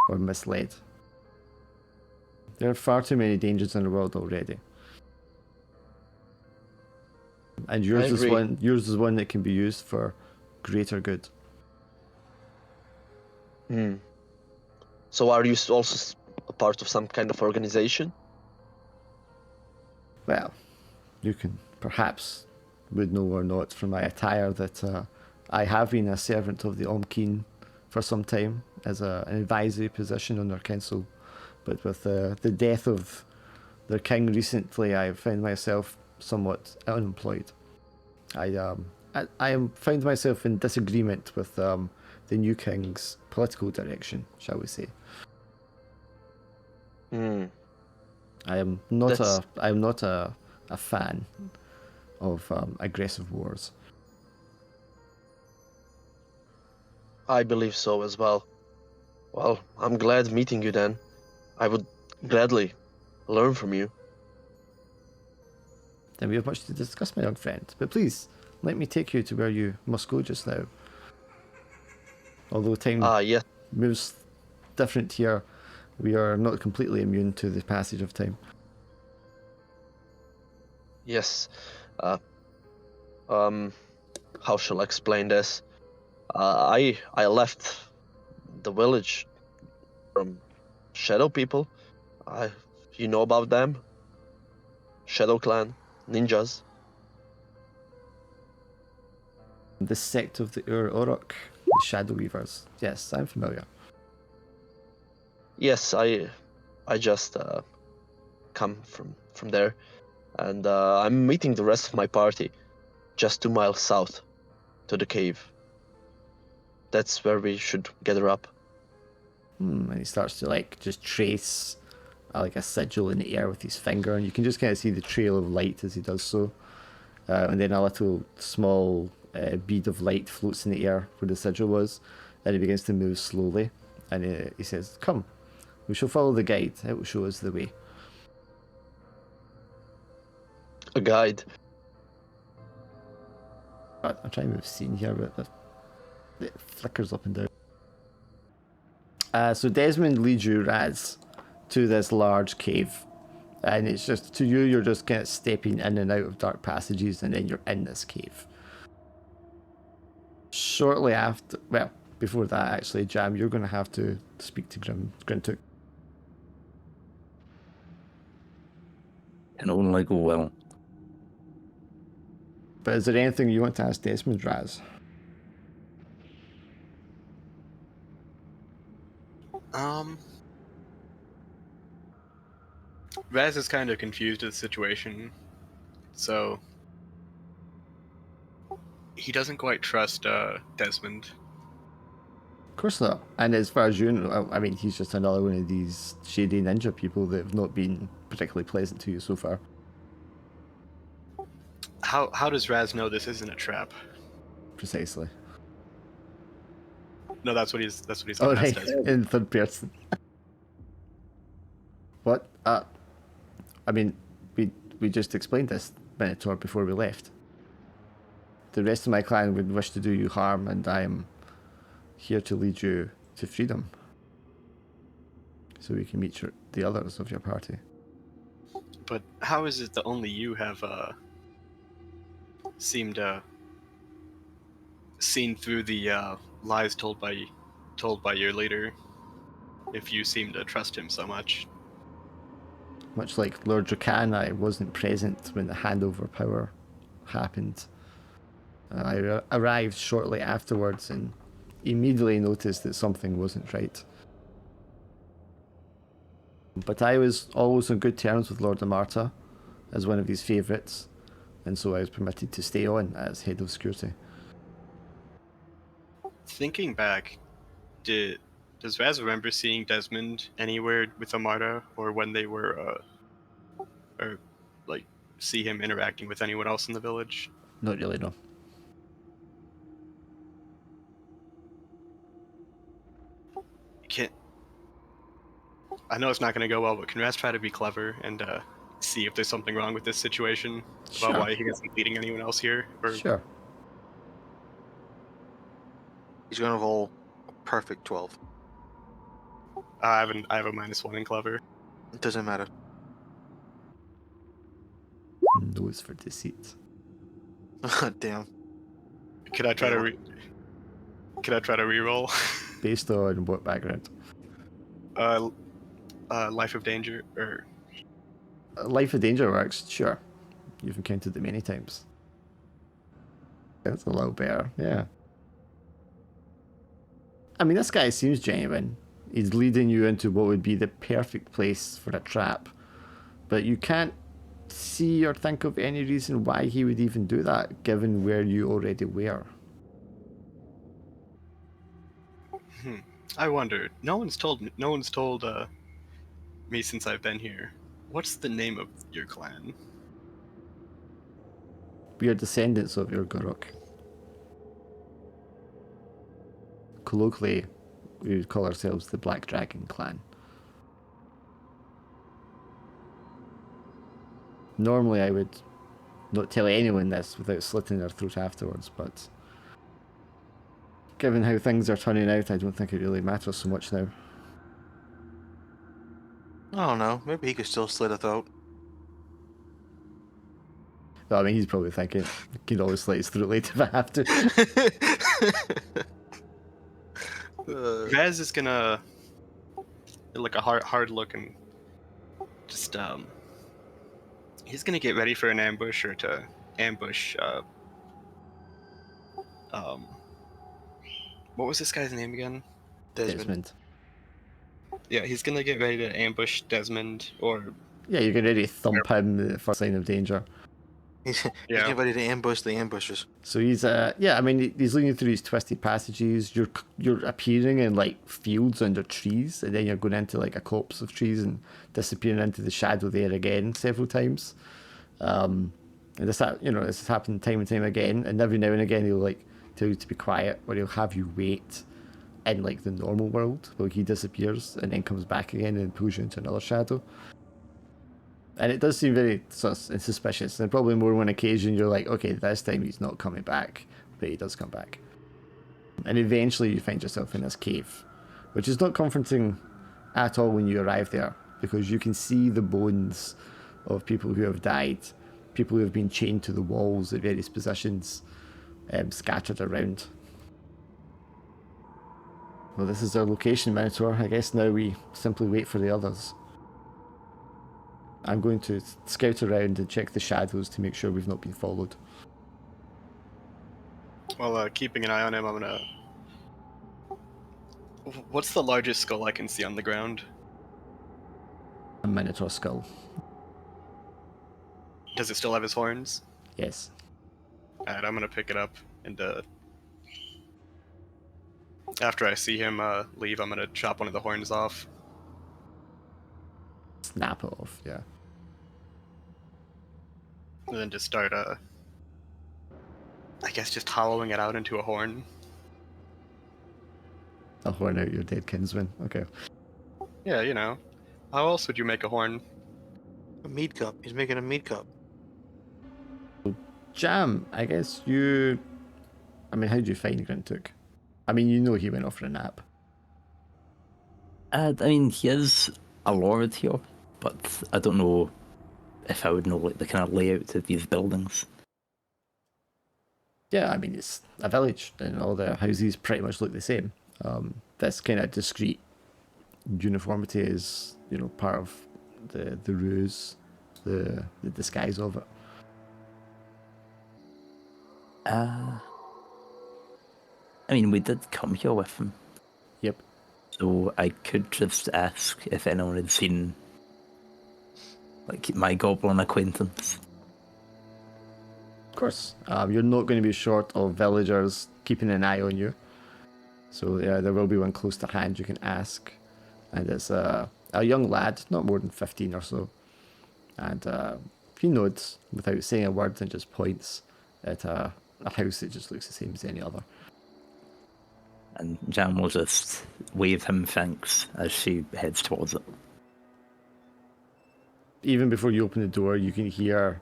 or misled. There are far too many dangers in the world already. And yours is one that can be used for greater good. So are you also a part of some kind of organization? Well, you can perhaps would know or not from my attire that I have been a servant of the Omkeen for some time as an advisory position on their council. But with the death of their king recently, I found myself somewhat unemployed. I found myself in disagreement with the new king's political direction, shall we say. I am not a fan of aggressive wars. I believe so as well. Well, I'm glad meeting you then. I would gladly learn from you. Then we have much to discuss, my young friend. But please, let me take you to where you must go just now. Although time Yes. moves different here, we are not completely immune to the passage of time. Yes. How shall I explain this? I left the village from Shadow people. You know about them? Shadow Clan, ninjas. The sect of the Uruk, the Shadow Weavers. Yes, I'm familiar. Yes, I just come from there, and I'm meeting the rest of my party just 2 miles south to the cave. That's where we should gather up. And he starts to just trace like a sigil in the air with his finger, and you can just kind of see the trail of light as he does so. And then a little small bead of light floats in the air where the sigil was, and he begins to move slowly. And he says, "Come, We shall follow the guide. It will show us the way. A guide. I'm trying to move scene here, but it flickers up and down. So Desmond leads you, Raz, to this large cave. And it's just, to you, you're just kind of stepping in and out of dark passages, and then you're in this cave. Shortly after, well, before that actually, Jam, you're going to have to speak to Grintook. Can only go well. But is there anything you want to ask Desmond, Raz? Raz is kind of confused at the situation, so he doesn't quite trust Desmond. Of course not. And as far as you know, I mean, he's just another one of these shady ninja people that have not been particularly pleasant to you so far. How does Raz know this isn't a trap? Precisely. No, that's what he's Oh, gonna ask right. Desmond. In third person. What? I mean, we just explained this Minotaur before we left. The rest of my clan would wish to do you harm, and I am here to lead you to freedom. So we can meet the others of your party. But how is it that only you have seemed seen through the lies told by your leader? If you seem to trust him so much. Much like Lord Dracan, I wasn't present when the handover power happened. I arrived shortly afterwards and immediately noticed that something wasn't right. But I was always on good terms with Lord Amarta as one of his favourites, and so I was permitted to stay on as head of security. Thinking back, does Raz remember seeing Desmond anywhere with Amarta, or when they were, or like see him interacting with anyone else in the village? Not really, no. I know it's not going to go well, but can Raz try to be clever and see if there's something wrong with this situation Sure. about why he isn't leading anyone else here? Or Sure. He's gonna roll a perfect 12. I have a -1 in clever. It doesn't matter. Nose for deceit. Damn. Could I try to reroll? Based on what background? Life of Danger, or Life of Danger works, sure. You've encountered it many times. That's a little better, yeah. I mean, this guy seems genuine. He's leading you into what would be the perfect place for a trap. But you can't see or think of any reason why he would even do that, given where you already were. I wonder. No one's told me since I've been here. What's the name of your clan? We are descendants of your Gorok. Colloquially, we would call ourselves the Black Dragon Clan. Normally, I would not tell anyone this without slitting their throat afterwards, but given how things are turning out, I don't think it really matters so much now. I don't know. Maybe he could still slit a throat. Well, I mean, he's probably thinking, he can always slit his throat later if I have to. Raz is gonna like a hard look and just he's gonna get ready for an ambush or to ambush what was this guy's name again? Desmond. Yeah, he's gonna get ready to ambush Desmond, or Yeah, you're getting ready to thump him the first sign of danger. He's Yeah. getting ready to ambush the ambushers. So he's yeah, I mean, he's leading you through these twisted passages. You're appearing in like fields under trees, and then you're going into like a copse of trees and disappearing into the shadow there again several times. And this has happened time and time again. And every now and again he'll like tell you to be quiet, or he'll have you wait in like the normal world, where he disappears and then comes back again and pulls you into another shadow. And it does seem very suspicious, and probably more one occasion you're like, okay, this time he's not coming back, but he does come back. And eventually you find yourself in this cave, which is not comforting at all when you arrive there, because you can see the bones of people who have died, people who have been chained to the walls at various positions, scattered around. Well, this is our location, Minotaur. I guess now we simply wait for the others. I'm going to scout around and check the shadows to make sure we've not been followed. Well, keeping an eye on him, I'm gonna... What's the largest skull I can see on the ground? A Minotaur skull. Does it still have his horns? Yes. Alright, I'm gonna pick it up, and after I see him leave, I'm gonna chop one of the horns off. Snap it off, yeah. And then just start, I guess just hollowing it out into a horn. A horn out your dead kinsman. Okay. Yeah, you know. How else would you make a horn? A mead cup. He's making a mead cup. Jam, I guess you... I mean, how did you find Grintook? I mean, you know he went off for a nap. I mean, he is a lord here, but I don't know if I would know like the kind of layout of these buildings. Yeah, I mean, it's a village, and all the houses pretty much look the same. This kind of discreet uniformity is, you know, part of the ruse, the disguise of it. I mean, we did come here with him. Yep. So I could just ask if anyone had seen, like, my goblin acquaintance. Of course. You're not going to be short of villagers keeping an eye on you. So yeah, there will be one close to hand you can ask. And it's a young lad, not more than 15 or so. And he nods without saying a word and just points at a house that just looks the same as any other. And Jan will just wave him thanks as she heads towards it. Even before you open the door, you can hear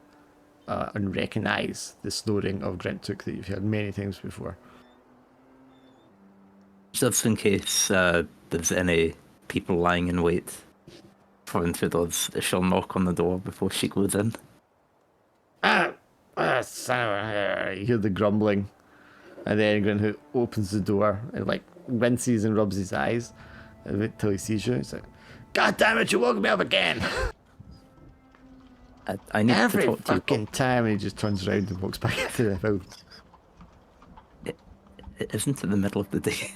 and recognise the snoring of Grintook that you've heard many times before. Just in case there's any people lying in wait for intruders, she'll knock on the door before she goes in. You hear the grumbling, and then Grintook opens the door and like winces and rubs his eyes until he sees you. He's like, "God damn it! You woke me up again!" I need Every to talk to you. fucking time, and he just turns around and walks back into the house. It isn't in the middle of the day.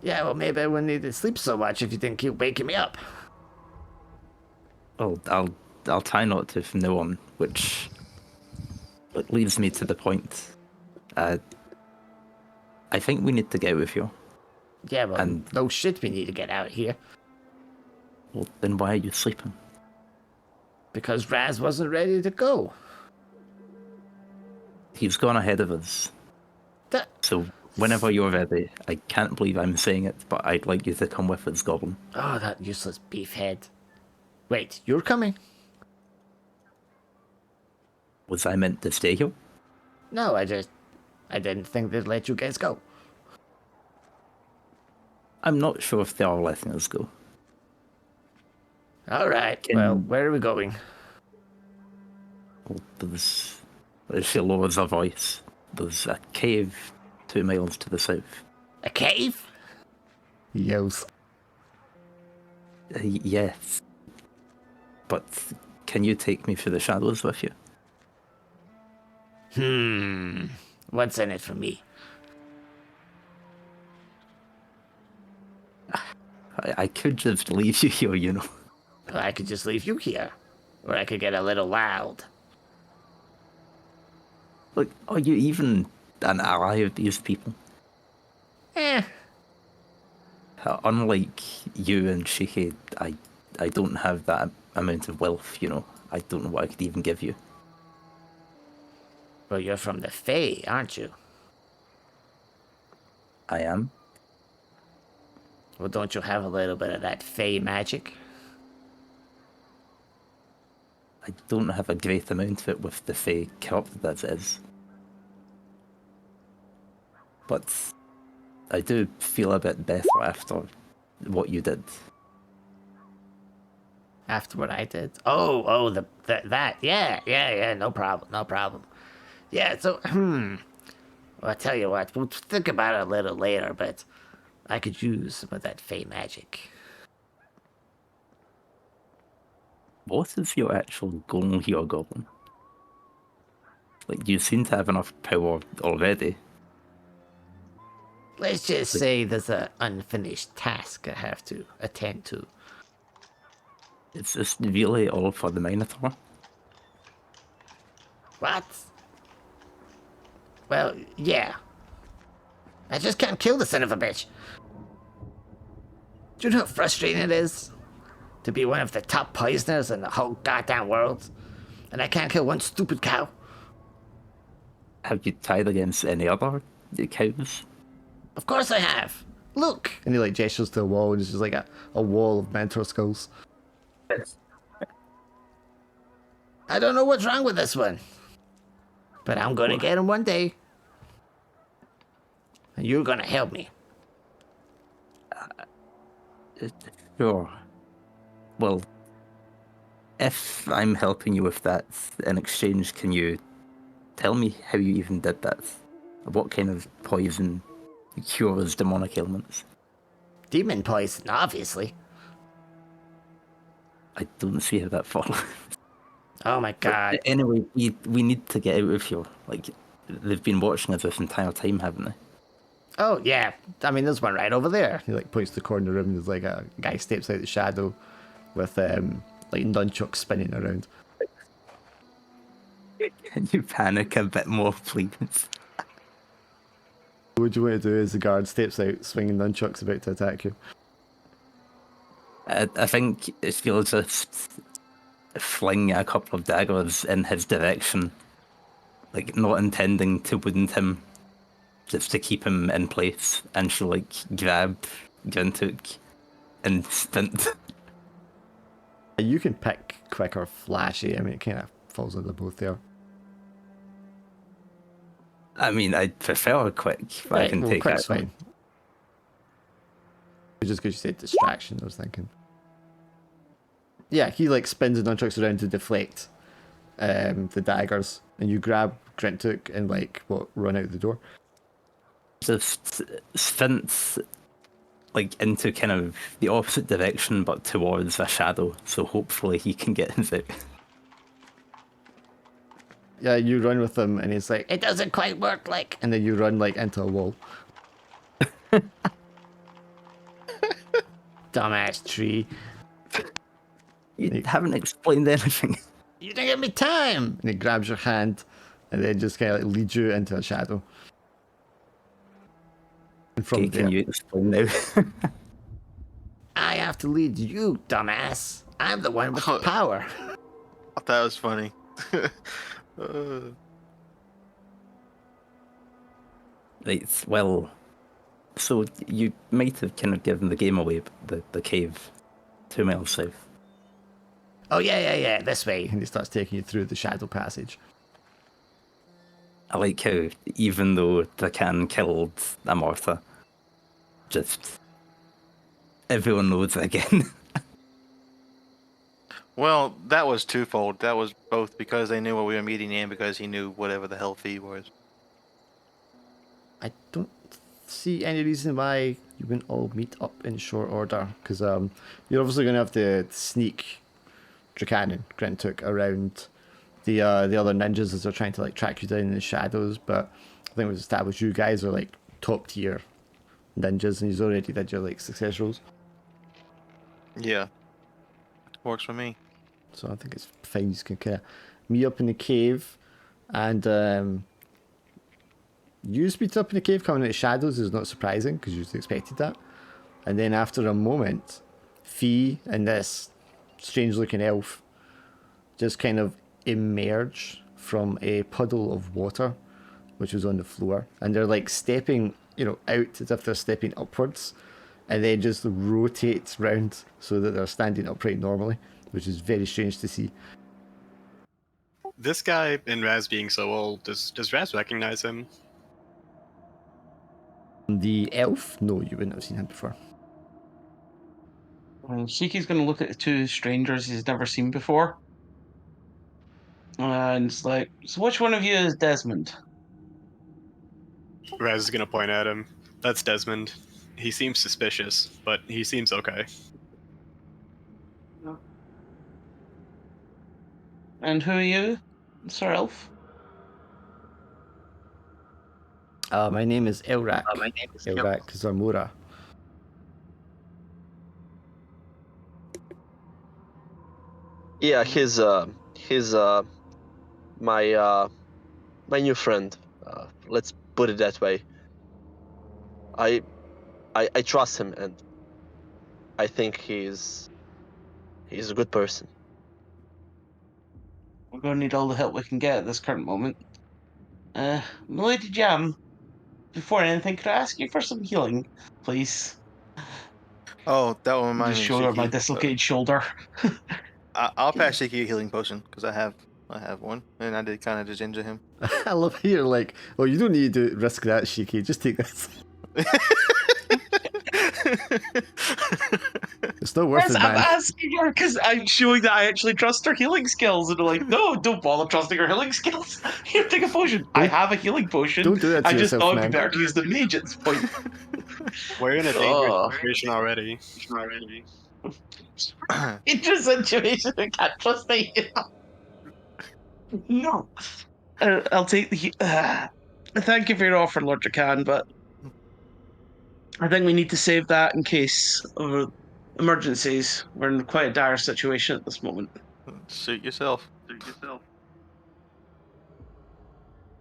Yeah, well, maybe I wouldn't need to sleep so much if you didn't keep waking me up. Well, I'll try not to from now on, which leads me to the point. I think we need to get with you. Yeah, well, And- no shit, we need to get out of here. Well, then why are you sleeping? Because Raz wasn't ready to go. He's gone ahead of us. That... So whenever you're ready, I can't believe I'm saying it, but I'd like you to come with us, Goblin. Oh, that useless beefhead. Wait, you're coming? Was I meant to stay here? No, I didn't think they'd let you guys go. I'm not sure if they are letting us go. Alright, Can- well, where are we going? Well, as she lowers her voice, there's a cave 2 miles to the south. A cave? He yells. Yes. But can you take me through the shadows with you? What's in it for me? I could just leave you here, you know. Well, I could just leave you here. Or I could get a little loud. Look, are you even an ally of these people? Unlike you and Shiki, I don't have that amount of wealth, you know. I don't know what I could even give you. Well, you're from the Fae, aren't you? I am. Well, don't you have a little bit of that fey magic? I don't have a great amount of it with the Fae corrupted as it is. But I do feel a bit better after what you did. After what I did? Oh, that. Yeah, no problem. Yeah, so, well, I'll tell you what, we'll think about it a little later, but I could use some of that fey magic. What is your actual goal here, Goblin? Like, you seem to have enough power already. Let's just say there's an unfinished task I have to attend to. Is this really all for the Minotaur? What? Well, yeah. I just can't kill the son of a bitch. Do you know how frustrating it is to be one of the top poisoners in the whole goddamn world, and I can't kill one stupid cow? Have you tried against any other cows? Of course I have. Look. And he like gestures to a wall, and it's just like a wall of mentor skulls. I don't know what's wrong with this one, but I'm gonna get him one day. And you're gonna help me. Sure. Well, if I'm helping you with that in exchange, can you tell me how you even did that? What kind of poison cures demonic ailments? Demon poison, obviously. I don't see how that follows. Oh my god. But anyway, we need to get out of here. Like, they've been watching us this entire time, haven't they? Oh yeah. I mean, there's one right over there. He like points to the corner of the room, and there's like a guy steps out the shadow with like nunchucks spinning around. Can you panic a bit more, please? What you want to do is the guard steps out, swinging nunchucks about to attack you. I think if you'll just fling a couple of daggers in his direction, like not intending to wound him, just to keep him in place, and she'll like grab Guntook and sprint. You can pick quick or flashy. I mean, it kind of falls under both there. I mean, I'd prefer quick, but I can take quick's that. fine. Just because you said distraction, I was thinking. Yeah, he like spins the nunchucks around to deflect the daggers, and you grab Grintook and like run out the door. Just sprint like into kind of the opposite direction, but towards a shadow. So hopefully he can get his out. Yeah, you run with him, and he's like, It doesn't quite work like. and then you run like into a wall. Dumbass tree. You haven't explained anything. You didn't give me time. And he grabs your hand, and then just kind of like leads you into a shadow. And from Okay, there, can you explain now? I have to lead you, dumbass. I'm the one with the power. I thought that was funny. Right, well, so you might have kind of given the game away, but the cave 2 miles south. Oh yeah, this way. and he starts taking you through the shadow passage. I like how, even though the can killed Amorta, just everyone knows it again. Well, that was twofold. That was both because they knew what we were meeting and because he knew whatever the hell fee was. I don't see any reason why you wouldn't all meet up in short order, because you're obviously going to have to sneak Dracanon, Grintook, around the other ninjas as they're trying to like track you down in the shadows. But I think we've established you guys are like top tier ninjas, and you already did your like success rolls, Yeah. Works for me. so I think it's fine. You can kind of meet up in the cave, and you meet up in the cave coming out of shadows is not surprising because you expected that. And then after a moment, Fee and this strange looking elf just kind of emerge from a puddle of water which was on the floor, and they're like stepping out as if they're stepping upwards, and then just rotates round so that they're standing upright normally, which is very strange to see. This guy and Raz being so old, does Raz recognize him? The elf? No, you wouldn't have seen him before. Shiki's going to look at the two strangers he's never seen before. And it's like, so which one of you is Desmond? Raz is gonna point at him. That's Desmond. He seems suspicious, but he seems okay. And who are you, Sir Elf? My name is Elrak. Elrak Zamora. Yeah, he's my new friend. Let's put it that way. I trust him, and I think he's a good person. We're going to need all the help we can get at this current moment. Milady Jam, before anything, could I ask you for some healing, please? Oh, that will remind Just me, show her my Shiki. dislocated shoulder. I'll pass Shiki a healing potion because I have one, and I did kind of just injure him. I love how you're like, oh, you don't need to risk that, Shiki. Just take this. It's not worth Yes, it, I'm man. asking her because I'm showing that I actually trust her healing skills, and they're like, no, don't bother trusting her healing skills. Here, take a potion. I have a healing potion. Don't do that to I just yourself, thought it'd man. be better to use the mage at this point. We're in a dangerous Oh. situation already. Dangerous situation. I can't trust me. No. I'll take the. Thank you for your offer, Lord Dracan, but I think we need to save that in case of emergencies. We're in quite a dire situation at this moment. Suit yourself.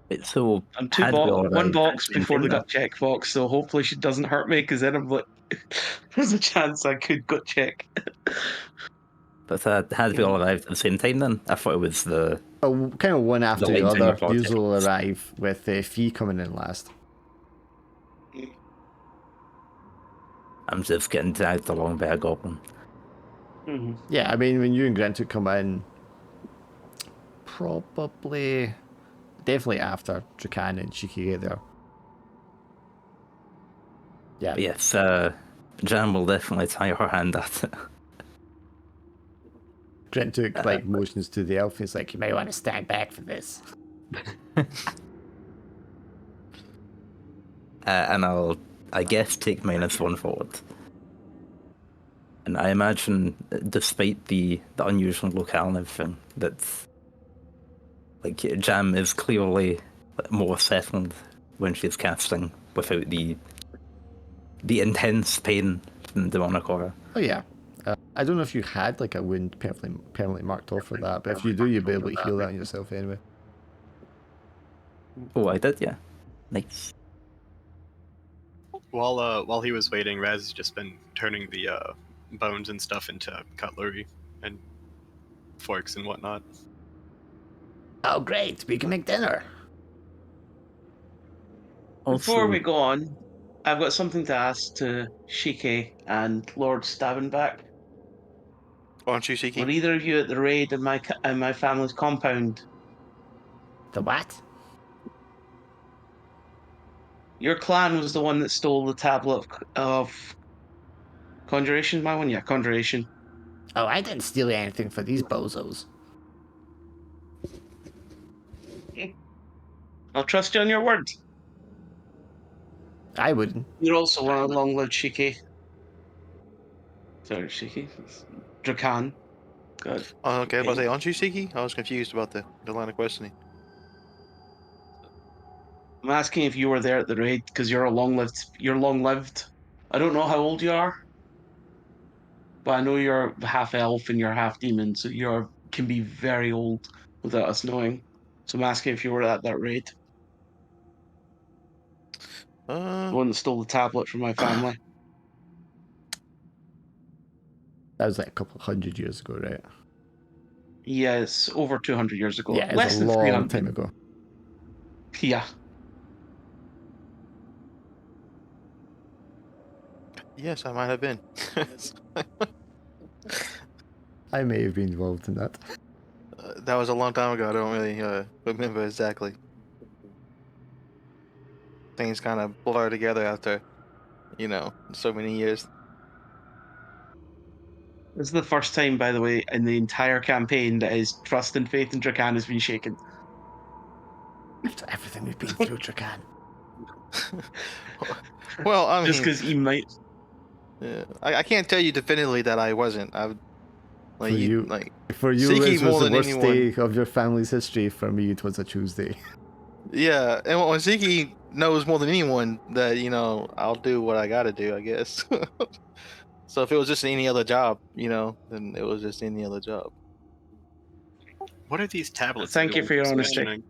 Wait, so I'm Hadwell one arrived box at the same before time the then? gut check box, so hopefully she doesn't hurt me, because then I'm like, there's a chance I could gut check. But Hadwell arrived at the same time then? I thought it was the... Kind of one after The the late other. thing These will project. arrive with Fee coming in last. I'm just getting dragged along by a goblin. Mm-hmm. Yeah, I mean, when you and Grant come in, probably, definitely after Dracan and Shiki get there. Yeah. But yes, Jan will definitely tie her hand at it. Grant took like motions to the elf. He's like, You may want to stand back for this. And I'll, I guess, take -1 forward. And I imagine, despite the unusual locale and everything, that like Jam is clearly more settled when she's casting without the intense pain from demonic aura. oh yeah. I don't know if you had like a wound permanently marked off for that, but if you do, you'll be able to heal that on yourself anyway. Oh, I did, yeah. Nice. While he was waiting, Raz has just been turning the bones and stuff into cutlery and forks and whatnot. Oh, great. We can make dinner. Before Also, we go on, I've got something to ask to Shiki and Lord Stabenback. Aren't you, Shiki? Were either of you at the raid in my family's compound? The what? Your clan was the one that stole the tablet of conjuration. My one, yeah, conjuration. Oh, I didn't steal anything for these bozos. I'll trust you on your word. I wouldn't. You're also one of long-lived Shiki. Sorry, Shiki. Dracan. Good. Oh, okay, I was about to say, aren't you, Shiki? I was confused about the line of questioning. I'm asking if you were there at the raid because you're long-lived. You're long-lived. I don't know how old you are, but I know you're half elf and you're half demon, so you can be very old without us knowing. So I'm asking if you were at that raid. The one that stole the tablet from my family. That was like a couple hundred years ago, right? Yes, over 200 years ago. Yeah, Less it's a than long 300. time ago. Yeah. Yes, I might have been. I may have been involved in that. That was a long time ago. I don't really remember exactly. Things kind of blur together after, so many years. This is the first time, by the way, in the entire campaign that his trust and faith in Drakan has been shaken. After everything we've been through, Drakan. Well, I Just mean, because he might. yeah, I can't tell you definitively that I wasn't. For you, Siki this was more the than worst anyone. day of your family's history. For me, it was a Tuesday. Yeah, and when Siki knows more than anyone that I'll do what I gotta do, I guess. So if it was just any other job, then it was just any other job. What are these tablets Thank you everyone's for your just honesty. mentioning?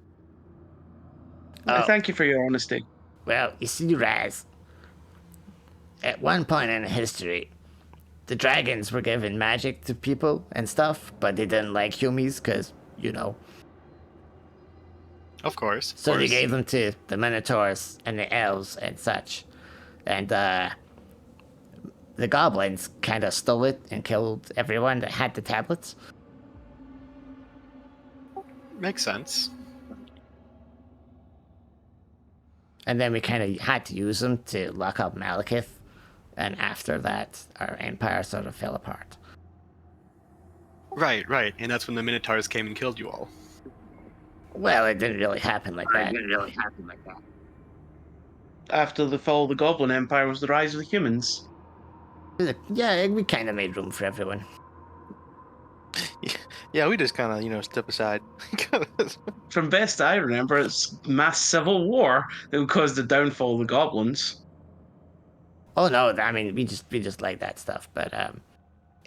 Oh. Thank you for your honesty. Well, you see, Raz, at one point in history, the dragons were giving magic to people and stuff, but they didn't like humies because, Of course. So they gave them to the minotaurs and the elves and such. And the goblins kind of stole it and killed everyone that had the tablets. Makes sense. And then we kind of had to use them to lock up Malekith. And after that, our empire sort of fell apart. Right. And that's when the Minotaurs came and killed you all. Well, it didn't really happen like that. After the fall of the Goblin Empire was the rise of the humans. Yeah, we kind of made room for everyone. Yeah, we just kind of step aside. From best I remember, it's mass civil war that caused the downfall of the goblins. Oh no, I mean we just like that stuff, but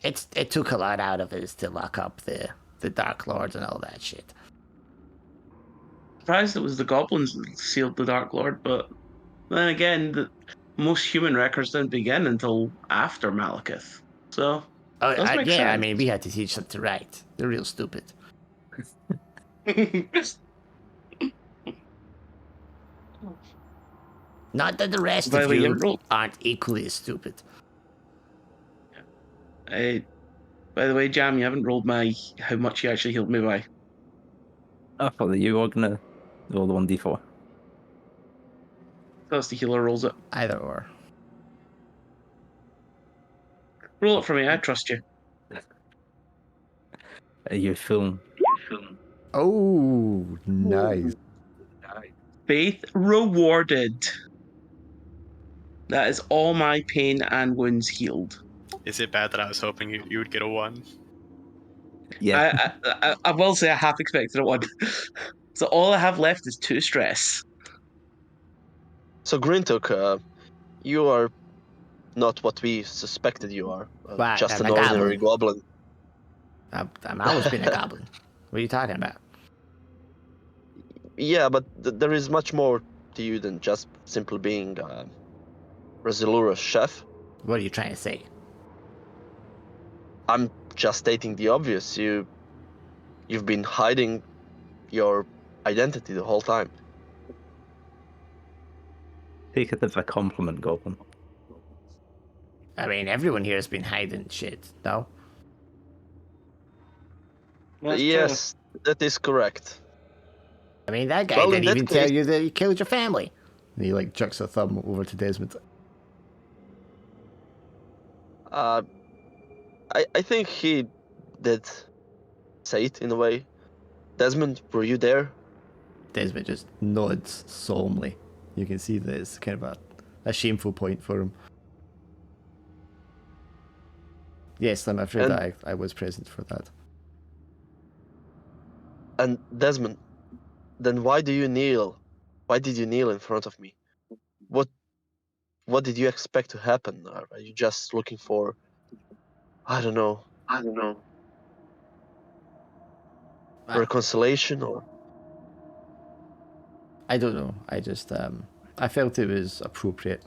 it took a lot out of us to lock up the Dark Lords and all that shit. Surprised it was the goblins that sealed the Dark Lord, but then again, most human records didn't begin until after Malekith. So, Oh does make yeah, I sense. mean we had to teach them to write. They're real stupid. Not that the rest By the of way, you you haven't rolled. aren't equally as stupid. By the way, Jam, you haven't rolled how much you actually healed me by. I thought that you were gonna roll the 1d4. That's the healer rolls it. Either or. Roll it for me. I trust you. Are you feeling? Oh, nice. Faith rewarded. That is all my pain and wounds healed. Is it bad that I was hoping you would get a 1? Yeah. I will say I half expected a 1. So all I have left is 2 stress. So Grintok, you are not what we suspected you are. But Just I'm an a ordinary goblin. I've always been a goblin. What are you talking about? Yeah, but there is much more to you than just simply being Resolura's chef. What are you trying to say? I'm just stating the obvious. You've been hiding your identity the whole time. Take it as a compliment, Goblin. I mean, everyone here has been hiding shit, no? That's Yes, that is correct. I mean, that guy Well, in didn't that even tell case- you that he killed your family. And he like jerks a thumb over to Desmond. I think he did say it in a way. Desmond, were you there? Desmond just nods solemnly. You can see that it's kind of a shameful point for him. Yes, I'm afraid And- I was present for that. And Desmond, then why do you kneel? Why did you kneel in front of me? What did you expect to happen? Are you just looking for, I don't know, reconciliation or? I don't know. I just I felt it was appropriate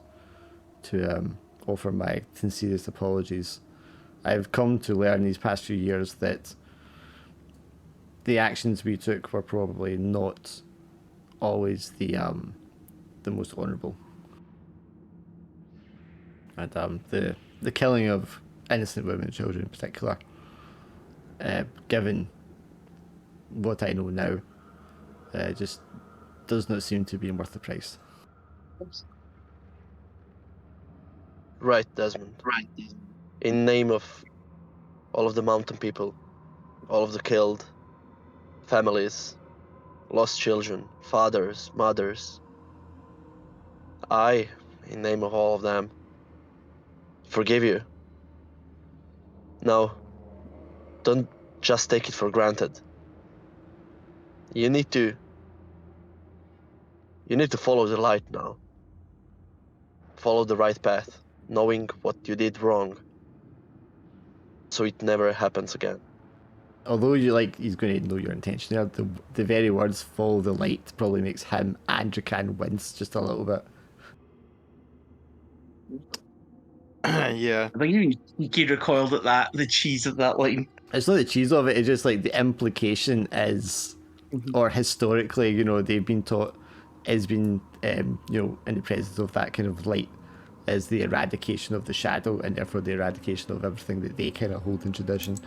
to offer my sincerest apologies. I've come to learn these past few years that the actions we took were probably not always the most honourable. And the killing of innocent women and children in particular, given what I know now, just does not seem to be worth the price. Right, Desmond. In name of all of the mountain people, all of the killed, families, lost children, fathers, mothers, I, in name of all of them, forgive you. Now, don't just take it for granted. You need to follow the light now. Follow the right path, knowing what you did wrong, so it never happens again. Although he's going to know your intention there, the very words "follow the light" probably makes him and Drakan wince just a little bit. Yeah. I think even he recoiled at that, the cheese of that line. It's not the cheese of it; it's just like the implication is, or historically, they've been taught has been, in the presence of that kind of light, is the eradication of the shadow, and therefore the eradication of everything that they kind of hold in tradition.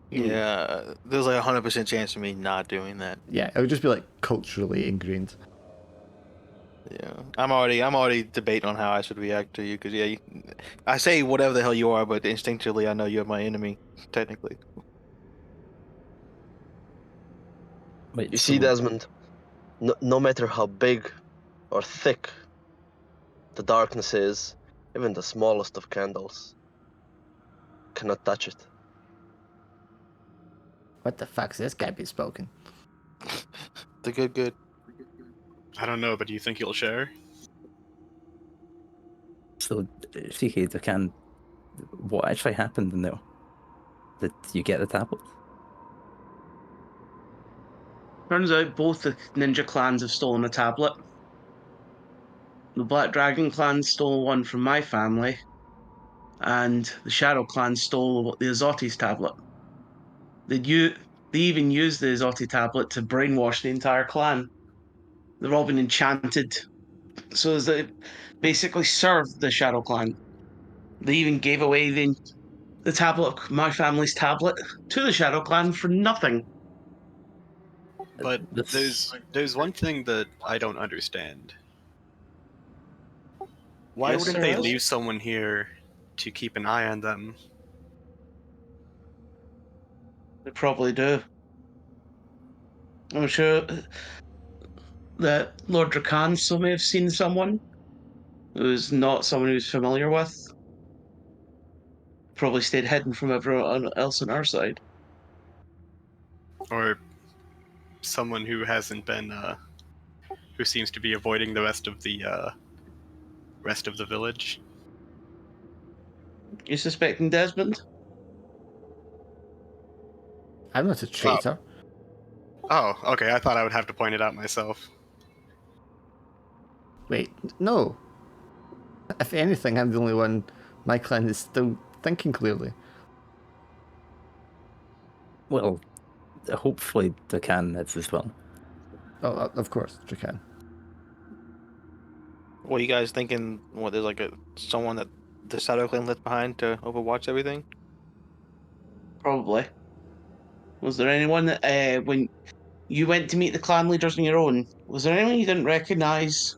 Yeah, there's like 100% chance of me not doing that. Yeah, it would just be like culturally ingrained. Yeah, I'm already debating on how I should react to you because I say whatever the hell you are, but instinctively I know you're my enemy, technically. Wait, You so see, Desmond, no matter how big or thick the darkness is, even the smallest of candles cannot touch it. What the fuck's this guy be spoken? The good. I don't know, but do you think you'll share? So, CK, Drakan, what actually happened in there? Did you get the tablet? Turns out both the ninja clans have stolen a tablet. The Black Dragon clan stole one from my family, and the Shadow clan stole the Azotes tablet. They even used the Azote tablet to brainwash the entire clan. They've all been enchanted, so as they basically served the Shadow clan. They even gave away the tablet, my family's tablet, to the Shadow clan for nothing. But This there's one thing that I don't understand. Why Yes, wouldn't sir, they Oz? leave someone here to keep an eye on them? They probably do. I'm sure that Lord Drakan still may have seen someone who's not someone who's familiar with. Probably stayed hidden from everyone else on our side. Or someone who hasn't been, who seems to be avoiding the rest of the village? You suspecting Desmond? I'm not a traitor. Oh, okay, I thought I would have to point it out myself. Wait, no. If anything, I'm the only one. My clan is still thinking clearly. well, hopefully Drakan is as well. Oh, of course, Drakan. What are you guys thinking? What, there's like someone that the Shadow Clan left behind to overwatch everything? Probably. Was there anyone that, when you went to meet the clan leaders on your own, was there anyone you didn't recognise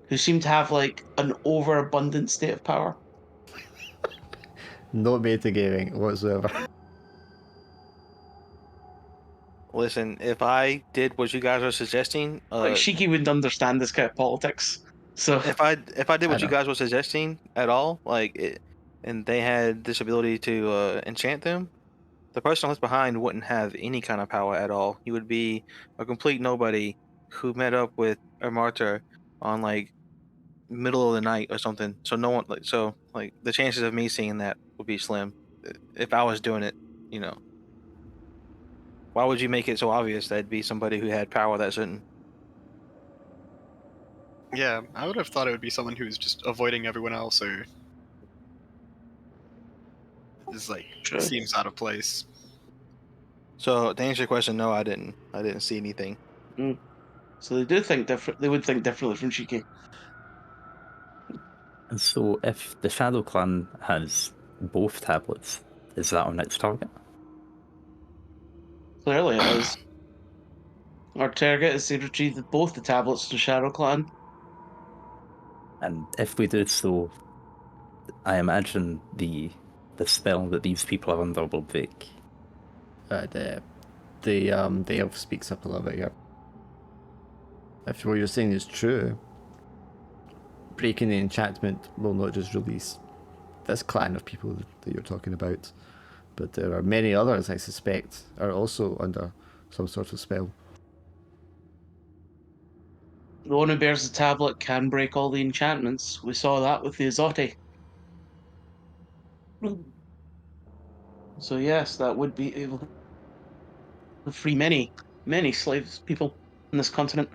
who seemed to have like an overabundant state of power? No metagaming whatsoever. Listen, if I did what you guys are suggesting, Like Shiki wouldn't understand this kind of politics. So if I did what I you know. guys were suggesting at all, and they had this ability to enchant them, the person left behind wouldn't have any kind of power at all. He would be a complete nobody who met up with a martyr on like middle of the night or something. So no one like the chances of me seeing that would be slim if I was doing it. You know, why would you make it so obvious that it'd be somebody who had power that shouldn't? Yeah, I would have thought it would be someone who's just avoiding everyone else or is like True. seems out of place. So to answer your question, no, I didn't. I didn't see anything. So they do think different. They would think differently from Shiki. And so, if the Shadow Clan has both tablets, is that our next target? Clearly it is. Our target is to retrieve both the tablets to Shadow Clan. And if we do so, I imagine the spell that these people are under will break. The elf speaks up a little bit here. If what you're saying is true, breaking the enchantment will not just release this clan of people that you're talking about, but there are many others, I suspect, are also under some sort of spell. The one who bears the tablet can break all the enchantments. We saw that with the Azote. So yes, that would be able to free many, many slaves people on this continent.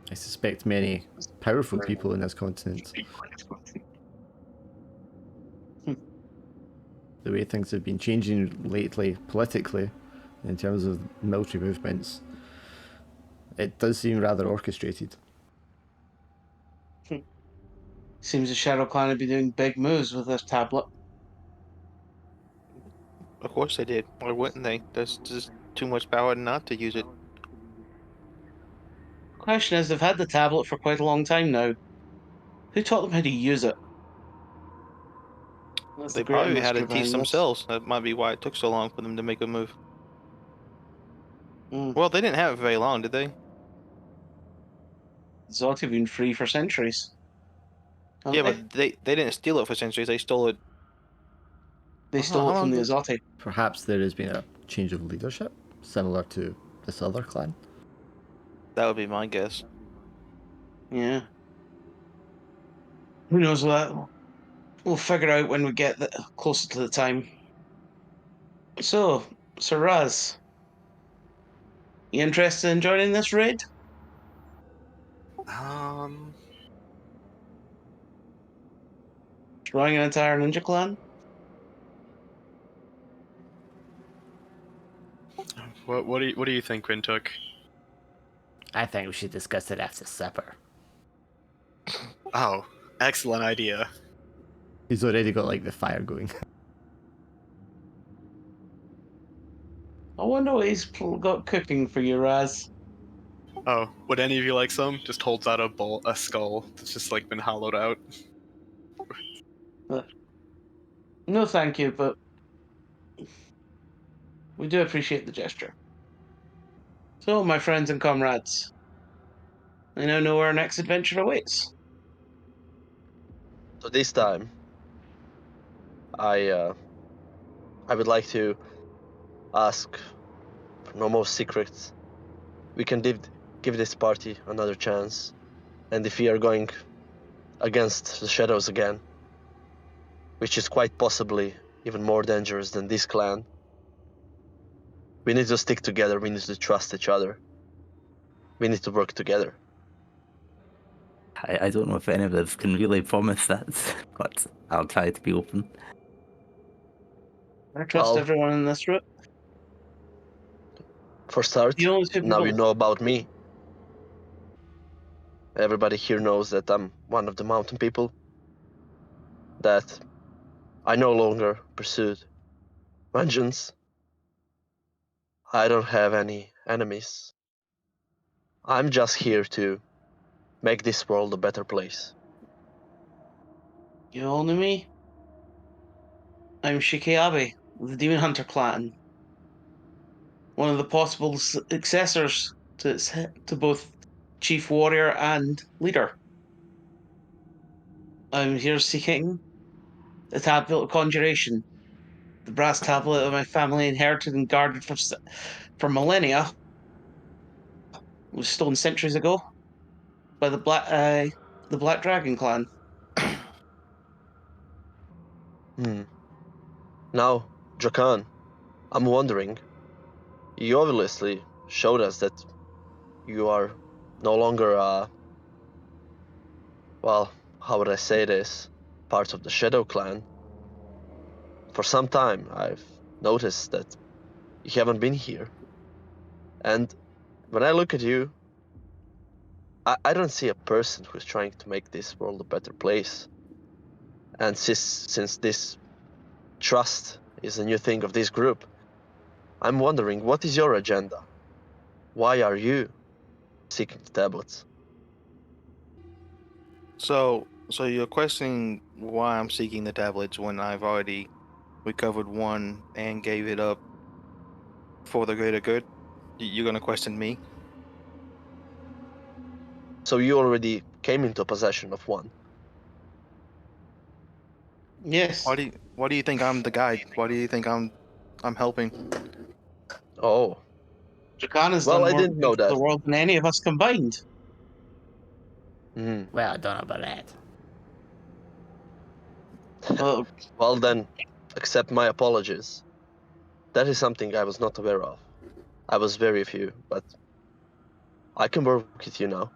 I suspect many powerful people in this continent. The way things have been changing lately politically, in terms of military movements, it does seem rather orchestrated. Seems the Shadow Clan would be doing big moves with this tablet. Of course they did. Why wouldn't they? There's just too much power not to use it. Question is, they've had the tablet for quite a long time now. Who taught them how to use it? That's They the greater probably had to mystery teach behind this. themselves. That might be why it took so long for them to make a move. Mm. Well, they didn't have it very long, did they? Zot have been free for centuries. Yeah, Haven't but they didn't steal it for centuries. They stole it. they How stole it from long the did- Azote. Perhaps there has been a change of leadership, similar to this other clan. That would be my guess. Yeah. Who knows what? We'll figure out when we get closer to the time. So, Sir Raz, you interested in joining this raid? Destroying an entire ninja clan? What do you think, Quintook? I think we should discuss it after supper. Oh, excellent idea. He's already got like the fire going. I wonder what he's got cooking for you, Raz. Oh, would any of you like some? Just holds out a skull that's just like been hollowed out. No, thank you, but we do appreciate the gesture. So, my friends and comrades, I now know where our next adventure awaits. So this time, I would like to ask for no more secrets. We can give this party another chance, and if we are going against the shadows again, which is quite possibly even more dangerous than this clan, we need to stick together. We need to trust each other. We need to work together. I don't know if any of us can really promise that, but I'll try to be open. I trust Well, everyone in this room. For start, The only two now you people. know about me. Everybody here knows that I'm one of the mountain people. That I no longer pursued vengeance. I don't have any enemies. I'm just here to make this world a better place. You all know me? I'm Shikeabe, of the Demon Hunter clan. One of the possible successors to both Chief Warrior and Leader. I'm here seeking the Tablet of Conjuration, the brass tablet that my family inherited and guarded for millennia. It was stolen centuries ago by the Black Dragon clan. Now, Drakan, I'm wondering, you obviously showed us that you are no longer, well, how would I say this, part of the Shadow Clan. For some time, I've noticed that you haven't been here. And when I look at you, I don't see a person who's trying to make this world a better place. And since this trust is a new thing of this group, I'm wondering, what is your agenda? Why are you seeking the tablets? So you're questioning why I'm seeking the tablets when I've already recovered one and gave it up for the greater good? You're gonna question me? So you already came into possession of one. Yes. Why do you think I'm the guide? Why do you think I'm helping? Oh, Dragana's well, done I more didn't good know for the that. world than any of us combined. Hmm. Well, I don't know about that. Well, Well then, accept my apologies. That is something I was not aware of. I was very few, but I can work with you now.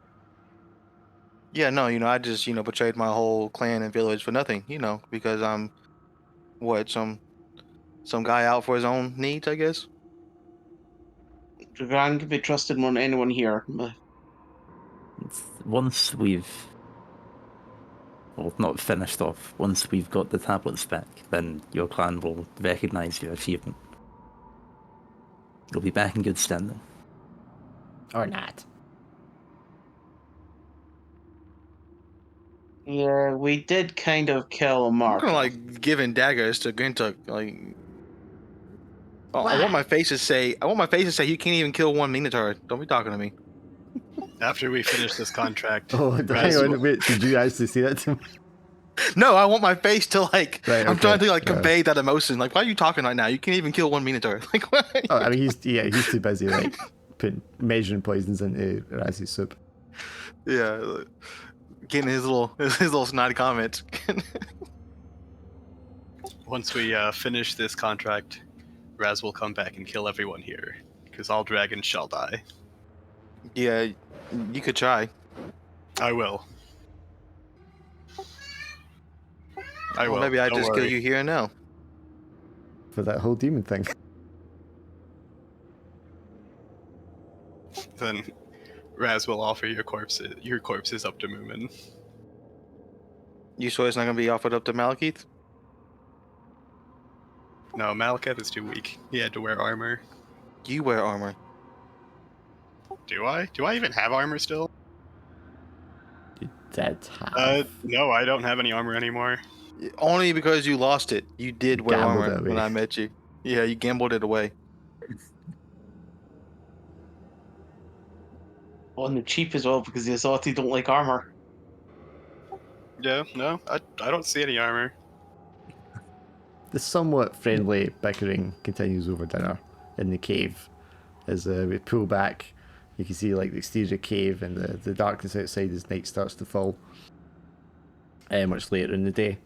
Yeah, no, I just, betrayed my whole clan and village for nothing, because I'm what, some guy out for his own needs, I guess. Dragan can be trusted more than anyone here. But Once we've, well, not finished off, once we've got the tablets back, then your clan will recognise your achievement. You'll be back in good standing. Or not. yeah, we did kind of kill a I'm mark. gonna like giving daggers to Grintuk. Like, I Why? want my face to say, you can't even kill one Minotaur. Don't be talking to me. After we finish this contract, Oh, hang Raz on, will- wait, did you actually say that to me? No, I want my face to like. Right, I'm trying okay, to like yeah. convey that emotion. Like, why are you talking right now? You can't even kill one Minotaur. Like, what? Oh, I mean, he's too busy, like, measuring poisons into Raz's soup. Yeah, getting his little snotty comments. once we finish this contract, Raz will come back and kill everyone here, because all dragons shall die. Yeah, you could try. I will. I Well, will. maybe I Don't just kill worry. you here and now. For that whole demon thing. Then Raz will offer your corpses up to Moomin. You sure it's not gonna be offered up to Malekith? No, Malekith is too weak. He had to wear armor. You wear armor. Do I? Do I even have armor still? You did have. No, I don't have any armor anymore. Only because you lost it. You did wear Gambled armor it when away. I met you. Yeah, you gambled it away. On the cheap as well because the Azati don't like armor. Yeah, no, I don't see any armor. The somewhat friendly bickering continues over dinner in the cave. As we pull back, you can see like the exterior cave and the darkness outside as night starts to fall. Much later in the day,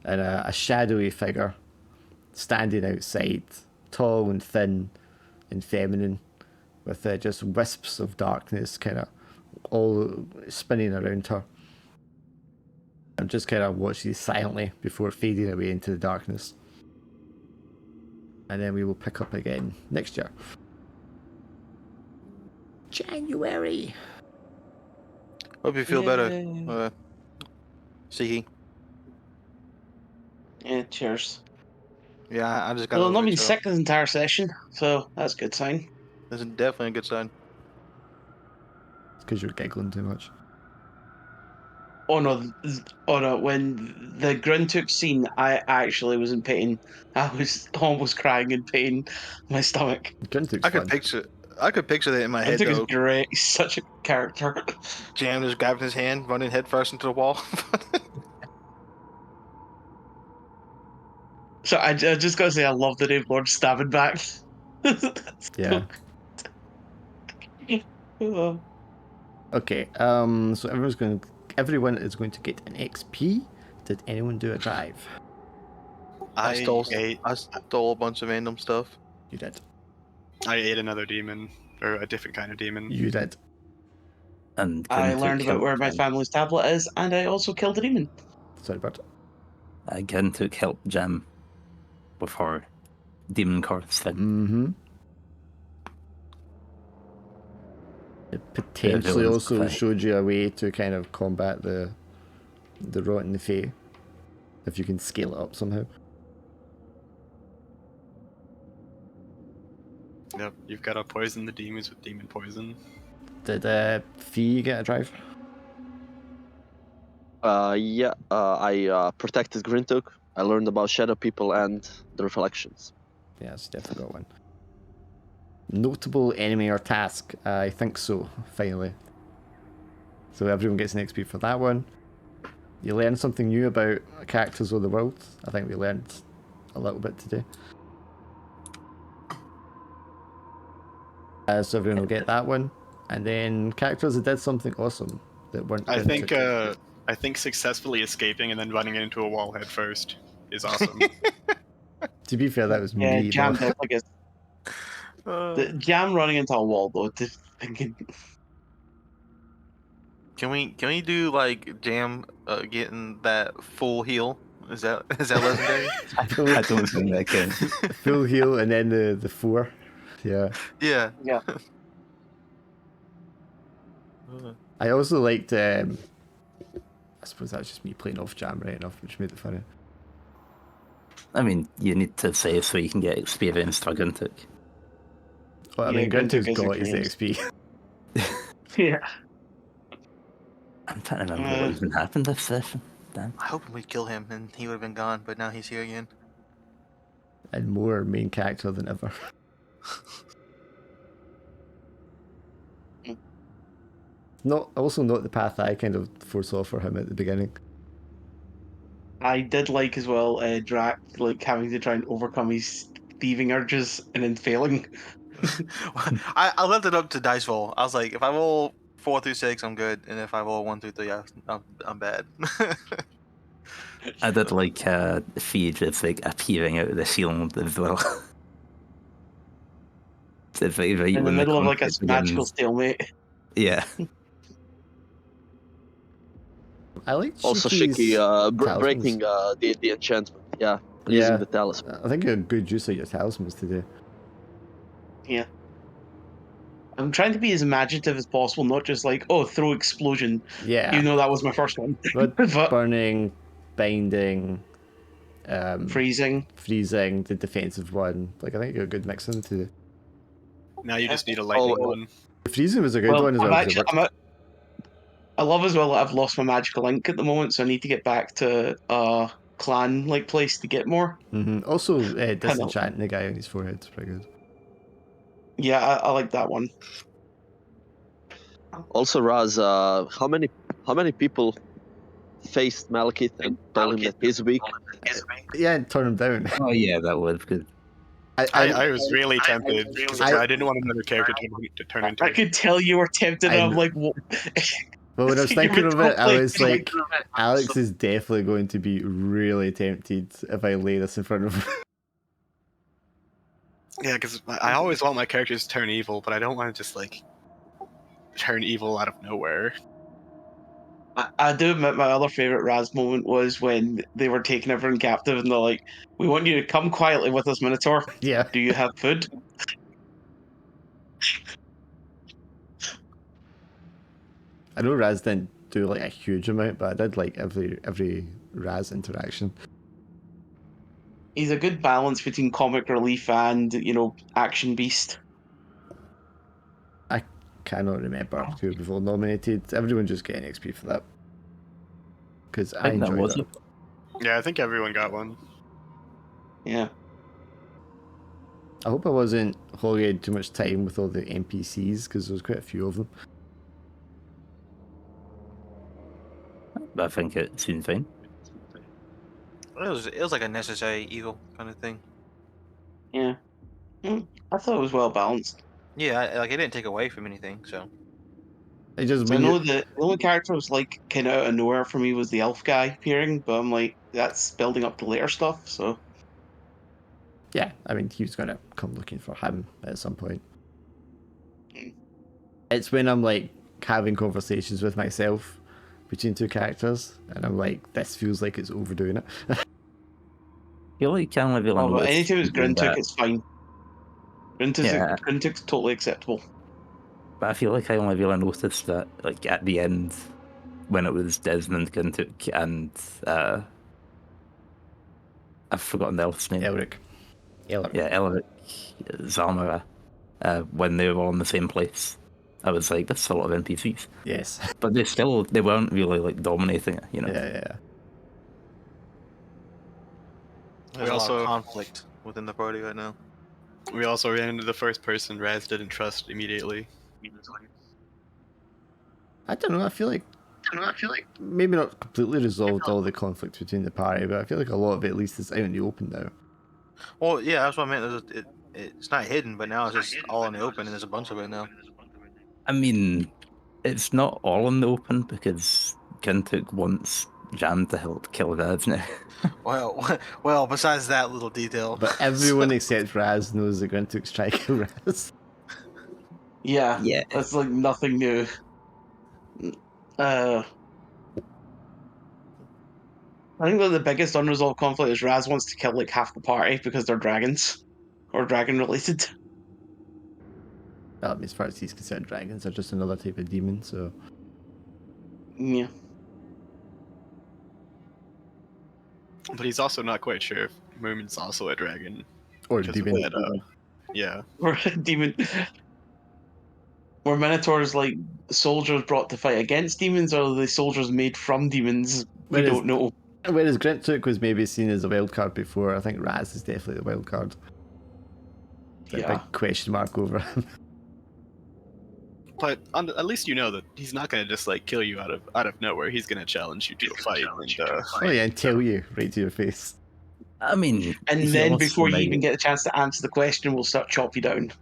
and a shadowy figure standing outside, tall and thin and feminine, with just wisps of darkness kind of all spinning around her. And just kind of watch these silently before fading away into the darkness. And then we will pick up again next year. January. Hope you feel better, Yay. Siki. Yeah, cheers. Yeah, I just got Well, I've over not it, been so sick this entire session, so that's a good sign. this is definitely a good sign. It's because you're giggling too much. Oh no, when the Gruntuk scene, I actually was in pain. I was almost crying in pain in my stomach. Grintuk's I could fun. picture that in my head Gruntuk is though. great. He's such a character. Jam just grabbing his hand, running headfirst into the wall. So I just gotta say, I love the name Lord Stabbing Back. Yeah. Oh. Okay. So everyone is going to get an XP. Did anyone do a drive? I stole ate. I stole a bunch of random stuff. You did. I ate another demon, or a different kind of demon. You did. And I Grintuk learned about helped where my Jam. family's tablet is, and I also killed a demon. Sorry, bud. Grintuk helped Jam with her demon cards thing. Mm-hmm. It potentially villains also fight. showed you a way to kind of combat the rot in the fae. if you can scale it up somehow. Yep, you've got to poison the demons with demon poison. Did Fee get a drive? Yeah, I protected Grintuk. I learned about shadow people and the reflections. Yeah, it's definitely got one. Notable enemy or task? I think so, finally. So everyone gets an XP for that one. You learn something new about characters of the world. I think we learned a little bit today. So everyone will get that one. And then characters that did something awesome that weren't. I think Grintuk. I think successfully escaping and then running into a wall head first is awesome. To be fair, that was Yeah, me. Jam though. definitely gets the Jam running into a wall though. Just thinking, Can we do like Jam getting that full heal? Is that legendary? I don't think that counts. Full heal and then the 4. Yeah. Yeah. yeah, I also liked. I suppose that's just me playing off Jam right enough, which made it funny. I mean, you need to save so you can get experience for Guntuk. Well, I Yeah, mean, Grintuk Grintuk's is got his experienced. XP. yeah. I'm trying to remember what even happened this session. Damn. I hope we'd kill him and he would have been gone, but now he's here again. And more main character than ever. Also not the path I kind of foresaw for him at the beginning. I did like as well Drac like having to try and overcome his thieving urges and then failing. I left it up to dice roll. I was like, if I roll 4 through 6, I'm good, and if I roll 1 through 3, I'm bad. I did like Fee just like appearing out of the shield as well. It's like right In the when middle of like a conflict magical begins. stalemate. Yeah. I like Also, Shiki's Shiki talismans. breaking the enchantment. Yeah, using the talisman. I think a good use of your talismans today. Yeah. I'm trying to be as imaginative as possible, not just like, oh, throw explosion. Yeah. Even though that was my first one. But But burning, binding, freezing. freezing, the defensive one. Like, I think you're a good mix in today. Now you just need a lightning one. The freezing was a good Well, one as well. 'cause it worked. I love as well that I've lost my magical ink at the moment, so I need to get back to a clan like place to get more. Also, disenchanting the guy on his forehead is pretty good. Yeah, I like that one. Also, Raz, how many people faced Malekith and told him that he's weak? Yeah, turn him down. Oh yeah, that was good. I was really tempted because I didn't want another character to turn into. I could tell you were tempted, and I'm like, what? Well, when I was You're thinking of it, I totally- was like, Alex is definitely going to be really tempted if I lay this in front of him. Yeah, because I always want my characters to turn evil, but I don't want to just like turn evil out of nowhere. I do admit my other favourite Raz moment was when they were taking everyone captive and they're like, we want you to come quietly with us, Minotaur. Yeah. Do you have food? I know Raz didn't do like a huge amount, but I did like every Raz interaction. He's a good balance between comic relief and, action beast. I cannot remember who was all nominated. Everyone just get an XP for that. Because I think that enjoyed was it. it. Yeah, I think everyone got one. Yeah. I hope I wasn't hogging too much time with all the NPCs, because there's quite a few of them. But I think it seemed fine. It was like a necessary evil kind of thing. Yeah. I thought it was well balanced. Yeah, like it didn't take away from anything. So I just So I know the only character was like kind of out of nowhere for me was the elf guy appearing, but I'm like, that's building up to later stuff, so. yeah, I mean, he was going to come looking for him at some point. It's when I'm like having conversations with myself between two characters, and I'm like, this feels like it's overdoing it. I feel like you can't really Oh, but notice anytime it's doing Grintuk, that. it's fine. Yeah. Grintuk's totally acceptable. But I feel like I only really noticed that like at the end when it was Desmond, Guntuk, and I've forgotten the elf's name. Elric. Elric. Yeah, Elric, Zamora, when they were all in the same place. I was like, that's a lot of NPCs. Yes. But they weren't really like dominating it, you know? Yeah. There's We a lot also- of conflict within the party right now. We also ran into the first person Raz didn't trust immediately. I don't know. I feel like maybe not completely resolved all the conflict between the party, but I feel like a lot of it at least is out in the open now. Well, yeah, that's what I meant. It's not hidden, but now it's just all in the open, and there's a bunch of it now. I mean, it's not all in the open because Gintook wants Jam to help kill Raz now. Well, besides that little detail. But everyone except Raz knows that Grintook's trying to kill Raz. Yeah, Yeah. that's like nothing new. I think that the biggest unresolved conflict is Raz wants to kill like half the party because they're dragons or dragon related. Well, I mean, as far as he's concerned, dragons are just another type of demon, so... Yeah. But he's also not quite sure if Moomin's also a dragon. Or because of demon. that, yeah. Or a demon. Were Minotaurs like soldiers brought to fight against demons, or are they soldiers made from demons? We Whereas- don't know. Whereas Grintook was maybe seen as a wild card before, I think Raz is definitely the wild card. There's a Yeah. big question mark over him. But at least you know that he's not going to just like kill you out of nowhere. He's going to challenge you to a fight. And, Oh yeah, and tell you right to your face. I mean, And he then also before you might- even get a chance to answer the question, we'll start chop you down.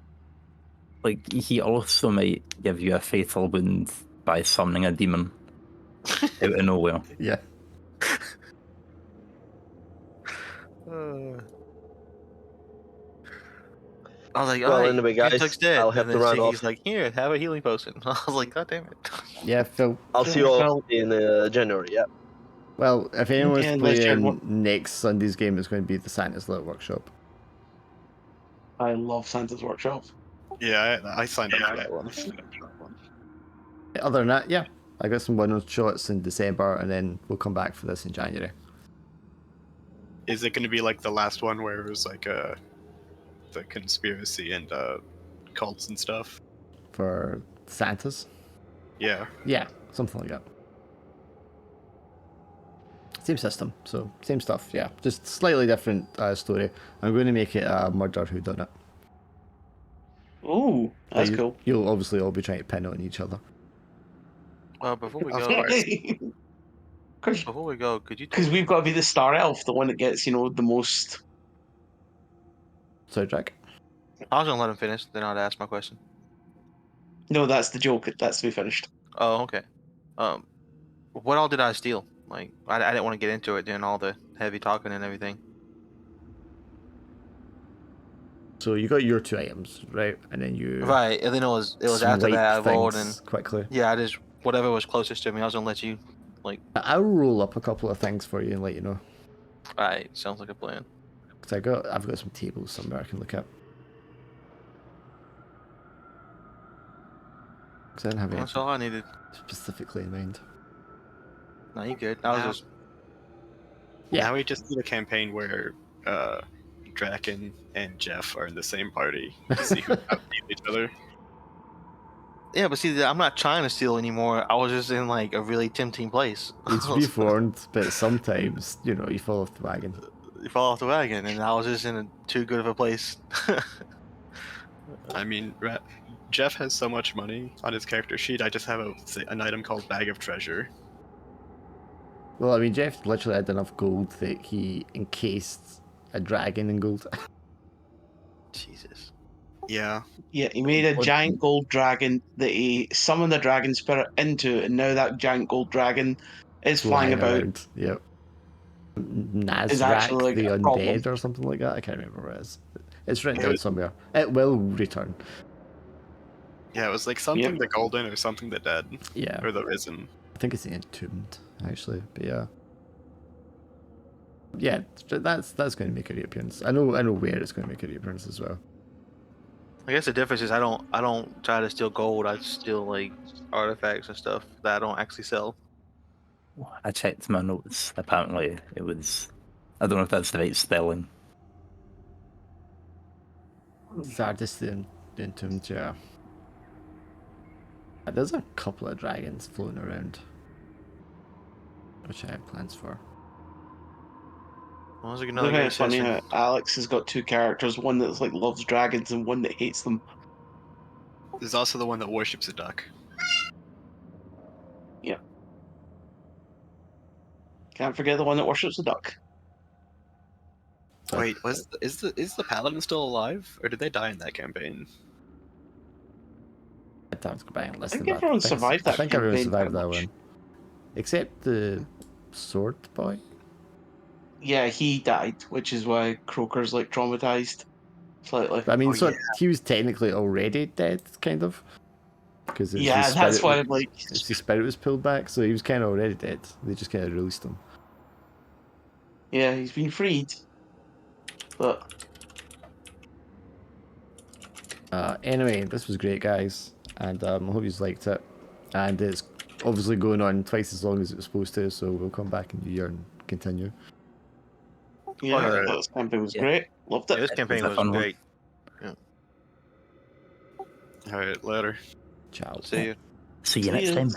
Like, he also might give you a fatal wound by summoning a demon out of nowhere. Yeah. I was like, Well, alright, anyway, guys, Gintook's dead. I'll have and to then run Shaky's off. like, here, have a healing potion. I was like, god damn it. Yeah, Phil. I'll see you all in January. Yeah. Well, if anyone's Okay, let's check playing next Sunday's game, it's going to be the Santa's Little Workshop. I love Santa's Workshop. yeah, I signed up for that one. Other than that, yeah, I got some one shots in December, and then we'll come back for this in January. Is it going to be like the last one where it was like the conspiracy and cults and stuff? For Santa's? Yeah. Yeah, something like that. Same system, so same stuff, yeah. Just slightly different story. I'm going to make it a murder whodunit. Oh, that's You- cool. You'll obviously all be trying to pin on each other. Well, before we Of go, course. could you Because we've got to be the star elf, the one that gets, the most. So, Jack? I was gonna let him finish, then I'd ask my question. No, that's the joke. That's to be finished. Oh, okay. What all did I steal? Like, I didn't want to get into it doing all the heavy talking and everything. So you got your 2 items, right? And then you Right, and then it was after that I swipe rolled and things quickly. yeah, I just whatever was closest to me. I was gonna let you. I'll roll up a couple of things for you and let you know. Right, sounds like a plan. Because I've got some tables somewhere I can look at. Because I didn't have That's anything all I needed. specifically in mind. No, you good? I was Yeah. just Yeah. Now we just did a campaign where Draken and Jeff are in the same party to see who outbeat each other. yeah, but see, I'm not trying to steal anymore. I was just in like a really tempting place. It's reformed, but sometimes, you fall off the wagon. You fall off the wagon, and I was just in too good of a place. I mean, Jeff has so much money on his character sheet. I just have an item called Bag of Treasure. Well, I mean, Jeff literally had enough gold that he encased a dragon in gold. Jesus. Yeah. Yeah, he made a giant gold dragon that he summoned the dragon spirit into, and now that giant gold dragon is flying about. around. Yep. Is actually, Nazrak the a problem. Undead or something like that. I can't remember what it is. It's written It down was- somewhere. It will return. Yeah, it was like something the Golden or something the Dead. Yeah. Or the Risen. I think it's the Entombed, actually. But yeah. Yeah, that's going to make a reappearance. I know where it's going to make a reappearance as well. I guess the difference is I don't try to steal gold. I steal like artifacts and stuff that I don't actually sell. I checked my notes. Apparently, it was I don't know if that's the right spelling. Zardis the Entombed, yeah. There's a couple of dragons floating around, which I have plans for. Well, there's It's another very good funny assassin. how Alex has got two characters, one that's like loves dragons and one that hates them. There's also the one that worships a duck. Can't forget the one that worships a duck. But Wait, is the paladin still alive, or did they die in that campaign? I'd have to go back and listen think to that. everyone survived that I think everyone campaign survived pretty that much. one. Except the sword boy. Yeah, he died, which is why Croker's like traumatized slightly. But I mean, Oh, so yeah. he was technically already dead, kind of. Because Yeah, that's why I'm like, his spirit was pulled back, so he was kind of already dead. They just kind of released him. yeah, he's been freed. But Anyway, this was great, guys, and I hope you liked it. And it's obviously going on twice as long as it was supposed to, so we'll come back in the year and continue. yeah, Alright. this campaign was Yeah. great. Loved Yeah, it. this campaign a was fun one. great. Alright, later. Ciao. See you. See you next time.